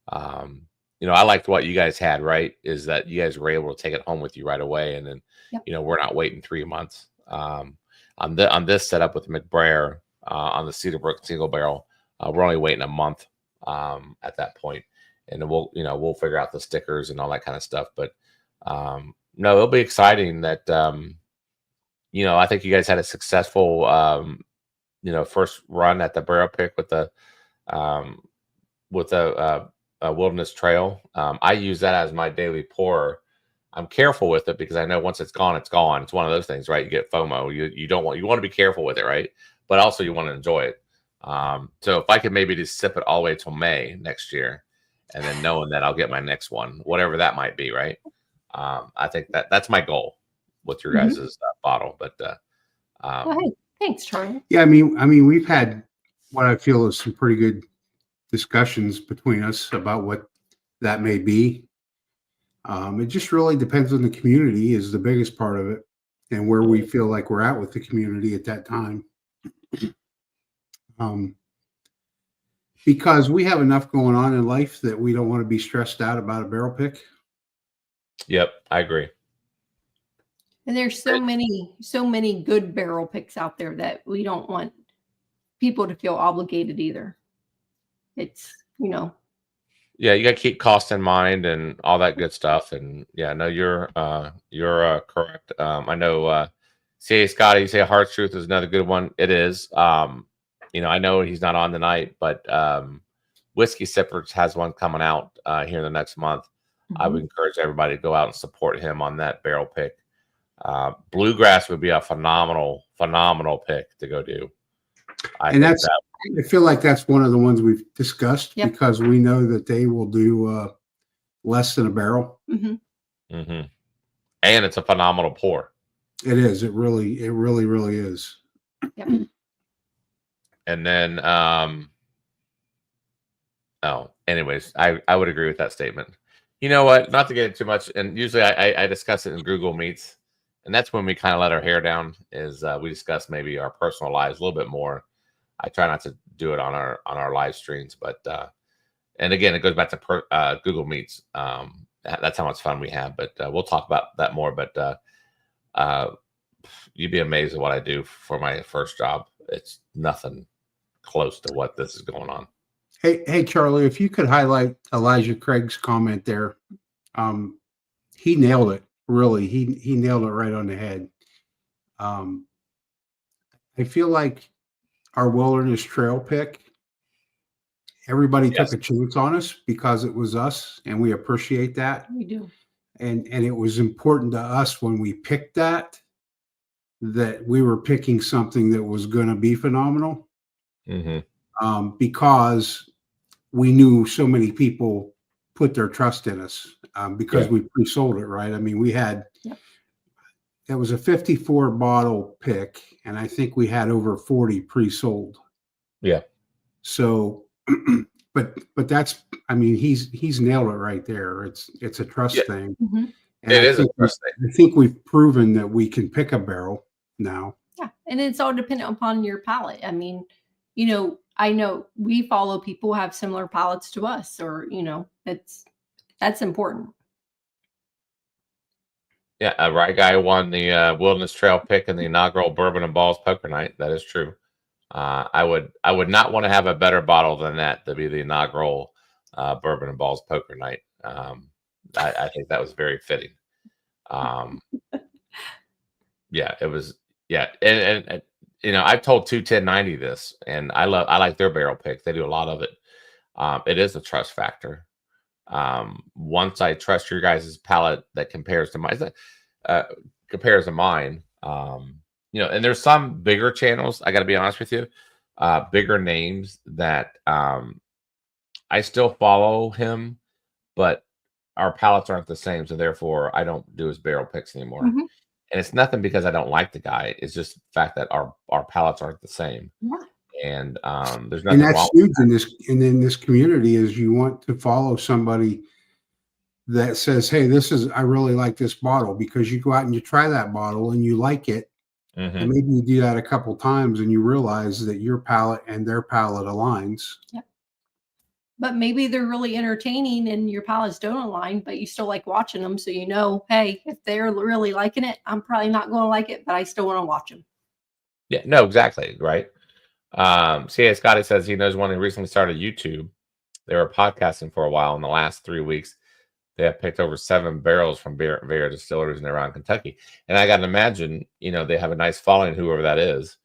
[SPEAKER 3] I liked what you guys had, right? Is that you guys were able to take it home with you right away. And then, we're not waiting 3 months. On this setup with McBrayer on the Cedarbrook single barrel, we're only waiting a month at that point. And then we'll figure out the stickers and all that kind of stuff. But no, it'll be exciting that, I think you guys had a successful, first run at the barrel pick with the Wilderness Trail. I use that as my daily pour. I'm careful with it because I know once it's gone, it's gone. It's one of those things, right? You get FOMO. You want to be careful with it, right? But also you want to enjoy it. So if I could maybe just sip it all the way till May next year, and then knowing that I'll get my next one, whatever that might be, right? I think that's my goal with your guys' bottle. But
[SPEAKER 5] hey, thanks, Charlie.
[SPEAKER 6] Yeah, I mean, we've had what I feel is some pretty good discussions between us about what that may be. It just really depends on the community is the biggest part of it, and where we feel like we're at with the community at that time. Because we have enough going on in life that we don't want to be stressed out about a barrel pick.
[SPEAKER 3] Yep, I agree.
[SPEAKER 5] And there's so many good barrel picks out there that we don't want people to feel obligated either. It's,
[SPEAKER 3] Yeah, you got to keep cost in mind and all that good stuff. And yeah, no, you're correct. I know CA Scotty, you say Hard Truth is another good one. It is. I know he's not on tonight, but Whiskey Sippers has one coming out here in the next month. I would encourage everybody to go out and support him on that barrel pick. Bluegrass would be a phenomenal pick to go do. I feel like that's one of the ones we've discussed because we know that they will do less than a barrel.
[SPEAKER 5] Mm-hmm.
[SPEAKER 3] Mm-hmm. And it's a phenomenal pour.
[SPEAKER 6] It is. It really is.
[SPEAKER 5] Yep.
[SPEAKER 3] And then, anyways, I would agree with that statement. You know what? Not to get into too much, and usually I discuss it in Google Meets, and that's when we kind of let our hair down. Is we discuss maybe our personal lives a little bit more. I try not to do it on our live streams, but and again, it goes back to Google Meets. That's how much fun we have. But we'll talk about that more. But you'd be amazed at what I do for my first job. It's nothing close to what this is going on.
[SPEAKER 6] Hey, Charlie, if you could highlight Elijah Craig's comment there, he nailed it. Really, he nailed it right on the head. I feel like our Wilderness Trail pick, everybody took a chance on us because it was us, and we appreciate that.
[SPEAKER 5] We do.
[SPEAKER 6] And it was important to us when we picked that we were picking something that was going to be phenomenal.
[SPEAKER 3] Mm-hmm.
[SPEAKER 6] Because we knew so many people put their trust in us because we pre-sold it, right? I mean, we had it was a 54 bottle pick, and I think we had over 40 pre-sold.
[SPEAKER 3] Yeah.
[SPEAKER 6] So, but that's, I mean, he's nailed it right there. It's a trust thing.
[SPEAKER 5] Mhm.
[SPEAKER 6] And
[SPEAKER 3] It
[SPEAKER 6] I
[SPEAKER 3] is a
[SPEAKER 6] think
[SPEAKER 3] trust thing.
[SPEAKER 6] I think we've proven that we can pick a barrel now.
[SPEAKER 5] Yeah, and it's all dependent upon your palate. I mean, I know we follow people who have similar palates to us, or that's important.
[SPEAKER 3] Yeah, a Rye Guy won the Wilderness Trail pick in the inaugural Bourbon and Ballz poker night. That is true. I would not want to have a better bottle than that to be the inaugural Bourbon and Ballz poker night. I think that was very fitting. Yeah, it was. Yeah, and I've told 21090 this, and I like their barrel pick. They do a lot of it. It is a trust factor. Once I trust your guys' palate that compares to mine, and there's some bigger channels, I got to be honest with you, bigger names that I still follow him, but our palates aren't the same, so therefore I don't do his barrel picks anymore.
[SPEAKER 5] Mhm.
[SPEAKER 3] And it's nothing because I don't like the guy. It's just the fact that our palates aren't the same.
[SPEAKER 5] Yeah.
[SPEAKER 3] And there's nothing
[SPEAKER 6] And that's
[SPEAKER 3] wrong
[SPEAKER 6] huge in this community is you want to follow somebody that says, hey, I really like this bottle, because you go out and you try that bottle and you like it.
[SPEAKER 3] with that.
[SPEAKER 6] And maybe you do that a couple times and you realize that your palate and their palate aligns.
[SPEAKER 5] Yeah. But maybe they're really entertaining and your palates don't align, but you still like watching them. So hey, if they're really liking it, I'm probably not going to like it, but I still want to watch them.
[SPEAKER 3] Yeah, no, exactly. Right. CA Scotty says he knows one who recently started YouTube. They were podcasting for a while. In the last 3 weeks, they have picked over 7 barrels from various distilleries in around Kentucky. And I got to imagine, they have a nice following, whoever that is.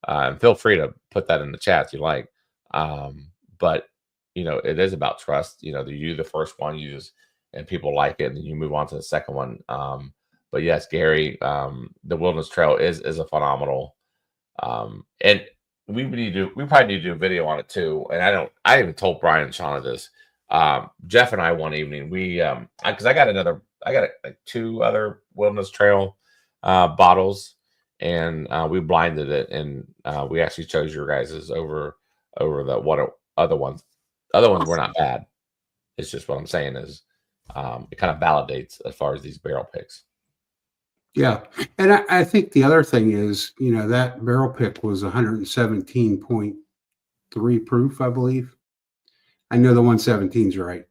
[SPEAKER 3] And feel free to put that in the chat if you like. But, it is about trust. You do the first one, and people like it, and then you move on to the second one. But yes, Gary, the Wilderness Trail is a phenomenal. And we probably need to do a video on it too. And I even told Brian and Shauna this. Jeff and I one evening, because I got like 2 other Wilderness Trail bottles, and we blinded it, and we actually chose your guys's over the other ones. Other ones were not bad. It's just what I'm saying is it kind of validates as far as these barrel picks.
[SPEAKER 6] Yeah. And I think the other thing is, that barrel pick was 117.3 proof, I believe. I know the 117's right.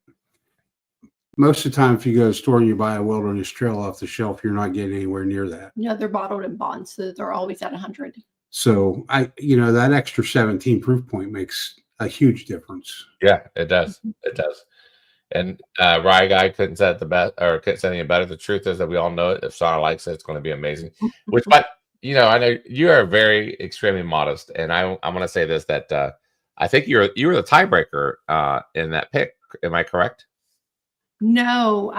[SPEAKER 6] Most of the time, if you go to the store and you buy a Wilderness Trail off the shelf, you're not getting anywhere near that.
[SPEAKER 5] They're bottled in bonds, so they're always at 100.
[SPEAKER 6] So that extra 17 proof point makes a huge difference.
[SPEAKER 3] Yeah, it does. It does. And Rye Guy couldn't say it the best, or couldn't say anything better. The truth is that we all know it. If Shauna likes it, it's going to be amazing. But I know you are very extremely modest, and I'm going to say this, that I think you were the tiebreaker in that pick. Am I correct?
[SPEAKER 5] No,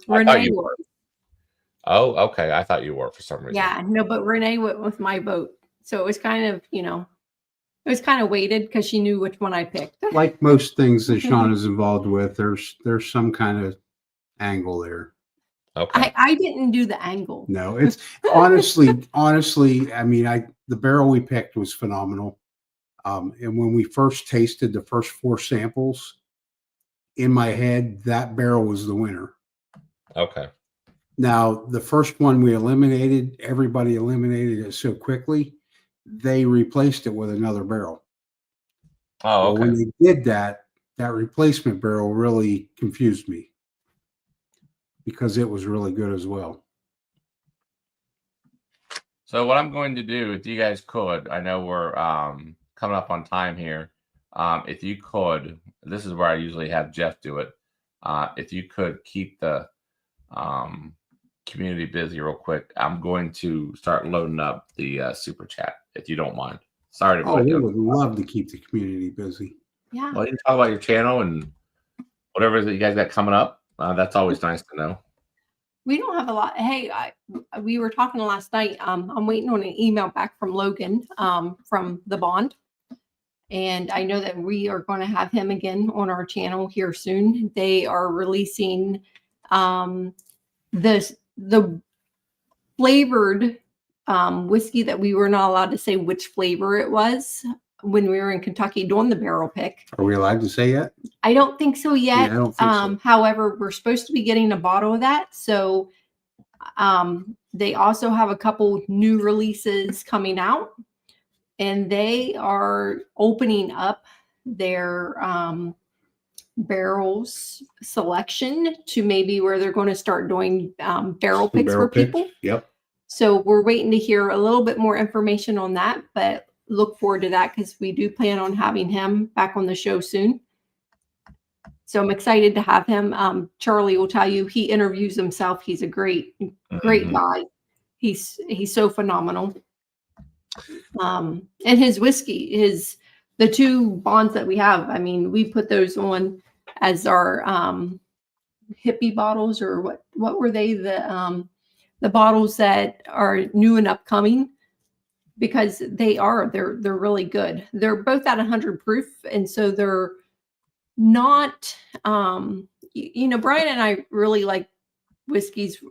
[SPEAKER 5] Renee was.
[SPEAKER 3] Oh, okay. I thought you were for some reason.
[SPEAKER 5] Yeah, no, but Renee went with my vote, so it was kind of it was kind of weighted because she knew which one I picked.
[SPEAKER 6] Like most things that Sean is involved with, there's some kind of angle there.
[SPEAKER 3] Okay.
[SPEAKER 5] I didn't do the angle.
[SPEAKER 6] No, it's honestly, I mean, the barrel we picked was phenomenal. And when we first tasted the first 4 samples, in my head, that barrel was the winner.
[SPEAKER 3] Okay.
[SPEAKER 6] Now, the first one we eliminated, everybody eliminated it so quickly, they replaced it with another barrel.
[SPEAKER 3] Oh, okay.
[SPEAKER 6] Well, when they did that replacement barrel really confused me because it was really good as well.
[SPEAKER 3] So what I'm going to do, if you guys could, I know we're coming up on time here. If you could, this is where I usually have Jeff do it. If you could keep the community busy real quick, I'm going to start loading up the super chat, if you don't mind. Sorry to
[SPEAKER 6] we would love to keep the community busy.
[SPEAKER 5] Yeah.
[SPEAKER 3] Well, you can talk about your channel and whatever that you guys got coming up. That's always nice to know.
[SPEAKER 5] We don't have a lot. Hey, we were talking last night. I'm waiting on an email back from Logan from the Bond. And I know that we are going to have him again on our channel here soon. They are releasing the flavored whiskey that we were not allowed to say which flavor it was when we were in Kentucky doing the barrel pick.
[SPEAKER 6] Are we allowed to say yet?
[SPEAKER 5] I don't think so yet.
[SPEAKER 6] Yeah, I don't think so.
[SPEAKER 5] However, we're supposed to be getting a bottle of that. So they also have a couple new releases coming out, and they are opening up their barrels selection to maybe where they're going to start doing barrel picks for people.
[SPEAKER 6] Yep.
[SPEAKER 5] So we're waiting to hear a little bit more information on that, but look forward to that because we do plan on having him back on the show soon. So I'm excited to have him. Charlie will tell you, he interviews himself. He's a great guy. He's so phenomenal. And his whiskey, the two bonds that we have, I mean, we put those on as our hippie bottles, or what were they? The bottles that are new and upcoming, because they're really good. They're both at 100 proof, and so they're not Brian and I really like whiskeys.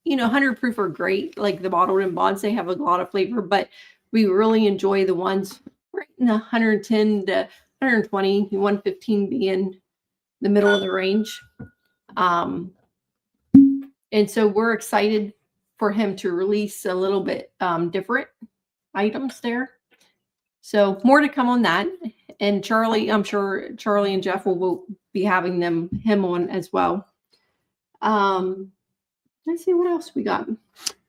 [SPEAKER 5] 100 proof are great, like the bottled and bonds. They have a lot of flavor, but we really enjoy the ones right in the 110 to 120, 115 being the middle of the range. And so we're excited for him to release a little bit different items there. So more to come on that. And Charlie, I'm sure Charlie and Jeff will be having him on as well. Let's see what else we got.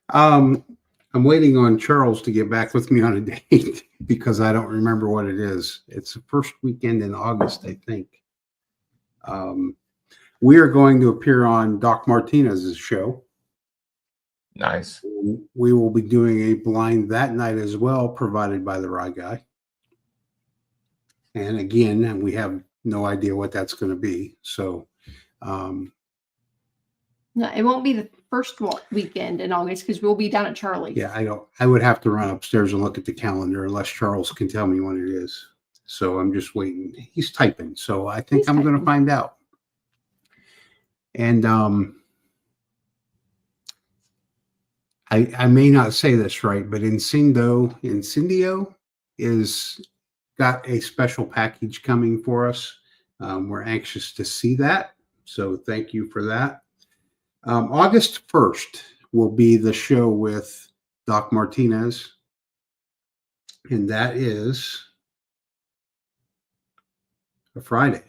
[SPEAKER 6] I'm waiting on Charles to get back with me on a date because I don't remember what it is. It's the first weekend in August, I think. We are going to appear on Doc Martinez's show.
[SPEAKER 4] Nice.
[SPEAKER 6] We will be doing a blind that night as well, provided by the Rye Guy. And again, we have no idea what that's going to be. So,
[SPEAKER 5] no, it won't be the first weekend in August because we'll be down at Charlie's.
[SPEAKER 6] Yeah, I would have to run upstairs and look at the calendar unless Charles can tell me when it is. So I'm just waiting. He's typing. So I think I'm going to find out. And I may not say this right, but Incendio is got a special package coming for us. We're anxious to see that. So thank you for that. August 1st will be the show with Doc Martinez. And that is a Friday,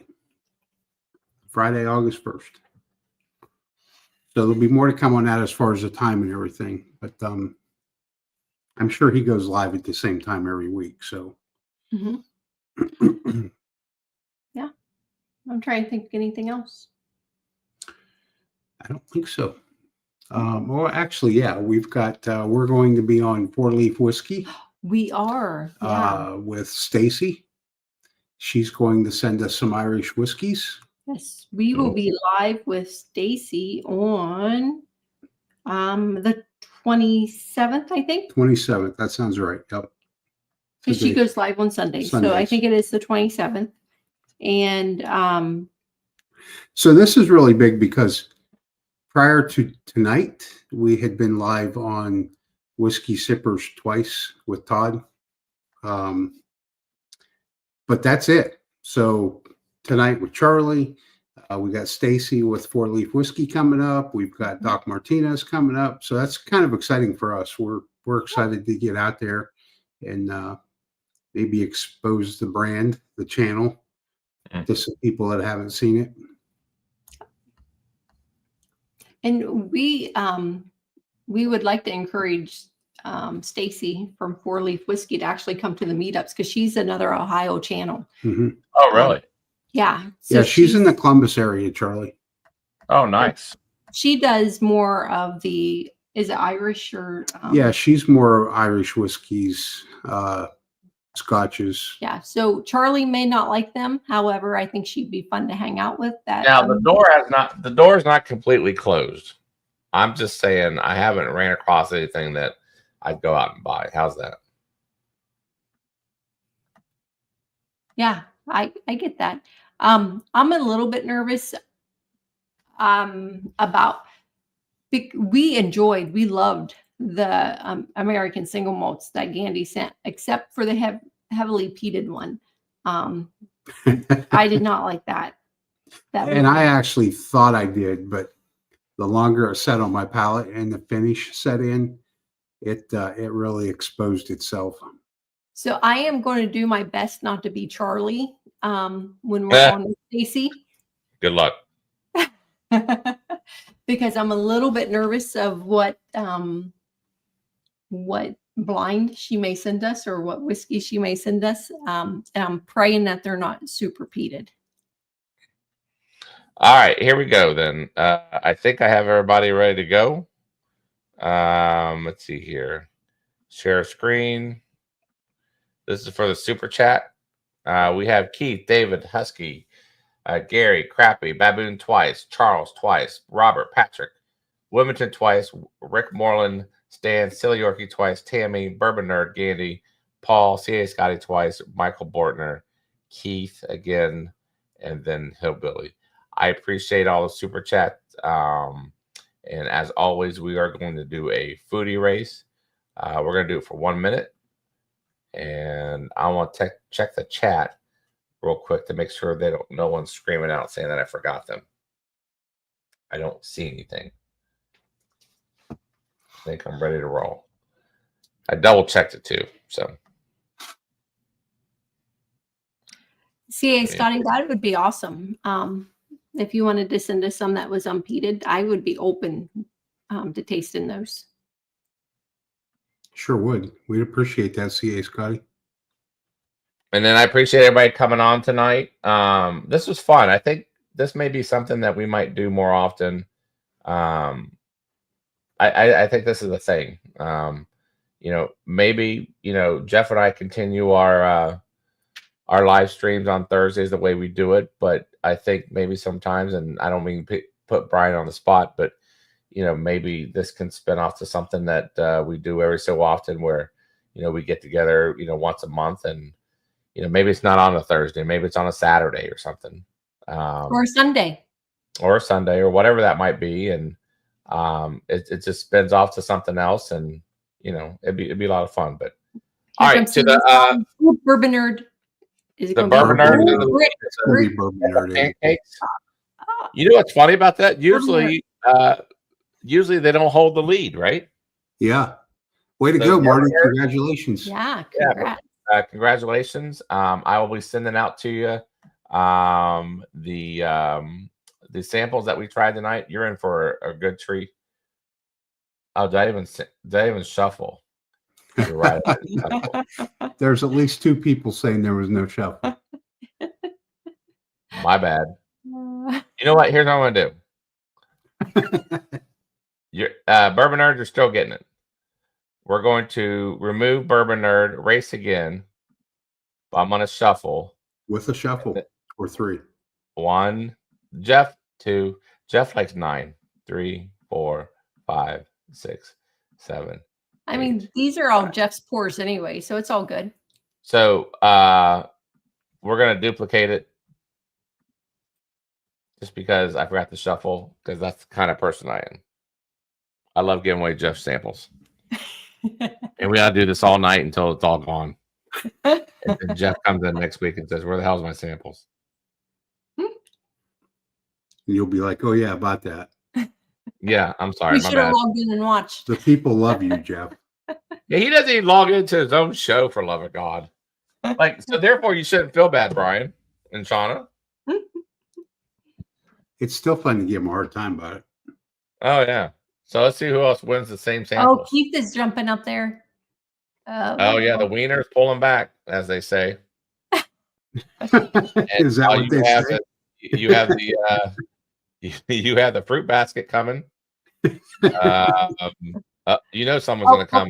[SPEAKER 6] August 1st. So there'll be more to come on that as far as the time and everything. But I'm sure he goes live at the same time every week. So
[SPEAKER 5] yeah, I'm trying to think of anything else.
[SPEAKER 6] I don't think so. Well, actually, yeah, we've got, we're going to be on 4-Leaf Whiskey.
[SPEAKER 5] We are. Yeah.
[SPEAKER 6] With Stacy. She's going to send us some Irish whiskeys.
[SPEAKER 5] Yes, we will be live with Stacy on the 27th, I think.
[SPEAKER 6] 27th. That sounds right. Yep.
[SPEAKER 5] Because she goes live on Sunday. So I think it is the 27th. And
[SPEAKER 6] so this is really big because prior to tonight, we had been live on Whiskey Sippers twice with Todd. But that's it. So tonight with Charlie, we got Stacy with 4-Leaf Whiskey coming up. We've got Doc Martinez coming up. So that's kind of exciting for us. We're excited to get out there and maybe expose the brand, the channel, to some people that haven't seen it.
[SPEAKER 5] And we would like to encourage Stacy from 4-Leaf Whiskey to actually come to the meetups because she's another Ohio channel.
[SPEAKER 4] Oh, really?
[SPEAKER 5] Yeah.
[SPEAKER 6] So yeah, she's in the Columbus area, Charlie.
[SPEAKER 4] Oh, nice.
[SPEAKER 5] She does more of is it Irish or?
[SPEAKER 6] Yeah, she's more Irish whiskeys, scotches.
[SPEAKER 5] Yeah. So Charlie may not like them. However, I think she'd be fun to hang out with. That
[SPEAKER 4] now the door is not completely closed. I'm just saying I haven't ran across anything that I'd go out and buy. How's that?
[SPEAKER 5] Yeah, I get that. I'm a little bit nervous about we loved the American single malts that Gandy sent, except for the heavily peated one. I did not like that.
[SPEAKER 6] And I actually thought I did, but the longer it sat on my palate and the finish set in, it really exposed itself.
[SPEAKER 5] So I am going to do my best not to be Charlie when we're on with Stacy.
[SPEAKER 3] Good luck.
[SPEAKER 5] Because I'm a little bit nervous of what blind she may send us or what whiskey she may send us. And I'm praying that they're not super peated.
[SPEAKER 3] All right, here we go then. I think I have everybody ready to go. Let's see here. Share screen. This is for the super chat. We have Keith, David, Husky, Gary, Crappy, Baboon twice, Charles twice, Robert, Patrick, Wilmington twice, Rick Moreland, Stan, Silly Yorkie twice, Tammy, Bourbon Nerd, Gandy, Paul, C.A. Scotty twice, Michael Bortner, Keith again, and then Hillbilly. I appreciate all the super chats. And as always, we are going to do a foodie race. We're going to do it for 1 minute. And I want to check the chat real quick to make sure no one's screaming out saying that I forgot them. I don't see anything. I think I'm ready to roll. I double checked it too. So
[SPEAKER 5] CA Scotty, that would be awesome. If you wanted to send us some that was unpeated, I would be open to tasting those.
[SPEAKER 6] Sure would. We'd appreciate that, CA Scotty.
[SPEAKER 3] And then I appreciate everybody coming on tonight. This was fun. I think this may be something that we might do more often. I think this is a thing. Maybe Jeff and I continue our live streams on Thursdays the way we do it, but I think maybe sometimes, and I don't mean put Brian on the spot, but maybe this can spin off to something that we do every so often where we get together once a month, and maybe it's not on a Thursday, maybe it's on a Saturday or something,
[SPEAKER 5] or a Sunday
[SPEAKER 3] or whatever that might be, and it just spins off to something else, and it'd be a lot of fun. But all right, to the
[SPEAKER 5] Bourbon Nerd. Is it
[SPEAKER 3] the Bourbon Nerd,
[SPEAKER 6] pancakes.
[SPEAKER 3] You know what's funny about that? Usually they don't hold the lead, right?
[SPEAKER 6] Yeah. Way to go, Marty. Congratulations.
[SPEAKER 5] Yeah, congrats.
[SPEAKER 3] Congratulations. I will be sending out to you the samples that we tried tonight. You're in for a good treat. Oh, did I even shuffle? You're right.
[SPEAKER 6] There's at least 2 people saying there was no shuffle.
[SPEAKER 3] My bad. You know what? Here's what I'm going to do. Your Bourbon Nerd, you're still getting it. We're going to remove Bourbon Nerd, race again. I'm going to shuffle.
[SPEAKER 6] With a shuffle or 3.
[SPEAKER 3] 1, Jeff, 2. Jeff likes 9. 3, 4, 5, 6, 7.
[SPEAKER 5] I mean, these are all Jeff's pours anyway, so it's all good.
[SPEAKER 3] So we're going to duplicate it just because I forgot to shuffle, because that's the kind of person I am. I love giving away Jeff samples. And we got to do this all night until it's all gone. And then Jeff comes in next week and says, "Where the hell's my samples?"
[SPEAKER 6] And you'll be like, "Oh, yeah, about that."
[SPEAKER 3] Yeah, I'm sorry.
[SPEAKER 5] We should have logged in and watched.
[SPEAKER 6] The people love you, Jeff.
[SPEAKER 3] Yeah, he doesn't even log into his own show, for love of God. So therefore you shouldn't feel bad, Brian and Shauna.
[SPEAKER 6] It's still fun to give him a hard time about it.
[SPEAKER 3] Oh, yeah. So let's see who else wins the same samples.
[SPEAKER 5] Oh, Keith is jumping up there.
[SPEAKER 3] Oh, yeah, the wiener's pulling back, as they say.
[SPEAKER 6] Is that what they say?
[SPEAKER 3] You have you have the fruit basket coming. Someone's going to come.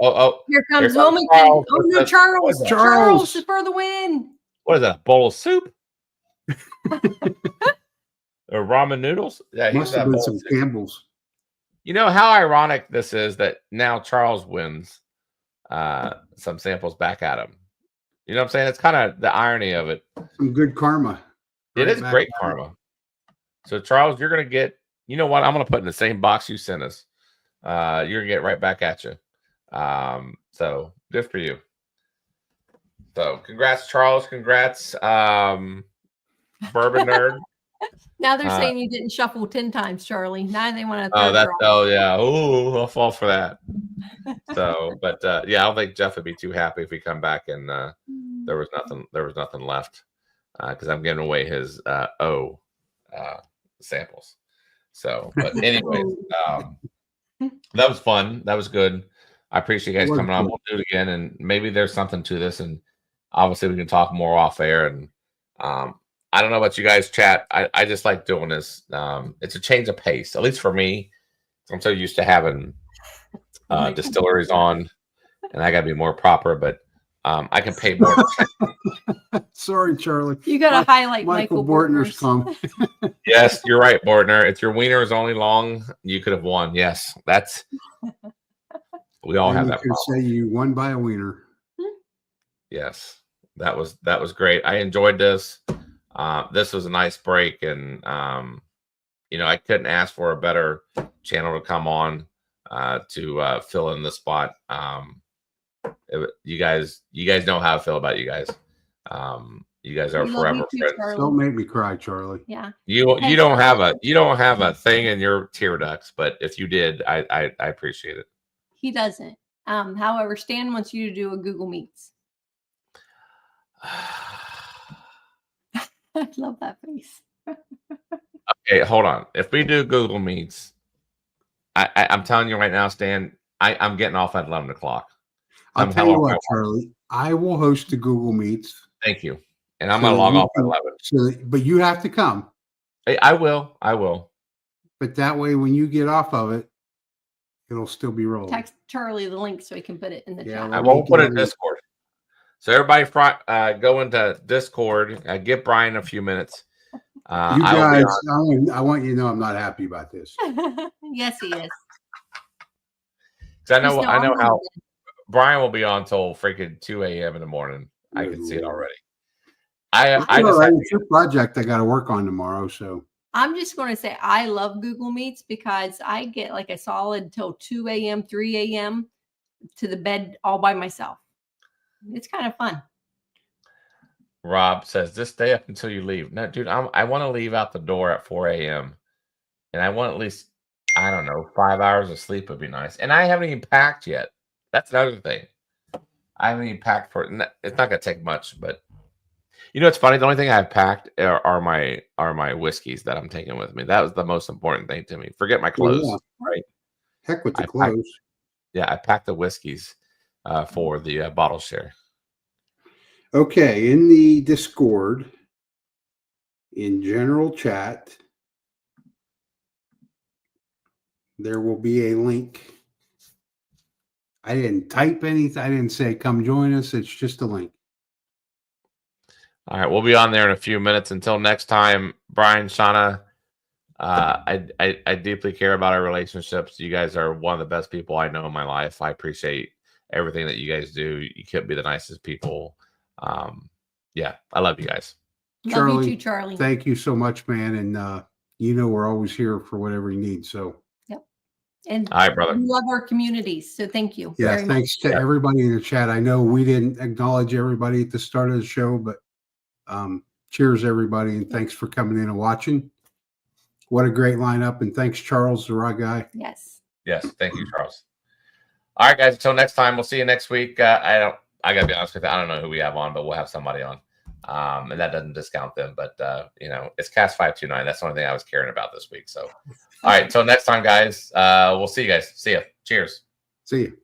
[SPEAKER 3] Oh,
[SPEAKER 5] here comes Wilmington. Oh, no, Charles.
[SPEAKER 6] Charles
[SPEAKER 5] is for the win.
[SPEAKER 3] What is that? A bowl of soup? Or ramen noodles? Yeah,
[SPEAKER 6] Must have been some Campbell's.
[SPEAKER 3] You know how ironic this is that now Charles wins some samples back at him. You know what I'm saying? It's kind of the irony of it.
[SPEAKER 6] Some good karma.
[SPEAKER 3] It is great karma. So, Charles, you're going to get You know what? I'm gonna put in the same box you sent us. You're gonna get right back at you. So good for you. So congrats, Charles. Congrats, Bourbon Nerd.
[SPEAKER 5] Now they're saying you didn't shuffle 10 times, Charlie. Now they want to.
[SPEAKER 3] Yeah. Oh, I'll fall for that. So, but yeah, I don't think Jeff would be too happy if we come back and there was nothing left because I'm giving away his samples. So, but anyways, that was fun. That was good. I appreciate you guys coming on. We'll do it again, and maybe there's something to this, and obviously we can talk more off air. And I don't know about you guys, chat. I just like doing this. It's a change of pace, at least for me. I'm so used to having distilleries on, and I got to be more proper. But I can pay more.
[SPEAKER 6] Sorry, Charlie.
[SPEAKER 5] You got to highlight Michael
[SPEAKER 6] Bortner's come.
[SPEAKER 3] Yes, you're right, Bortner. If your wiener is only long, you could have won. Yes, that's. We all have that problem.
[SPEAKER 6] Say you won by a wiener.
[SPEAKER 3] Yes, that was great. I enjoyed this. This was a nice break, and I couldn't ask for a better channel to come on to fill in the spot. You guys know how I feel about you guys. You guys are forever friends.
[SPEAKER 6] Don't make me cry, Charlie.
[SPEAKER 5] Yeah.
[SPEAKER 3] You don't have a thing in your tear ducts, but if you did, I appreciate it.
[SPEAKER 5] He doesn't. However, Stan wants you to do a Google Meets. I love that face.
[SPEAKER 3] Okay, hold on. If we do Google Meets, I'm telling you right now, Stan, I'm getting off at 11 o'clock.
[SPEAKER 6] I'll tell you what, Charlie. I will host the Google Meets.
[SPEAKER 3] Thank you. And I'm going to log off at 11.
[SPEAKER 6] But you have to come.
[SPEAKER 3] I will.
[SPEAKER 6] But that way, when you get off of it, it'll still be rolling.
[SPEAKER 5] Text Charlie the link so he can put it in the chat.
[SPEAKER 3] I won't put it in Discord. So everybody go into Discord. Give Brian a few minutes.
[SPEAKER 6] You guys, I want you to know I'm not happy about this.
[SPEAKER 5] Yes, he is.
[SPEAKER 3] I know how Brian will be on till freaking 2 a.m. in the morning. I can see it already. It's
[SPEAKER 6] your project I got to work on tomorrow. So
[SPEAKER 5] I'm just going to say I love Google Meets because I get like a solid till 2 a.m., 3 a.m. to the bed all by myself. It's kind of fun.
[SPEAKER 3] Rob says, "Just stay up until you leave." No, dude, I want to leave out the door at 4 a.m. and I want at least, I don't know, 5 hours of sleep would be nice. And I haven't even packed yet. That's another thing. I haven't even packed for it. It's not gonna take much, but it's funny. The only thing I've packed are my whiskeys that I'm taking with me. That was the most important thing to me. Forget my clothes, right?
[SPEAKER 6] Heck with the clothes.
[SPEAKER 3] I packed the whiskeys for the bottle share.
[SPEAKER 6] Okay, in the Discord, in general chat, there will be a link. I didn't type anything. I didn't say come join us. It's just a link.
[SPEAKER 3] All right, we'll be on there in a few minutes. Until next time, Brian, Shauna, I deeply care about our relationships. You guys are one of the best people I know in my life. I appreciate everything that you guys do. You could be the nicest people. I love you guys.
[SPEAKER 5] Love you too, Charlie.
[SPEAKER 6] Thank you so much, man. And we're always here for whatever you need. So
[SPEAKER 5] and
[SPEAKER 3] all right, brother.
[SPEAKER 5] We love our communities. So thank you.
[SPEAKER 6] Yeah, thanks to everybody in the chat. I know we didn't acknowledge everybody at the start of the show, but cheers everybody, and thanks for coming in and watching. What a great lineup, and thanks, Charles the Rye Guy.
[SPEAKER 5] Yes,
[SPEAKER 3] thank you, Charles. All right, guys, until next time, we'll see you next week. I gotta be honest with you, I don't know who we have on, but we'll have somebody on, and that doesn't discount them, but it's Cast 529. That's the only thing I was caring about this week. So all right, until next time, guys, we'll see you guys. See ya. Cheers.
[SPEAKER 6] See you.